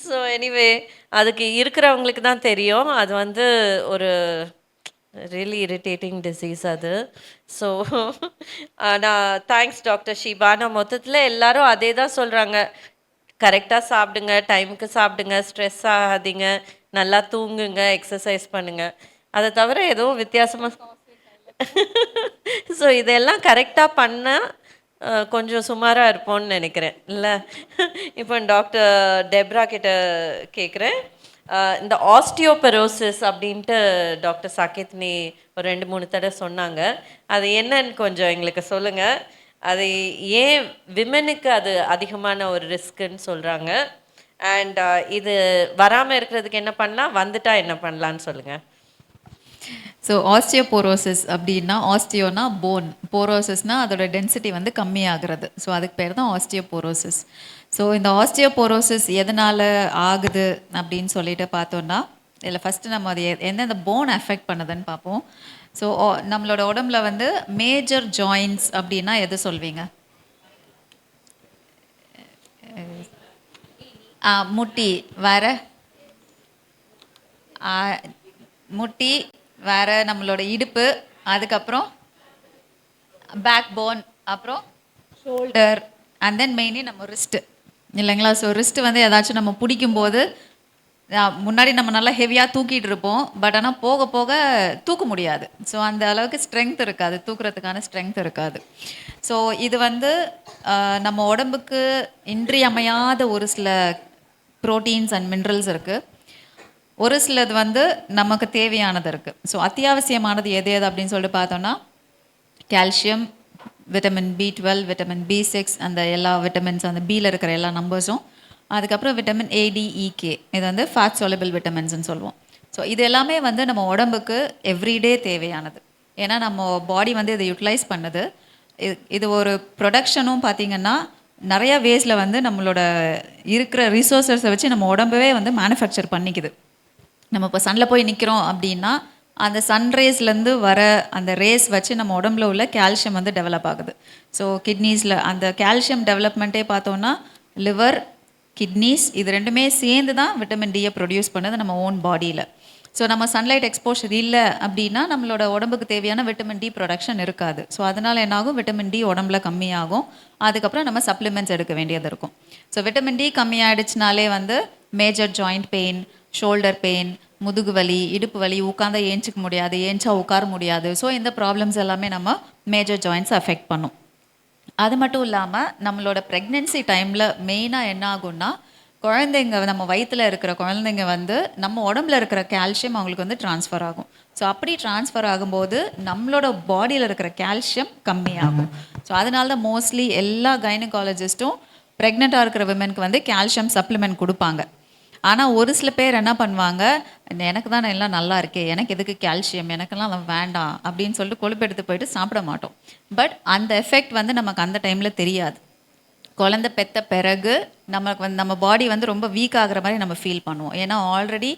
ஸோ எனிவே அதுக்கு இருக்கிறவங்களுக்கு தான் தெரியும், அது வந்து ஒரு ரியலி இரிட்டேட்டிங் டிசீஸ் அது. ஸோ நான் தேங்க்ஸ் டாக்டர் ஷீபா. நான் மொத்தத்தில் எல்லாரும் அதே தான் சொல்கிறாங்க, கரெக்டாக சாப்பிடுங்க, டைமுக்கு சாப்பிடுங்க, ஸ்ட்ரெஸ் ஆகாதீங்க, நல்லா தூங்குங்க, எக்ஸசைஸ் பண்ணுங்கள். அதை தவிர எதுவும் வித்தியாசமாக ஸோ இதெல்லாம் கரெக்டாக பண்ணால் கொஞ்சம் சுமாராக இருப்போம்னு நினைக்கிறேன் இல்லை? இப்போ டாக்டர் டெப்ரா கிட்ட கேட்குறேன், இந்த ஆஸ்டியோபெரோசிஸ் அப்படின்ட்டு டாக்டர் சாகேத்னி ஒரு 2-3 தடவை சொன்னாங்க, அது என்னன்னு கொஞ்சம் எங்களுக்கு சொல்லுங்கள். அது ஏன் விமெனுக்கு அது அதிகமான ஒரு ரிஸ்க்குன்னு சொல்கிறாங்க, அண்ட் இது வராமல் இருக்கிறதுக்கு என்ன பண்ணலாம், வந்துட்டா என்ன பண்ணலான்னு சொல்லுங்கள். ஸோ ஆஸ்டியோபோரோசிஸ் அப்படின்னா, ஆஸ்டியோனா போன், போரோசிஸ்னால் அதோட டென்சிட்டி வந்து கம்மியாகிறது. ஸோ அதுக்கு பேர் தான் ஆஸ்டியோபோரோசிஸ். ஸோ இந்த ஆஸ்டியோபோரோசிஸ் எதனால் ஆகுது அப்படின்னு சொல்லிட்டு பார்த்தோன்னா, இதில் ஃபஸ்ட்டு நம்ம அது எந்தெந்த போன் அஃபெக்ட் பண்ணுதுன்னு பார்ப்போம். ஸோ நம்மளோட உடம்புல வந்து மேஜர் ஜாயின்ட்ஸ் அப்படின்னா எது சொல்வீங்க? முட்டி, வேற முட்டி, வேற நம்மளோட இடுப்பு, அதுக்கப்புறம் பேக் போன், அப்புறம் ஷோல்டர், அண்ட் தென் மெயின்லி நம்ம ரிஸ்ட்டு இல்லைங்களா. ஸோ ரிஸ்ட்டு வந்து ஏதாச்சும் நம்ம பிடிக்கும்போது முன்னாடி நம்ம நல்லா ஹெவியாக தூக்கிட்டு இருப்போம், பட் ஆனால் போக போக தூக்க முடியாது. ஸோ அந்த அளவுக்கு ஸ்ட்ரென்த் இருக்காது, தூக்குறதுக்கான ஸ்ட்ரென்த் இருக்காது. ஸோ இது வந்து நம்ம உடம்புக்கு இன்றியமையாத ஒரு சில ப்ரோட்டீன்ஸ் அண்ட் மினரல்ஸ் இருக்குது. ஒரு சிலது வந்து நமக்கு தேவையானது இருக்குது. ஸோ அத்தியாவசியமானது எது எது அப்படின்னு சொல்லிட்டு பார்த்தோன்னா calcium, vitamin B12, vitamin B6, அந்த எல்லா விட்டமின்ஸ் அந்த பியில் இருக்கிற எல்லா நம்பர்ஸும், அதுக்கப்புறம் விட்டமின் ADEK, இது வந்து ஃபேட் soluble விட்டமின்ஸ்னு சொல்லுவோம். ஸோ இது எல்லாமே வந்து நம்ம உடம்புக்கு எவ்ரிடே தேவையானது. ஏன்னா நம்ம பாடி வந்து இதை யூட்டிலைஸ் பண்ணுது. இது ஒரு ப்ரொடக்ஷனும் பார்த்திங்கன்னா நிறையா வேஸில் வந்து நம்மளோட இருக்கிற ரிசோர்ஸஸை வச்சு நம்ம உடம்பவே வந்து மேனுஃபேக்சர் பண்ணிக்குது. நம்ம இப்போ சன்னில் போய் நிற்கிறோம் அப்படின்னா அந்த சன்ரேஸ்லேருந்து வர அந்த ரேஸ் வச்சு நம்ம உடம்புல உள்ள கால்சியம் வந்து டெவலப் ஆகுது. ஸோ கிட்னிஸில் அந்த கால்சியம் டெவலப்மெண்ட்டே பார்த்தோன்னா லிவர், கிட்னிஸ் இது ரெண்டுமே சேர்ந்து தான் விட்டமின் டியை ப்ரொடியூஸ் பண்ணுது நம்ம ஓன் பாடியில். ஸோ நம்ம சன்லைட் எக்ஸ்போஷர் இல்லை அப்படின்னா நம்மளோட உடம்புக்கு தேவையான விட்டமின் டி ப்ரொடக்ஷன் இருக்காது. ஸோ அதனால் என்னாகும், விட்டமின் டி உடம்புல கம்மியாகும். அதுக்கப்புறம் நம்ம சப்ளிமெண்ட்ஸ் எடுக்க வேண்டியது இருக்கும். ஸோ விட்டமின் டி கம்மியாகிடுச்சினாலே வந்து major joint pain, shoulder pain, முதுகு வலி, இடுப்பு வலி, உட்காந்தா ஏஞ்சிக்க முடியாது, ஏஞ்சா உட்கார முடியாது. ஸோ இந்த ப்ராப்ளம்ஸ் எல்லாமே நம்ம மேஜர் ஜாயிண்ட்ஸ் அஃபெக்ட் பண்ணும். அது மட்டும் இல்லாமல் நம்மளோட ப்ரெக்னென்சி டைமில் மெயினாக என்ன ஆகும்னா, குழந்தைங்க நம்ம வயிற்றில் இருக்கிற குழந்தைங்க வந்து நம்ம உடம்புல இருக்கிற கால்சியம் அவங்களுக்கு வந்து ட்ரான்ஸ்ஃபர் ஆகும். ஸோ அப்படி ட்ரான்ஸ்ஃபர் ஆகும்போது நம்மளோட பாடியில் இருக்கிற கால்சியம் கம்மியாகும். ஸோ அதனால தான் மோஸ்ட்லி எல்லா கைனகாலஜிஸ்ட்டும் ப்ரெக்னெண்ட்டாக இருக்கிற விமனுக்கு வந்து கால்சியம் சப்ளிமெண்ட் கொடுப்பாங்க. ஆனால் ஒரு சில பேர் என்ன பண்ணுவாங்க, எனக்கு தான் எல்லாம் நல்லா இருக்கே, எனக்கு எதுக்கு கால்சியம், எனக்கெல்லாம் அதெல்லாம் வேண்டாம் அப்படின்னு சொல்லிட்டு கொழுப்பு எடுத்து போயிட்டு சாப்பிட மாட்டோம். பட் அந்த எஃபெக்ட் வந்து நமக்கு அந்த டைமில் தெரியாது. குழந்தை பெற்ற பிறகு நமக்கு வந்து நம்ம பாடி வந்து ரொம்ப வீக் ஆகிற மாதிரி நம்ம ஃபீல் பண்ணுவோம். ஏன்னா ஆல்ரெடி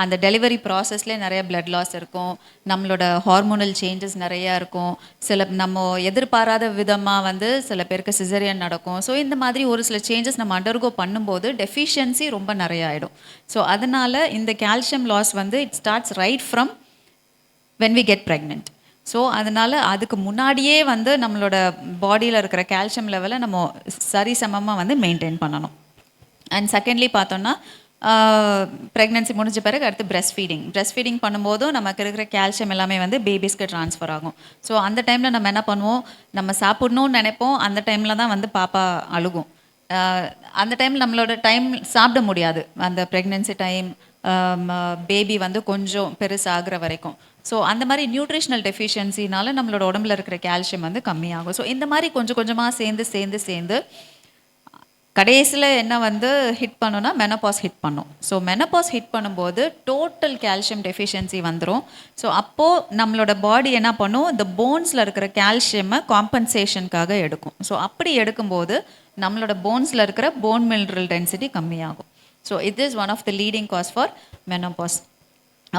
அந்த டெலிவரி ப்ராசஸ்லேயே நிறைய பிளட் லாஸ் இருக்கும், நம்மளோட ஹார்மோனல் சேஞ்சஸ் நிறையா இருக்கும், சில நம்ம எதிர்பாராத விதமாக வந்து சில பேருக்கு சிசரியன் நடக்கும். ஸோ இந்த மாதிரி ஒரு சில சேஞ்சஸ் நம்ம அண்டர்கோ பண்ணும்போது டெஃபிஷியன்சி ரொம்ப நிறைய ஆகிடும். ஸோ அதனால் இந்த கால்சியம் லாஸ் வந்து it starts right from when we get pregnant. So அதனால் அதுக்கு முன்னாடியே வந்து நம்மளோட பாடியில் இருக்கிற கால்சியம் லெவலை நம்ம சரிசமமாக வந்து மெயின்டைன் பண்ணணும். அண்ட் செகண்ட்லி பார்த்தோன்னா ப்ரெக்னென்சி முடிஞ்ச பிறகு அடுத்து பிரஸ்ட் ஃபீடிங் பண்ணும்போதும் நமக்கு இருக்கிற கால்சியம் எல்லாமே வந்து பேபிஸ்க்கு ட்ரான்ஸ்ஃபர் ஆகும். ஸோ அந்த டைமில் நம்ம என்ன பண்ணுவோம், நம்ம சாப்பிட்ணுன்னு நினைப்போம், அந்த டைமில் தான் வந்து பாப்பா அழுகும். அந்த டைமில் நம்மளோட டைம் சாப்பிட முடியாது, அந்த ப்ரெக்னென்சி டைம் பேபி வந்து கொஞ்சம் பெருசாகிற வரைக்கும். ஸோ அந்த மாதிரி நியூட்ரிஷனல் டெஃபிஷியன்சினால நம்மளோட உடம்புல இருக்கிற கால்சியம் வந்து கம்மியாகும். ஸோ இந்த மாதிரி கொஞ்சம் கொஞ்சமாக சேர்ந்து கடைசியில் என்ன வந்து ஹிட் பண்ணுன்னா மெனபாஸ் ஹிட் பண்ணும். ஸோ மெனபாஸ் ஹிட் பண்ணும்போது டோட்டல் கால்சியம் டெஃபிஷியன்சி வந்துடும். ஸோ அப்போது நம்மளோட பாடி என்ன பண்ணும், இந்த போன்ஸில் இருக்கிற கால்சியமை காம்பன்சேஷனுக்காக எடுக்கும். ஸோ அப்படி எடுக்கும்போது நம்மளோட போன்ஸில் இருக்கிற போன் மினரல் டென்சிட்டி கம்மியாகும். So it is one of the leading cause for menopause.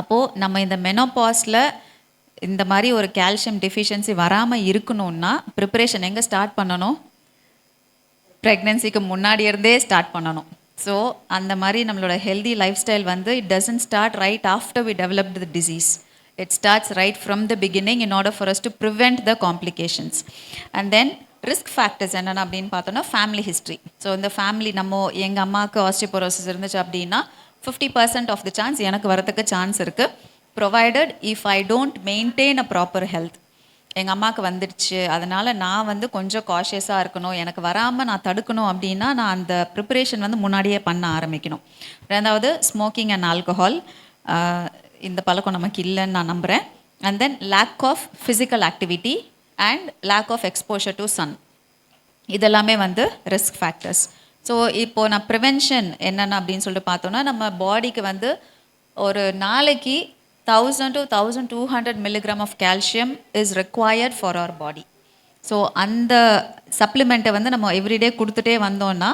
அப்போது நம்ம இந்த மெனோபாஸில் இந்த மாதிரி ஒரு கால்சியம் டெஃபிஷியன்சி வராமல் இருக்கணும்னா ப்ரிப்பரேஷன் எங்கே ஸ்டார்ட் பண்ணணும், ப்ரெக்னென்சிக்கு முன்னாடி இருந்தே ஸ்டார்ட் பண்ணணும். ஸோ அந்த மாதிரி நம்மளோட ஹெல்தி லைஃப் ஸ்டைல் வந்து it doesn't start right after we developed the disease. It starts right from the beginning in order for us to prevent the complications. And then risk factors என்னென்ன அப்படின்னு பார்த்தோன்னா family history. So இந்த family நம்ம எங்கள் அம்மாவுக்கு osteoporosis இருந்துச்சு அப்படின்னா 50% of the chance எனக்கு வரதுக்கு சான்ஸ் இருக்குது, provided if I don't maintain a proper health. எங்கள் அம்மாவுக்கு வந்துடுச்சு, அதனால் நான் வந்து கொஞ்சம் காஷியஸாக இருக்கணும், எனக்கு வராமல் நான் தடுக்கணும் அப்படின்னா நான் அந்த ப்ரிப்பரேஷன் வந்து முன்னாடியே பண்ண ஆரம்பிக்கணும். ரெண்டாவது ஸ்மோக்கிங் அண்ட் ஆல்கஹால், இந்த பழக்கம் நமக்கு இல்லைன்னு நான் நம்புகிறேன். And then lack of physical activity and lack of exposure to sun, இதெல்லாமே வந்து ரிஸ்க் ஃபேக்டர்ஸ். ஸோ இப்போது நான் ப்ரிவென்ஷன் என்னென்ன அப்படின்னு சொல்லிட்டு பார்த்தோன்னா, நம்ம பாடிக்கு வந்து ஒரு நாளைக்கு 1000 to 1200 milligram of calcium is required for our body. So அந்த சப்ளிமெண்ட்டை வந்து நம்ம எவ்ரிடே கொடுத்துட்டே வந்தோன்னா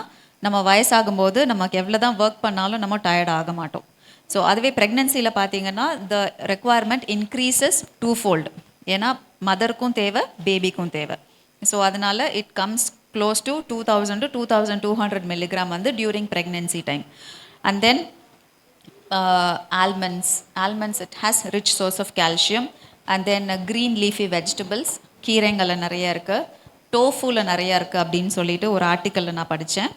நம்ம வயசாகும்போது நமக்கு எவ்வளோ தான் ஒர்க் பண்ணாலும் நம்ம டயர்ட் ஆக மாட்டோம். ஸோ அதுவே ப்ரெக்னென்சியில் பார்த்தீங்கன்னா த ரெக்குவயர்மெண்ட் இன்க்ரீசஸ் 2-fold. ஏன்னா மதருக்கும் தேவை, பேபிக்கும் தேவை. ஸோ அதனால் it comes close to 2000 to 2200 milligram வந்து during pregnancy time. And then almonds it has rich source of calcium. And then green leafy vegetables, கீரைங்கள்ல நிறைய இருக்கு, டோஃபுல நிறைய இருக்கு அப்படின்னு சொல்லிட்டு ஒரு ஆர்டிக்கல்ல நான் படித்தேன்.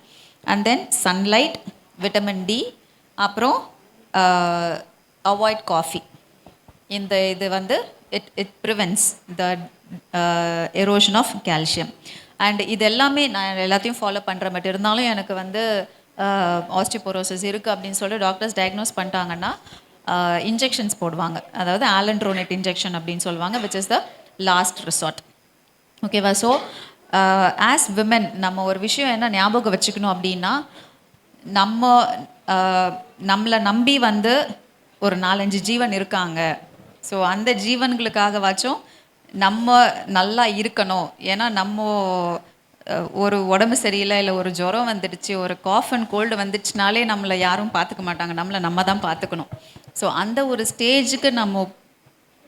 And then sunlight, vitamin D, அப்புறம் அவாய்ட் காஃபி. இந்த இது வந்து it prevents the erosion of calcium. And இது எல்லாமே நான் எல்லாத்தையும் ஃபாலோ பண்ணுறேன். பட் இருந்தாலும் எனக்கு வந்து ஆஸ்டியோபோரோசிஸ் இருக்குது அப்படின்னு சொல்லிட்டு டாக்டர்ஸ் டயக்னோஸ் பண்ணிட்டாங்கன்னா இன்ஜெக்ஷன்ஸ் போடுவாங்க. அதாவது ஆலண்ட்ரோனேட் இன்ஜெக்ஷன் அப்படின்னு சொல்லுவாங்க, which is the last resort. ஓகேவா? ஸோ ஆஸ் விமன் நம்ம ஒரு விஷயம் என்ன ஞாபகம் வச்சுக்கணும் அப்படின்னா, நம்மளை நம்பி வந்து ஒரு 4-5 ஜீவன் இருக்காங்க. ஸோ அந்த ஜீவன்களுக்காகவாச்சும் நம்ம நல்லா இருக்கணும். ஏன்னா நம்ம ஒரு உடம்பு சரியில்லை, இல்லை ஒரு ஜுரம் வந்துடுச்சு, ஒரு காஃப் அண்ட் கோல்டு வந்துடுச்சுனாலே நம்மளை யாரும் பார்த்துக்க மாட்டாங்க, நம்மளை நம்ம தான் பார்த்துக்கணும். ஸோ அந்த ஒரு ஸ்டேஜுக்கு நம்ம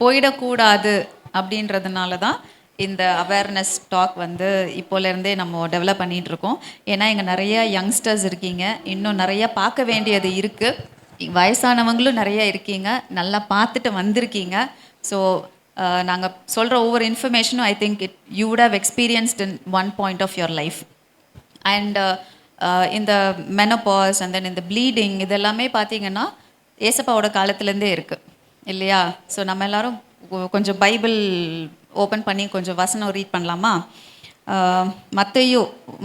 போயிடக்கூடாது அப்படின்றதுனால தான் இந்த அவேர்னஸ் டாக் வந்து இப்போலேருந்தே நம்ம டெவலப் பண்ணிகிட்டு இருக்கோம். ஏன்னா இங்கே நிறைய யங்ஸ்டர்ஸ் இருக்கீங்க, இன்னும் நிறைய பார்க்க வேண்டியது இருக்குது, வயசானவங்களும் நிறைய இருக்கீங்க, நல்லா பார்த்துட்டு வந்திருக்கீங்க. ஸோ நாங்கள் சொல்கிற ஒவ்வொரு இன்ஃபர்மேஷனும் I think you would have experienced in one point of your life. And இந்த மெனோபாஸ் அண்ட் தென் இந்த ப்ளீடிங் இதெல்லாமே பார்த்தீங்கன்னா ஏசப்பாவோட காலத்துலேருந்தே இருக்குது இல்லையா? ஸோ நம்ம எல்லாரும் கொஞ்சம் பைபிள் ஓப்பன் பண்ணி கொஞ்சம் வசனம் ரீட் பண்ணலாமா? மத்தேயு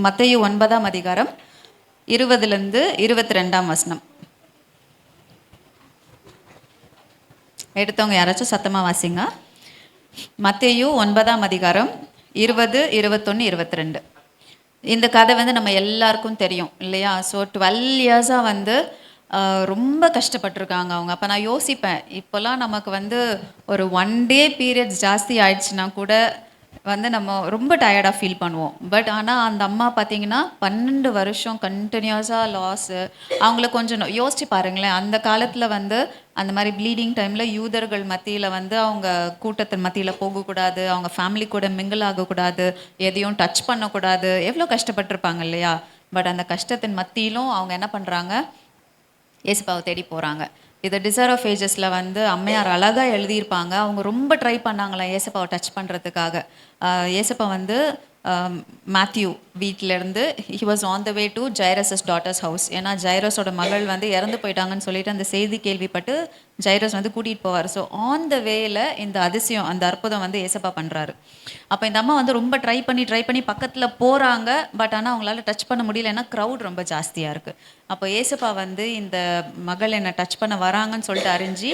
9ஆம் அதிகாரம் 20 22 வசனம். எடுத்தவங்க யாராச்சும் சத்தமாக வாசிங்க. மத்தேயு 9ஆம் அதிகாரம் 20, 21, 22. இந்த கதை வந்து நம்ம எல்லாருக்கும் தெரியும் இல்லையா? ஸோ 12 இயர்ஸாக வந்து ரொம்ப கஷ்டப்பட்டிருக்காங்க அவங்க. அப்போ நான் யோசிப்பேன், இப்போல்லாம் நமக்கு வந்து ஒரு 1 டே பீரியட்ஸ் ஜாஸ்தி ஆயிடுச்சுன்னா கூட வந்து நம்ம ரொம்ப டயர்டாக ஃபீல் பண்ணுவோம். பட் ஆனால் அந்த அம்மா பார்த்தீங்கன்னா 12 வருஷம் கண்டினியூஸாக லாஸு. அவங்கள கொஞ்சம் யோசிச்சு பாருங்களேன், அந்த காலத்தில் வந்து அந்த மாதிரி ப்ளீடிங் டைமில் யூதர்கள் மத்தியில் வந்து அவங்க கூட்டத்தின் மத்தியில் போகக்கூடாது, அவங்க ஃபேமிலி கூட மிங்கிள் ஆகக்கூடாது, எதையும் டச் பண்ணக்கூடாது, எவ்வளோ கஷ்டப்பட்டிருப்பாங்க இல்லையா? பட் அந்த கஷ்டத்தின் மத்தியிலும் அவங்க என்ன பண்ணுறாங்க, ஏசப்பாவை தேடி போகிறாங்க. இது டிசைர் ஆஃப் ஏஜஸில் வந்து அம்மையார் அழகாக எழுதியிருப்பாங்க. அவங்க ரொம்ப ட்ரை பண்ணாங்களாம் ஏசப்பாவை டச் பண்ணுறதுக்காக. ஏசப்பா வந்து மேத்யூ வீட்டிலேருந்து he was on the way to Jairus's daughter's house. ஏன்னா ஜைரஸோட மகள் வந்து இறந்து போயிட்டாங்கன்னு சொல்லிட்டு அந்த செய்தி கேள்விப்பட்டு ஜைரஸ் வந்து கூட்டிகிட்டு போவார். ஸோ ஆன் த வேல இந்த அதிசயம், அந்த அற்புதம் வந்து ஏசப்பா பண்ணுறாரு. அப்போ இந்த அம்மா வந்து ரொம்ப ட்ரை பண்ணி பக்கத்தில் போகிறாங்க. பட் ஆனால் அவங்களால டச் பண்ண முடியல, ஏன்னா க்ரௌட் ரொம்ப ஜாஸ்தியாக இருக்குது. அப்போ ஏசப்பா வந்து இந்த மகள் என்னை டச் பண்ண வராங்கன்னு சொல்லிட்டு அறிஞ்சு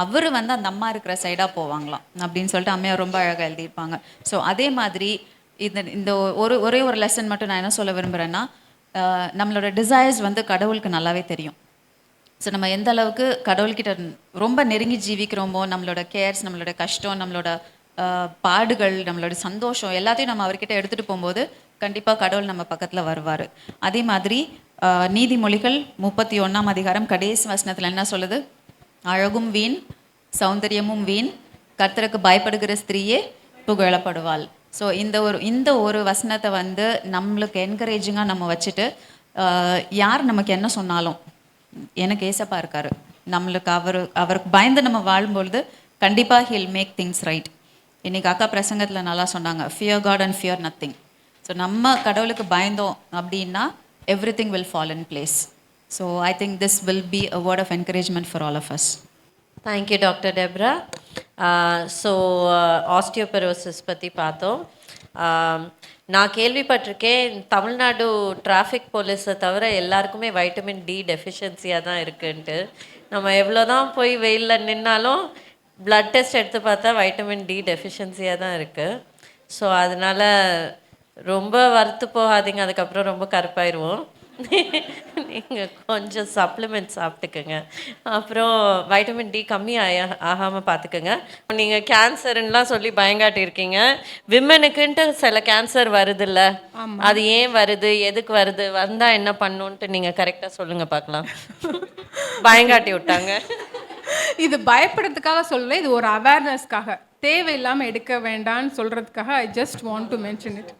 அவர் வந்து அந்த அம்மா இருக்கிற சைடாக போவாங்களாம் அப்படின்னு சொல்லிட்டு அம்மையார் ரொம்ப அழகாக எழுதியிருப்பாங்க. ஸோ அதே மாதிரி இந்த ஒரே ஒரு லெசன் மட்டும் நான் என்ன சொல்ல விரும்புகிறேன்னா, நம்மளோட டிசைர்ஸ் வந்து கடவுளுக்கு நல்லாவே தெரியும். ஸோ நம்ம எந்த அளவுக்கு கடவுள்கிட்ட ரொம்ப நெருங்கி ஜீவிக்கிறோமோ, நம்மளோட கேர்ஸ், நம்மளோட கஷ்டம், நம்மளோட பாடுகள், நம்மளோட சந்தோஷம் எல்லாத்தையும் நம்ம அவர்கிட்ட எடுத்துகிட்டு போகும்போது கண்டிப்பாக கடவுள் நம்ம பக்கத்தில் வருவார். அதே மாதிரி நீதிமொழிகள் 31ஆம் அதிகாரம் கடைசி வசனத்தில் என்ன சொல்லுது? அழகும் வீண், சௌந்தரியமும் வீண், கர்த்தருக்கு பயப்படுகிற ஸ்திரீயே புகழப்படுவாள். ஸோ இந்த ஒரு வசனத்தை வந்து நம்மளுக்கு என்கரேஜிங்காக நம்ம வச்சுட்டு, யார் நமக்கு என்ன சொன்னாலும் எனக்கு ஏசப்பா இருக்காரு, நம்மளுக்கு அவருக்கு பயந்து நம்ம வாழும்பொழுது கண்டிப்பாக ஹில் மேக் திங்ஸ் ரைட். இன்றைக்கி அக்கா பிரசங்கத்தில் நல்லா சொன்னாங்க, fear God and fear nothing. So நம்ம கடவுளுக்கு பயந்தோம் அப்படின்னா everything will fall in place. So I think this will be a word of encouragement for all of us. Thank you, Dr. Deborah. So osteoporosis பற்றி பார்த்தோம். நான் கேள்விப்பட்டிருக்கேன், Tamil Nadu traffic போலீஸை தவிர எல்லாருக்குமே வைட்டமின் டி டெஃபிஷியன்சியாக தான் இருக்குன்ட்டு. நம்ம எவ்வளோ தான் போய் வெயிலில் நின்னாலும் பிளட் டெஸ்ட் எடுத்து பார்த்தா வைட்டமின் டி டெஃபிஷியன்சியாக தான் இருக்குது. ஸோ அதனால் ரொம்ப வறுத்து போகாதீங்க, அதுக்கப்புறம் ரொம்ப கருப்பாயிருவோம். நீங்கள் கொஞ்சம் சப்ளிமெண்ட் சாப்பிட்டுக்குங்க. அப்புறம் வைட்டமின் டி கம்மி ஆகாமல் பார்த்துக்குங்க. நீங்கள் கேன்சருன்னெலாம் சொல்லி பயங்காட்டியிருக்கீங்க. விமனுக்குன்ட்டு சில கேன்சர் வருதுல்ல, அது ஏன் வருது, எதுக்கு வருது, வந்தால் என்ன பண்ணுன்ட்டு நீங்கள் கரெக்டாக சொல்லுங்கள் பார்க்கலாம். பயங்காட்டி விட்டாங்க. இது பயப்படுறதுக்காக சொல்லலை, இது ஒரு அவேர்னஸ்க்காக, தேவையில்லாமல் எடுக்க வேண்டாம்னு சொல்கிறதுக்காக I just want to mention it.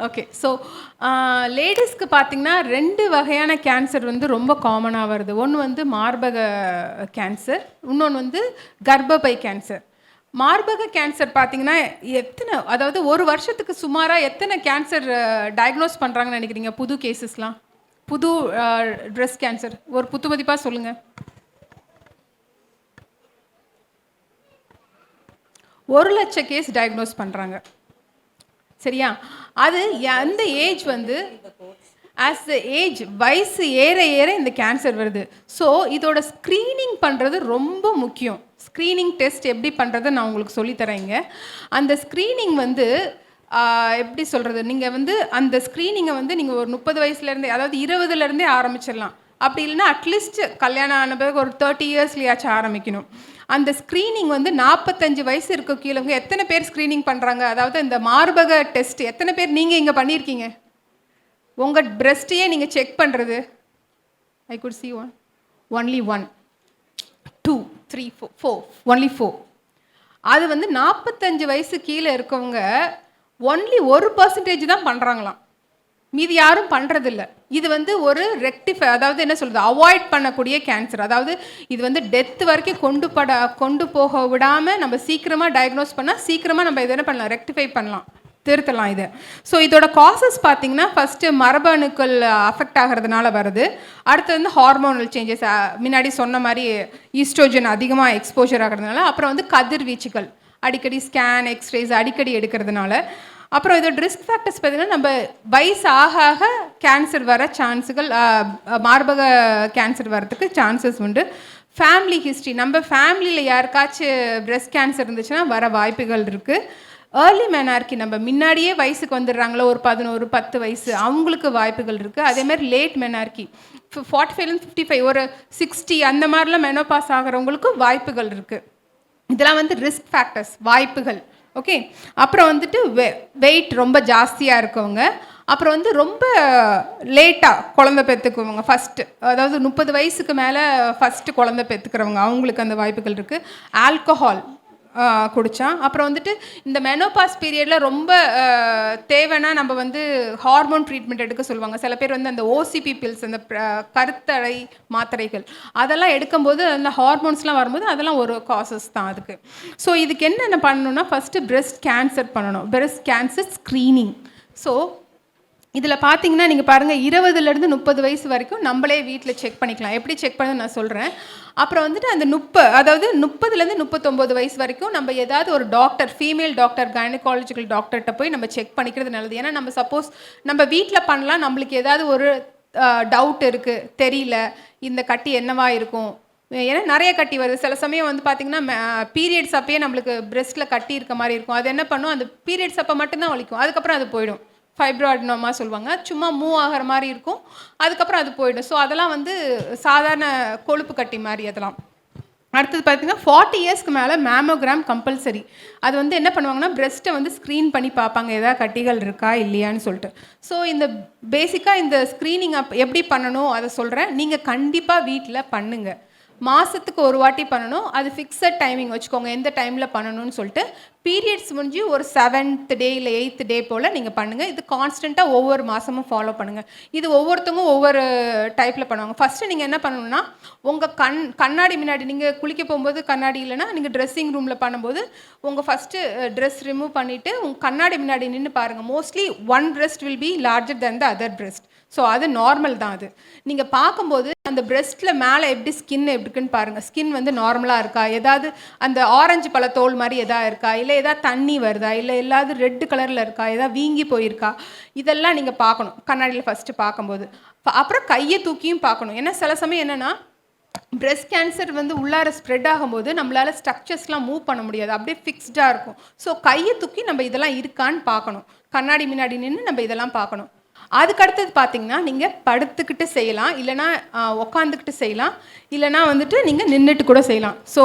Okay. So லேடிஸ்க்கு பார்த்தீங்கன்னா 2 வகையான கேன்சர் வந்து ரொம்ப காமனாக வருது. ஒன்று வந்து மார்பக கேன்சர், இன்னொன்று வந்து கர்ப்பப்பை கேன்சர். மார்பக கேன்சர் பார்த்தீங்கன்னா எத்தனை, அதாவது ஒரு வருஷத்துக்கு சுமாராக எத்தனை கேன்சர் டயக்னோஸ் பண்ணுறாங்கன்னு நினைக்கிறீங்க? புது கேசஸ்லாம், புது ப்ரெஸ்ட் கேன்சர் ஒரு புத்துமதிப்பாக சொல்லுங்கள். 1,00,000 கேஸ் டயக்னோஸ் பண்ணுறாங்க. சரியா? அது அந்த ஏஜ் வந்து ஆஸ் த ஏஜ், வயசு ஏற ஏற இந்த கேன்சர் வருது. ஸோ இதோட ஸ்க்ரீனிங் பண்ணுறது ரொம்ப முக்கியம். ஸ்க்ரீனிங் டெஸ்ட் எப்படி பண்ணுறது நான் உங்களுக்கு சொல்லித்தரேங்க. அந்த ஸ்க்ரீனிங் வந்து எப்படி சொல்கிறது, நீங்கள் வந்து அந்த ஸ்க்ரீனிங்கை வந்து நீங்கள் ஒரு 30 வயசுலேருந்தே, அதாவது 20லேருந்தே ஆரம்பிச்சிடலாம். அப்படி இல்லைன்னா அட்லீஸ்ட் கல்யாணம் ஆன பிறகு ஒரு 30 இயர்ஸ்லையாச்சும் ஆரம்பிக்கணும். அந்த ஸ்க்ரீனிங் வந்து 45 வயசு இருக்க கீழவங்க எத்தனை பேர் ஸ்க்ரீனிங் பண்ணுறாங்க? அதாவது இந்த மார்பக டெஸ்ட் எத்தனை பேர் நீங்கள் இங்கே பண்ணியிருக்கீங்க? உங்கள் பிரெஸ்ட்டையே நீங்கள் செக் பண்ணுறது. I could see only 1 2 3 4 only 4. அது வந்து 45 வயசு கீழே இருக்கவங்க ஒன்லி 1% தான் பண்ணுறாங்களாம், மீதி யாரும் பண்ணுறதில்ல. இது வந்து ஒரு ரெக்டிஃபை, அதாவது என்ன சொல்கிறது, அவாய்ட் பண்ணக்கூடிய கேன்சர். அதாவது இது வந்து டெத் வரைக்கும் கொண்டு போக விடாமல் நம்ம சீக்கிரமாக டயக்னோஸ் பண்ணால் சீக்கிரமாக நம்ம இதை என்ன பண்ணலாம், ரெக்டிஃபை பண்ணலாம், திருத்தலாம் இதை. ஸோ இதோட காசஸ் பார்த்தீங்கன்னா ஃபஸ்ட்டு மரபணுக்கள் அஃபெக்ட் ஆகிறதுனால வருது. அடுத்து வந்து ஹார்மோனல் சேஞ்சஸ், முன்னாடி சொன்ன மாதிரி ஈஸ்ட்ரோஜன் அதிகமாக எக்ஸ்போஜர் ஆகிறதுனால. அப்புறம் வந்து கதிர்வீச்சுகள், அடிக்கடி ஸ்கேன் எக்ஸ்ரேஸ் அடிக்கடி எடுக்கிறதுனால. அப்புறம் இதோட ரிஸ்க் ஃபேக்டர்ஸ் பார்த்தீங்கன்னா நம்ம வயசு ஆக ஆக கேன்சர் வர சான்ஸுகள், மார்பக கேன்சர் வரதுக்கு சான்சஸ் உண்டு. ஃபேமிலி ஹிஸ்ட்ரி, நம்ம ஃபேமிலியில் யாருக்காச்சும் பிரெஸ்ட் கேன்சர் இருந்துச்சுன்னா வர வாய்ப்புகள் இருக்குது. ஏர்லி மெனார்கி, நம்ம முன்னாடியே வயசுக்கு வந்துடுறாங்களோ ஒரு 11 10 வயசு, அவங்களுக்கு வாய்ப்புகள் இருக்குது. அதேமாதிரி லேட் மெனார்கி 45 55 ஒரு 60 அந்த மாதிரிலாம் மெனோபாஸ் ஆகிறவங்களுக்கு வாய்ப்புகள் இருக்குது. இதெல்லாம் வந்து ரிஸ்க் ஃபேக்டர்ஸ், வாய்ப்புகள். ஓகே. அப்புறம் வந்துட்டு வெயிட் ரொம்ப ஜாஸ்தியாக இருக்கவங்க, அப்புறம் வந்து ரொம்ப லேட்டாக குழந்தை பெற்றுக்குவங்க, ஃபஸ்ட்டு அதாவது 30 வயசுக்கு மேலே ஃபஸ்ட்டு குழந்தை பெற்றுக்கிறவங்க, அவங்களுக்கு அந்த வாய்ப்புகள் இருக்குது. ஆல்கஹால் குடித்தா, அப்புறம் வந்துட்டு இந்த மெனோபாஸ் பீரியடில் ரொம்ப தேவைன்னா நம்ம வந்து ஹார்மோன் ட்ரீட்மெண்ட் எடுக்க சொல்லுவாங்க. சில பேர் வந்து அந்த ஓசிபி பில்ஸ், அந்த கருத்தடை மாத்திரைகள், அதெல்லாம் எடுக்கும்போது அந்த ஹார்மோன்ஸ்லாம் வரும்போது அதெல்லாம் ஒரு காசஸ் தான் அதுக்கு. ஸோ இதுக்கு என்னென்ன பண்ணணும்னா ஃபஸ்ட்டு பிரெஸ்ட் கேன்சர் பண்ணணும், பிரெஸ்ட் கேன்சர் ஸ்க்ரீனிங். ஸோ இதில் பார்த்தீங்கன்னா நீங்கள் பாருங்கள், 20லேருந்து 30 வயசு வரைக்கும் நம்மளே வீட்டில் செக் பண்ணிக்கலாம். எப்படி செக் பண்ண நான் சொல்கிறேன். அப்புறம் வந்துட்டு அந்த 30லேருந்து 39 வயசு வரைக்கும் நம்ம ஏதாவது ஒரு டாக்டர், ஃபீமேல் டாக்டர், கைனகாலஜிக்கல் டாக்டர்கிட்ட போய் நம்ம செக் பண்ணிக்கிறது நல்லது. ஏன்னா நம்ம சப்போஸ் நம்ம வீட்டில் பண்ணலாம், நம்மளுக்கு ஏதாவது ஒரு டவுட் இருக்குது, தெரியல இந்த கட்டி என்னவா இருக்கும், ஏன்னா நிறைய கட்டி வருது. சில சமயம் வந்து பார்த்திங்கன்னா பீரியட்ஸ் அப்பயே நம்மளுக்கு பிரெஸ்ட்டில் கட்டி இருக்க மாதிரி இருக்கும். அது என்ன பண்ணும், அந்த பீரியட்ஸ் அப்போ மட்டும்தான் வலிக்கும், அதுக்கப்புறம் அது போயிடும். ஃபைப்ராய்டினோமா சொல்லுவாங்க, சும்மா மூவ் ஆகிற மாதிரி இருக்கும், அதுக்கப்புறம் அது போயிடும். ஸோ அதெல்லாம் வந்து சாதாரண கொழுப்பு கட்டி மாதிரி அதெல்லாம். அடுத்தது பார்த்திங்கன்னா 40 இயர்ஸ்க்கு மேலே மேமோகிராம் கம்பல்சரி. அது வந்து என்ன பண்ணுவாங்கன்னா பிரெஸ்ட்டை வந்து ஸ்க்ரீன் பண்ணி பார்ப்பாங்க, எதாவது கட்டிகள் இருக்கா இல்லையான்னு சொல்லிட்டு. ஸோ இந்த பேசிக்காக இந்த ஸ்க்ரீனிங் எப்படி பண்ணணும் அதை சொல்கிறேன். நீங்கள் கண்டிப்பாக வீட்டில் பண்ணுங்கள். மாதத்துக்கு ஒரு வாட்டி பண்ணணும். அது ஃபிக்ஸட் டைமிங் வச்சுக்கோங்க, எந்த டைமில் பண்ணணும்னு சொல்லிட்டு. பீரியட்ஸ் முடிஞ்சு ஒரு 7th டே இல்லை 8th டே போல் நீங்கள் பண்ணுங்கள். இது கான்ஸ்டண்ட்டாக ஒவ்வொரு மாதமும் ஃபாலோ பண்ணுங்கள். இது ஒவ்வொருத்தவங்க ஒவ்வொரு டைப்பில் பண்ணுவாங்க. ஃபஸ்ட்டு நீங்கள் என்ன பண்ணணும்னா, உங்கள் கண்ணாடி முன்னாடி நீங்கள் குளிக்க போகும்போது கண்ணாடி இல்லைன்னா நீங்கள் ட்ரெஸ்ஸிங் ரூமில் பண்ணும்போது உங்கள் ஃபஸ்ட்டு ட்ரெஸ் ரிமூவ் பண்ணிவிட்டு உங்கள் கண்ணாடி முன்னாடி நின்று பாருங்கள். Mostly one breast will be larger than the other breast. So அது நார்மல் தான். அது நீங்கள் பார்க்கும்போது அந்த பிரெஸ்ட்டில் மேலே எப்படி ஸ்கின் எப்படி இருக்குன்னு பாருங்கள். ஸ்கின் வந்து நார்மலாக இருக்கா, ஏதாவது அந்த ஆரஞ்சு பழ தோல் மாதிரி எதாவது இருக்கா, இல்லை ஏதாவது தண்ணி வருதா, இல்லை எல்லாவது ரெட்டு கலரில் இருக்கா, ஏதாவது வீங்கி போயிருக்கா, இதெல்லாம் நீங்கள் பார்க்கணும் கண்ணாடியில் ஃபஸ்ட்டு பார்க்கும்போது. அப்புறம் கையை தூக்கியும் பார்க்கணும். ஏன்னா சில சமயம் என்னென்னா பிரெஸ்ட் கேன்சர் வந்து உள்ளார ஸ்ப்ரெட் ஆகும்போது நம்மளால் ஸ்ட்ரக்சர்ஸ்லாம் மூவ் பண்ண முடியாது, அப்படியே ஃபிக்ஸ்டாக இருக்கும். ஸோ கையை தூக்கி நம்ம இதெல்லாம் இருக்கான்னு பார்க்கணும். கண்ணாடி முன்னாடி நின்று நம்ம இதெல்லாம் பார்க்கணும். அதுக்கடுத்தது பார்த்தீங்கன்னா நீங்கள் படுத்துக்கிட்டு செய்யலாம், இல்லைனா உக்காந்துக்கிட்டு செய்யலாம், இல்லைனா வந்துட்டு நீங்கள் நின்றுட்டு கூட செய்யலாம். ஸோ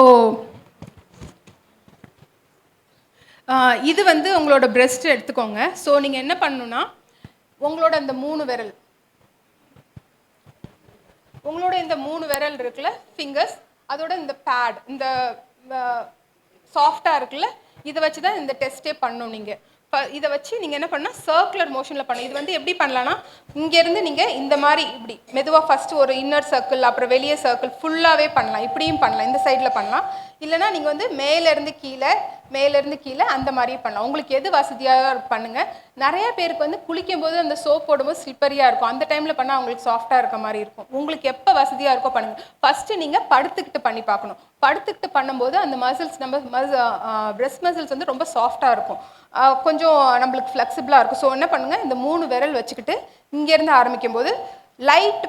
இது வந்து உங்களோட பிரெஸ்ட் எடுத்துக்கோங்க. ஸோ நீங்கள் என்ன பண்ணணுன்னா, உங்களோட இந்த 3 விரல், உங்களோட இந்த 3 விரல் இருக்குல்ல ஃபிங்கர்ஸ், அதோட இந்த பேட், இந்த சாஃப்டாக இருக்குல்ல, இதை வச்சு தான் இந்த டெஸ்ட்டே பண்ணணும். நீங்கள் இதை வச்சு நீங்கள் என்ன பண்ணால் சர்க்குலர் மோஷனில் பண்ணலாம். இது வந்து எப்படி பண்ணலான்னா, இங்கேருந்து நீங்கள் இந்த மாதிரி இப்படி மெதுவாக ஃபஸ்ட்டு ஒரு இன்னர் சர்க்கிள், அப்புறம் வெளியே சர்க்கிள் ஃபுல்லாகவே பண்ணலாம். இப்படியும் பண்ணலாம், இந்த சைடில் பண்ணலாம். இல்லைனா நீங்கள் வந்து மேலேருந்து கீழே அந்த மாதிரியும் பண்ணலாம். உங்களுக்கு எது வசதியாக பண்ணுங்கள். நிறைய பேருக்கு வந்து குளிக்கும் போது அந்த சோப் போடும்போது ஸ்லிப்பரியாக இருக்கும். அந்த டைமில் பண்ணால் அவங்களுக்கு சாஃப்டாக இருக்க மாதிரி இருக்கும். உங்களுக்கு எப்போ வசதியாக இருக்கோ பண்ணுங்கள். ஃபஸ்ட்டு நீங்கள் படுத்துக்கிட்டு பண்ணி பார்க்கணும். படுத்துக்கிட்டு பண்ணும்போது அந்த மசில்ஸ் நம்ம பிரெஸ்ட் மசில்ஸ் வந்து ரொம்ப சாஃப்டாக இருக்கும், கொஞ்சம் நம்மளுக்கு ஃப்ளெக்சிபிளாக இருக்கும். ஸோ என்ன பண்ணுங்கள், இந்த 3 விரல் வச்சுக்கிட்டு இங்கேருந்து ஆரம்பிக்கும் போது லைட்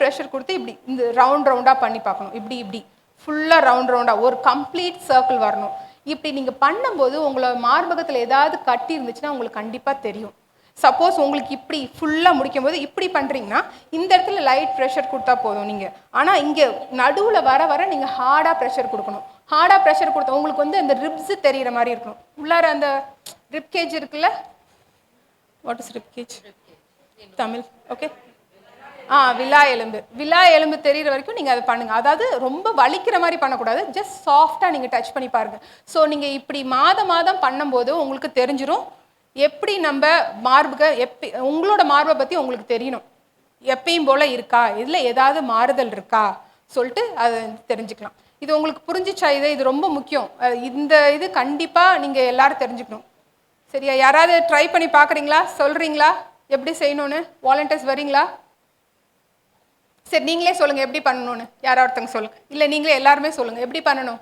ப்ரெஷர் கொடுத்து இப்படி இந்த ரவுண்டாக பண்ணி பார்க்கணும். இப்படி ஃபுல்லாக ரவுண்டாக ஒரு கம்ப்ளீட் சர்க்கிள் வரணும். இப்படி நீங்கள் பண்ணும்போது உங்களோட மார்பகத்தில் ஏதாவது கட்டி இருந்துச்சுன்னா உங்களுக்கு கண்டிப்பாக தெரியும். சப்போஸ் உங்களுக்கு இப்படி ஃபுல்லாக முடிக்கும் போது இப்படி பண்ணுறீங்கன்னா இந்த இடத்துல லைட் ப்ரெஷர் கொடுத்தா போதும் நீங்கள். ஆனால் இங்கே நடுவில் வர நீங்கள் ஹார்டாக ப்ரெஷர் கொடுக்கணும். ஹார்டாக ப்ரெஷர் கொடுத்தா உங்களுக்கு வந்து அந்த ரிப்ஸு தெரிகிற மாதிரி இருக்கணும். உள்ளார அந்த ரிப் கேஜ் இருக்குல்ல, what is rib cage Tamil? Okay, விலா எலும்பு தெரிகிற வரைக்கும் நீங்கள் அதை பண்ணுங்கள். அதாவது ரொம்ப வலிக்கிற மாதிரி பண்ணக்கூடாது, ஜஸ்ட் சாஃப்டாக நீங்கள் டச் பண்ணி பாருங்கள். ஸோ நீங்கள் இப்படி மாதம் பண்ணும்போது உங்களுக்கு தெரிஞ்சிடும் எப்படி நம்ம உங்களோட மார்பை பற்றி உங்களுக்கு தெரியணும். எப்பயும் போல் இருக்கா, இதில் ஏதாவது மாறுதல் இருக்கா சொல்லிட்டு அதை தெரிஞ்சுக்கலாம். இது உங்களுக்கு புரிஞ்சிச்சா? இது ரொம்ப முக்கியம். இந்த இது கண்டிப்பாக நீங்கள் எல்லாரும் தெரிஞ்சுக்கணும். சரியா? யாராவது ட்ரை பண்ணி பார்க்குறீங்களா? சொல்கிறீங்களா எப்படி செய்யணும்னு? வாலண்டியர்ஸ் வரீங்களா? சரி, நீங்களே சொல்லுங்கள் எப்படி பண்ணணும்னு. யாராவது ஒருத்தங்க சொல்லுங்கள், இல்லை நீங்களே எல்லாருமே சொல்லுங்கள் எப்படி பண்ணணும்.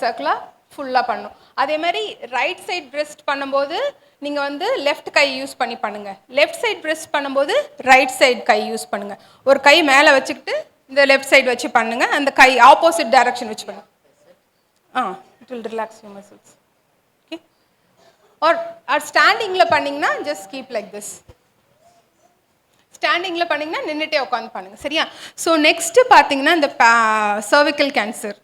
சர்க்கிளாக ஃபுல்லாக பண்ணணும். அதே மாதிரி ரைட் சைட் பிரெஸ்ட் பண்ணும்போது நீங்கள் வந்து லெஃப்ட் கை யூஸ் பண்ணி பண்ணுங்கள். லெஃப்ட் சைட் பிரெஸ்ட் பண்ணும்போது ரைட் சைடு கை யூஸ் பண்ணுங்கள். ஒரு கை மேலே வச்சுக்கிட்டு இந்த லெஃப்ட் சைடு வச்சு பண்ணுங்கள். அந்த கை ஆப்போசிட் டைரக்ஷன் வச்சு பண்ணுங்கள். It will relax you muscles. Okay. Or ஸ்டாண்டிங்கில் பண்ணிங்கன்னா ஜஸ்ட் கீப் லைக் திஸ். ஸ்டாண்டிங்கில் பண்ணிங்கன்னா நின்றுட்டே உட்காந்து பண்ணுங்கள். சரியா? ஸோ நெக்ஸ்ட்டு பார்த்தீங்கன்னா இந்த சர்விக்கல் கேன்சர்.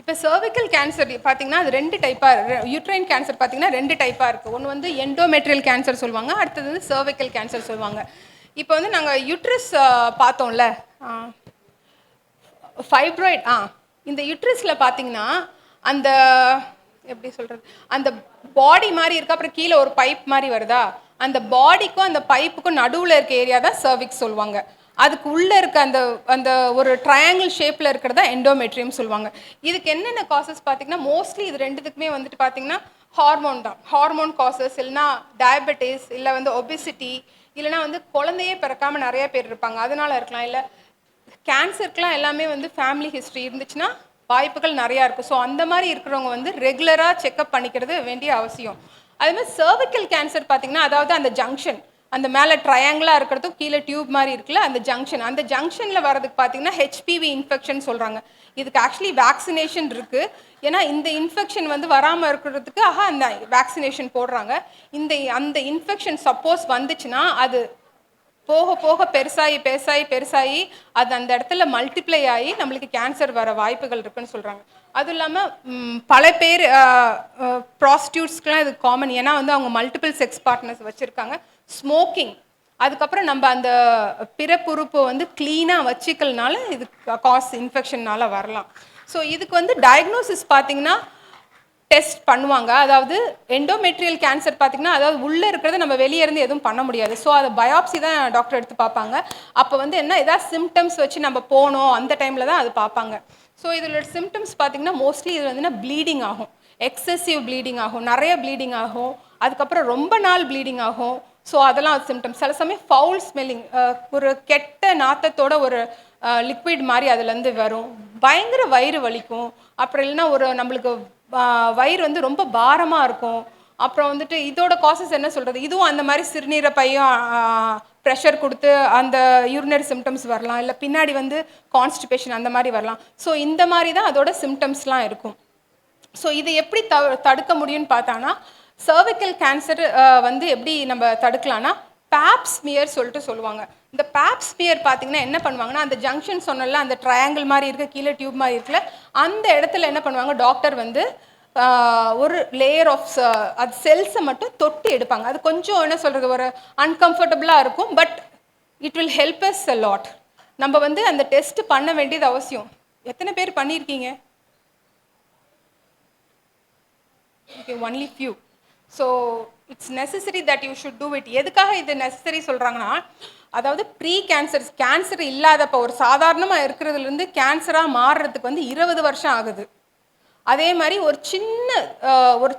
இப்போ சர்விக்கல் கேன்சர் பார்த்தீங்கன்னா அது 2 டைப்பாக, யூட்ரைன் கேன்சர் பார்த்தீங்கன்னா 2 டைப்பாக இருக்குது. ஒன்று வந்து எண்டோமெட்ரியல் கேன்சர் சொல்லுவாங்க, அடுத்தது வந்து சர்விக்கல் கேன்சர் சொல்லுவாங்க. இப்போ வந்து நாங்கள் யூட்ரஸ் பார்த்தோம்ல, ஃபைப்ராய்ட். இந்த யூட்ரஸில் பார்த்தீங்கன்னா அந்த எப்படி சொல்கிறது, அந்த பாடி மாதிரி இருக்கா, அப்புறம் கீழே ஒரு பைப் மாதிரி வருதா, அந்த பாடிக்கும் அந்த பைப்புக்கும் நடுவில் இருக்க ஏரியா தான் சர்விக்ஸ் சொல்லுவாங்க. அதுக்கு உள்ளே இருக்க அந்த அந்த ஒரு ட்ரையாங்கிள் ஷேப்பில் இருக்கிறதா எண்டோமெட்ரியம் சொல்லுவாங்க. இதுக்கு என்னென்ன காசஸ் பார்த்தீங்கன்னா மோஸ்ட்லி இது 2த்துக்குமே வந்துட்டு பார்த்தீங்கன்னா ஹார்மோன் தான். ஹார்மோன் காசஸ், இல்லைனா டயபெட்டிஸ், இல்லை வந்து ஒபிசிட்டி, இல்லைனா வந்து குழந்தையே பிறக்காமல் நிறைய பேர் இருப்பாங்க, அதனால இருக்கலாம். இல்லை கேன்சருக்குலாம் எல்லாமே வந்து ஃபேமிலி ஹிஸ்ட்ரி இருந்துச்சுன்னா வாய்ப்புகள் நிறையா இருக்குது. ஸோ அந்த மாதிரி இருக்கிறவங்க வந்து ரெகுலராக செக்அப் பண்ணிக்கிறது வேண்டிய அவசியம். அதேமாதிரி சர்விக்கல் கேன்சர் பார்த்திங்கன்னா, அதாவது அந்த ஜங்ஷன், அந்த மேலே ட்ரையாங்கிளாக இருக்கிறதும் கீழே டியூப் மாதிரி இருக்குல்ல, அந்த ஜங்ஷனில் வரதுக்கு பார்த்திங்கன்னா ஹெச்பிவி இன்ஃபெக்ஷன் சொல்கிறாங்க. இதுக்கு ஆக்சுவலி வேக்சினேஷன் இருக்குது. ஏன்னா இந்த இன்ஃபெக்ஷன் வந்து வராமல் இருக்கிறதுக்கு அந்த வேக்சினேஷன் போடுறாங்க. அந்த இன்ஃபெக்ஷன் சப்போஸ் வந்துச்சுன்னா அது போக போக பெருசாகி அது அந்த இடத்துல மல்டிப்ளை ஆகி நம்மளுக்கு கேன்சர் வர வாய்ப்புகள் இருக்குன்னு சொல்கிறாங்க. அதுவும் இல்லாமல் பல பேர் ப்ராஸ்டியூட்ஸ்க்கெலாம் இது காமன். ஏன்னா வந்து அவங்க மல்டிபிள் செக்ஸ் பார்ட்னர்ஸ் வச்சுருக்காங்க. ஸ்மோக்கிங், அதுக்கப்புறம் நம்ம அந்த பிறப்புறுப்பு வந்து க்ளீனாக வச்சுக்கலனால இது இன்ஃபெக்ஷன்னால வரலாம். ஸோ இதுக்கு வந்து டயக்னோசிஸ் பார்த்திங்கன்னா டெஸ்ட் பண்ணுவாங்க. அதாவது எண்டோமெட்ரியல் கேன்சர் பார்த்திங்கன்னா, அதாவது உள்ளே இருக்கிறத நம்ம வெளியே இருந்து எதுவும் பண்ண முடியாது. ஸோ அதை பயாப்சி தான் டாக்டர் எடுத்து பார்ப்பாங்க. அப்போ வந்து என்ன ஏதாவது சிம்டம்ஸ் வச்சு நம்ம போனோம் அந்த டைமில் தான் அது பார்ப்பாங்க. ஸோ இதில் சிம்டம்ஸ் பார்த்திங்கன்னா மோஸ்ட்லி இது வந்து ப்ளீடிங் ஆகும், எக்ஸசிவ் ப்ளீடிங் ஆகும், நிறைய ப்ளீடிங் ஆகும், அதுக்கப்புறம் ரொம்ப நாள் ப்ளீடிங் ஆகும். ஸோ அதெல்லாம் சிம்டம்ஸ். சில சமயம் ஃபவுல் ஸ்மெல்லிங், ஒரு கெட்ட நாத்தத்தோட ஒரு லிக்விட் மாதிரி அதுலேருந்து வரும். பயங்கர வயிறு வலிக்கும். அப்புறம் இல்லைன்னா ஒரு நம்மளுக்கு வயிறு வந்து ரொம்ப பாரமாக இருக்கும். அப்புறம் வந்துட்டு இதோட காசஸ் என்ன சொல்கிறது, இதுவும் அந்த மாதிரி சிறுநீரை பையும் ப்ரெஷர் கொடுத்து அந்த யூரினரி சிம்டம்ஸ் வரலாம், இல்லை பின்னாடி வந்து கான்ஸ்டிபேஷன் அந்த மாதிரி வரலாம். ஸோ இந்த மாதிரி தான் அதோட சிம்டம்ஸ்லாம் இருக்கும். ஸோ இதை எப்படி தடுக்க முடியும்னு பார்த்தானா, சர்விக்கல் கேன்சர் வந்து எப்படி நம்ம தடுக்கலான்னா பேப் ஸ்மியர் சொல்லிட்டு சொல்லுவாங்க. இந்த பேப் ஸ்மியர் பார்த்தீங்கன்னா என்ன பண்ணுவாங்கன்னா, அந்த ஜங்ஷன் சொன்னல அந்த ட்ரையாங்கிள் மாதிரி இருக்க கீழே டியூப் மாதிரி இருக்குல்ல, அந்த இடத்துல என்ன பண்ணுவாங்க டாக்டர் வந்து ஒரு லேயர் ஆஃப் அது செல்ஸை மட்டும் தொட்டு எடுப்பாங்க. அது கொஞ்சம் என்ன சொல்கிறது ஒரு அன்கம்ஃபர்டபுளாக இருக்கும், but it will help us a lot. நம்ம வந்து அந்த டெஸ்ட் பண்ண வேண்டியது அவசியம். எத்தனை பேர் பண்ணியிருக்கீங்க? Okay, only few. So it's necessary that you should do it. எதுக்காக இது நெசசரி சொல்கிறாங்கன்னா, அதாவது ப்ரீ கேன்சர் இல்லாதப்போ ஒரு சாதாரணமாக இருக்கிறதுலேருந்து கேன்சராக மாறுறதுக்கு வந்து 20 வருஷம் ஆகுது. அதே மாதிரி ஒரு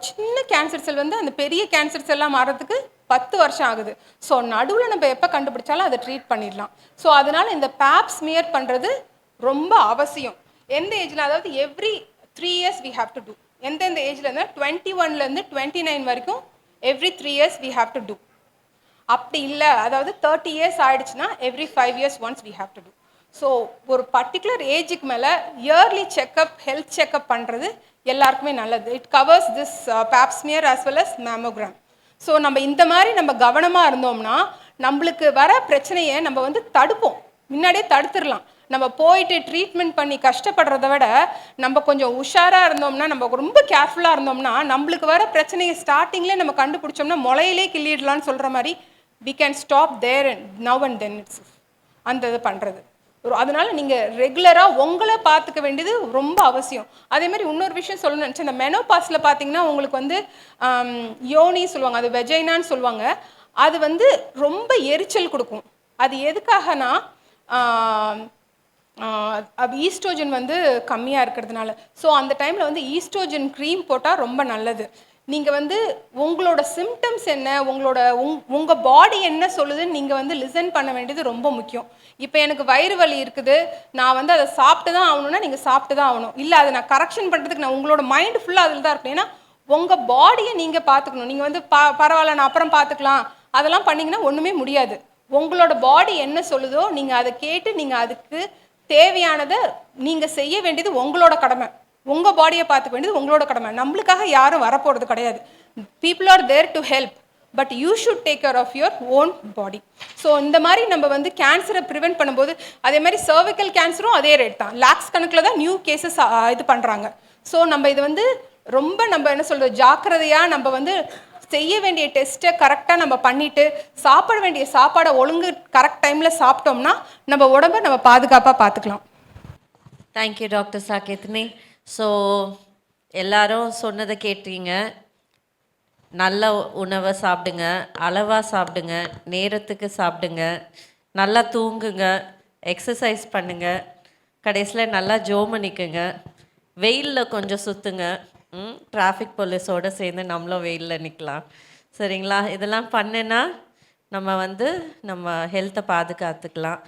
சின்ன கேன்சர் செல் வந்து அந்த பெரிய கேன்சர் செல்லாக மாறுறதுக்கு 10 வருஷம் ஆகுது. ஸோ நடுவில் நம்ம எப்போ கண்டுபிடிச்சாலும் அதை ட்ரீட் பண்ணிடலாம். ஸோ அதனால் இந்த பேப் ஸ்மியர் பண்ணுறது ரொம்ப அவசியம். எந்த ஏஜில், அதாவது every 3 years we have to do. எந்தெந்த ஏஜில் இருந்தால் 21லேருந்து 29 வரைக்கும் every 3 years we have to do. அப்படி இல்லை, அதாவது 30 years ஆயிடுச்சுன்னா every 5 years once we have to do. So ஒரு பர்டிகுலர் ஏஜுக்கு மேலே இயர்லி செக்கப், ஹெல்த் செக்கப் பண்ணுறது எல்லாருக்குமே நல்லது. It covers this pap smear as well as mammogram. So நம்ம இந்த மாதிரி நம்ம கவனமாக இருந்தோம்னா நம்மளுக்கு வர பிரச்சனையை நம்ம வந்து தடுப்போம், முன்னாடியே தடுத்துடலாம். நம்ம போயிட்டு ட்ரீட்மெண்ட் பண்ணி கஷ்டப்படுறத விட நம்ம கொஞ்சம் உஷாராக இருந்தோம்னா, நம்ம ரொம்ப கேர்ஃபுல்லாக இருந்தோம்னா, நம்மளுக்கு வர பிரச்சனையை ஸ்டார்டிங்லேயே நம்ம கண்டுபிடிச்சோம்னா முளையிலே கிள்ளிடலான்னு சொல்கிற மாதிரி we can stop there and now and then itself. அந்த இது பண்ணுறது. அதனால நீங்கள் ரெகுலராக உங்களை பார்த்துக்க வேண்டியது ரொம்ப அவசியம். அதே மாதிரி இன்னொரு விஷயம் சொல்லணும்னு நினச்சேன். இந்த மெனோபாஸில் பார்த்தீங்கன்னா உங்களுக்கு வந்து யோனி சொல்லுவாங்க, அது வெஜைனான்னு சொல்லுவாங்க. அது வந்து ரொம்ப எரிச்சல் கொடுக்கும். அது எதுக்காகனா ஈஸ்ட்ரோஜன் வந்து கம்மியாக இருக்கிறதுனால. ஸோ அந்த டைமில் வந்து ஈஸ்ட்ரோஜன் க்ரீம் போட்டால் ரொம்ப நல்லது. நீங்கள் வந்து உங்களோட சிம்டம்ஸ் என்ன, உங்கள் பாடி என்ன சொல்லுதுன்னு நீங்கள் வந்து லிசன் பண்ண வேண்டியது ரொம்ப முக்கியம். இப்போ எனக்கு வயிறு வலி இருக்குது, நான் வந்து அதை சாப்பிட்டு தான் ஆகணும்னா நீங்கள் சாப்பிட்டு தான் ஆகணும். இல்லை அதை நான் கரெக்ஷன் பண்ணுறதுக்கு நான் உங்களோட மைண்டு ஃபுல்லாக அதில் தான் இருக்கணும். ஏன்னா உங்கள் பாடியை நீங்கள் பார்த்துக்கணும். நீங்கள் வந்து பரவாயில்ல நான் அப்புறம் பார்த்துக்கலாம் அதெல்லாம் பண்ணிங்கன்னா ஒன்றுமே முடியாது. உங்களோட பாடி என்ன சொல்லுதோ நீங்கள் அதை கேட்டு நீங்கள் அதுக்கு தேவையானதை நீங்கள் செய்ய வேண்டியது உங்களோட கடமை. உங்கள் பாடியை பார்த்துக்க வேண்டியது உங்களோட கடமை. நம்மளுக்காக யாரும் வரப்போகிறது கிடையாது. People are there to help, but you should take care of your own body. So இந்த மாதிரி நம்ம வந்து கேன்சரை ப்ரிவென்ட் பண்ணும்போது, அதே மாதிரி சர்விக்கல் கேன்சரும் அதே ரேட் தான். லேக்ஸ் கணக்கில் தான் நியூ கேசஸ் இது பண்ணுறாங்க. ஸோ நம்ம இது வந்து ரொம்ப நம்ம என்ன சொல்கிறது, ஜாக்கிரதையாக நம்ம வந்து செய்ய வேண்டிய டெஸ்ட்டை கரெக்டாக நம்ம பண்ணிவிட்டு சாப்பிட வேண்டிய சாப்பாடை ஒழுங்கு கரெக்ட் டைமில் சாப்பிட்டோம்னா நம்ம உடம்பை நம்ம பாதுகாப்பாக பார்த்துக்கலாம். Thank you doctor சாகேத்னி. ஸோ எல்லாரும் சொன்னதை கேட்டீங்க. நல்ல உணவை சாப்பிடுங்க, அளவாக சாப்பிடுங்க, நேரத்துக்கு சாப்பிடுங்க, நல்லா தூங்குங்க, எக்ஸசைஸ் பண்ணுங்க, கடைசியில் நல்லா ஜோமனிக்குங்க, வெயிலில் கொஞ்சம் சுற்றுங்க. டிராஃபிக் போலீஸோடு சேர்ந்து நம்மளும் வெயிலில் நிற்கலாம். சரிங்களா? இதெல்லாம் பண்ணுனா நம்ம வந்து நம்ம ஹெல்த்தை பாதுகாத்துக்கலாம்.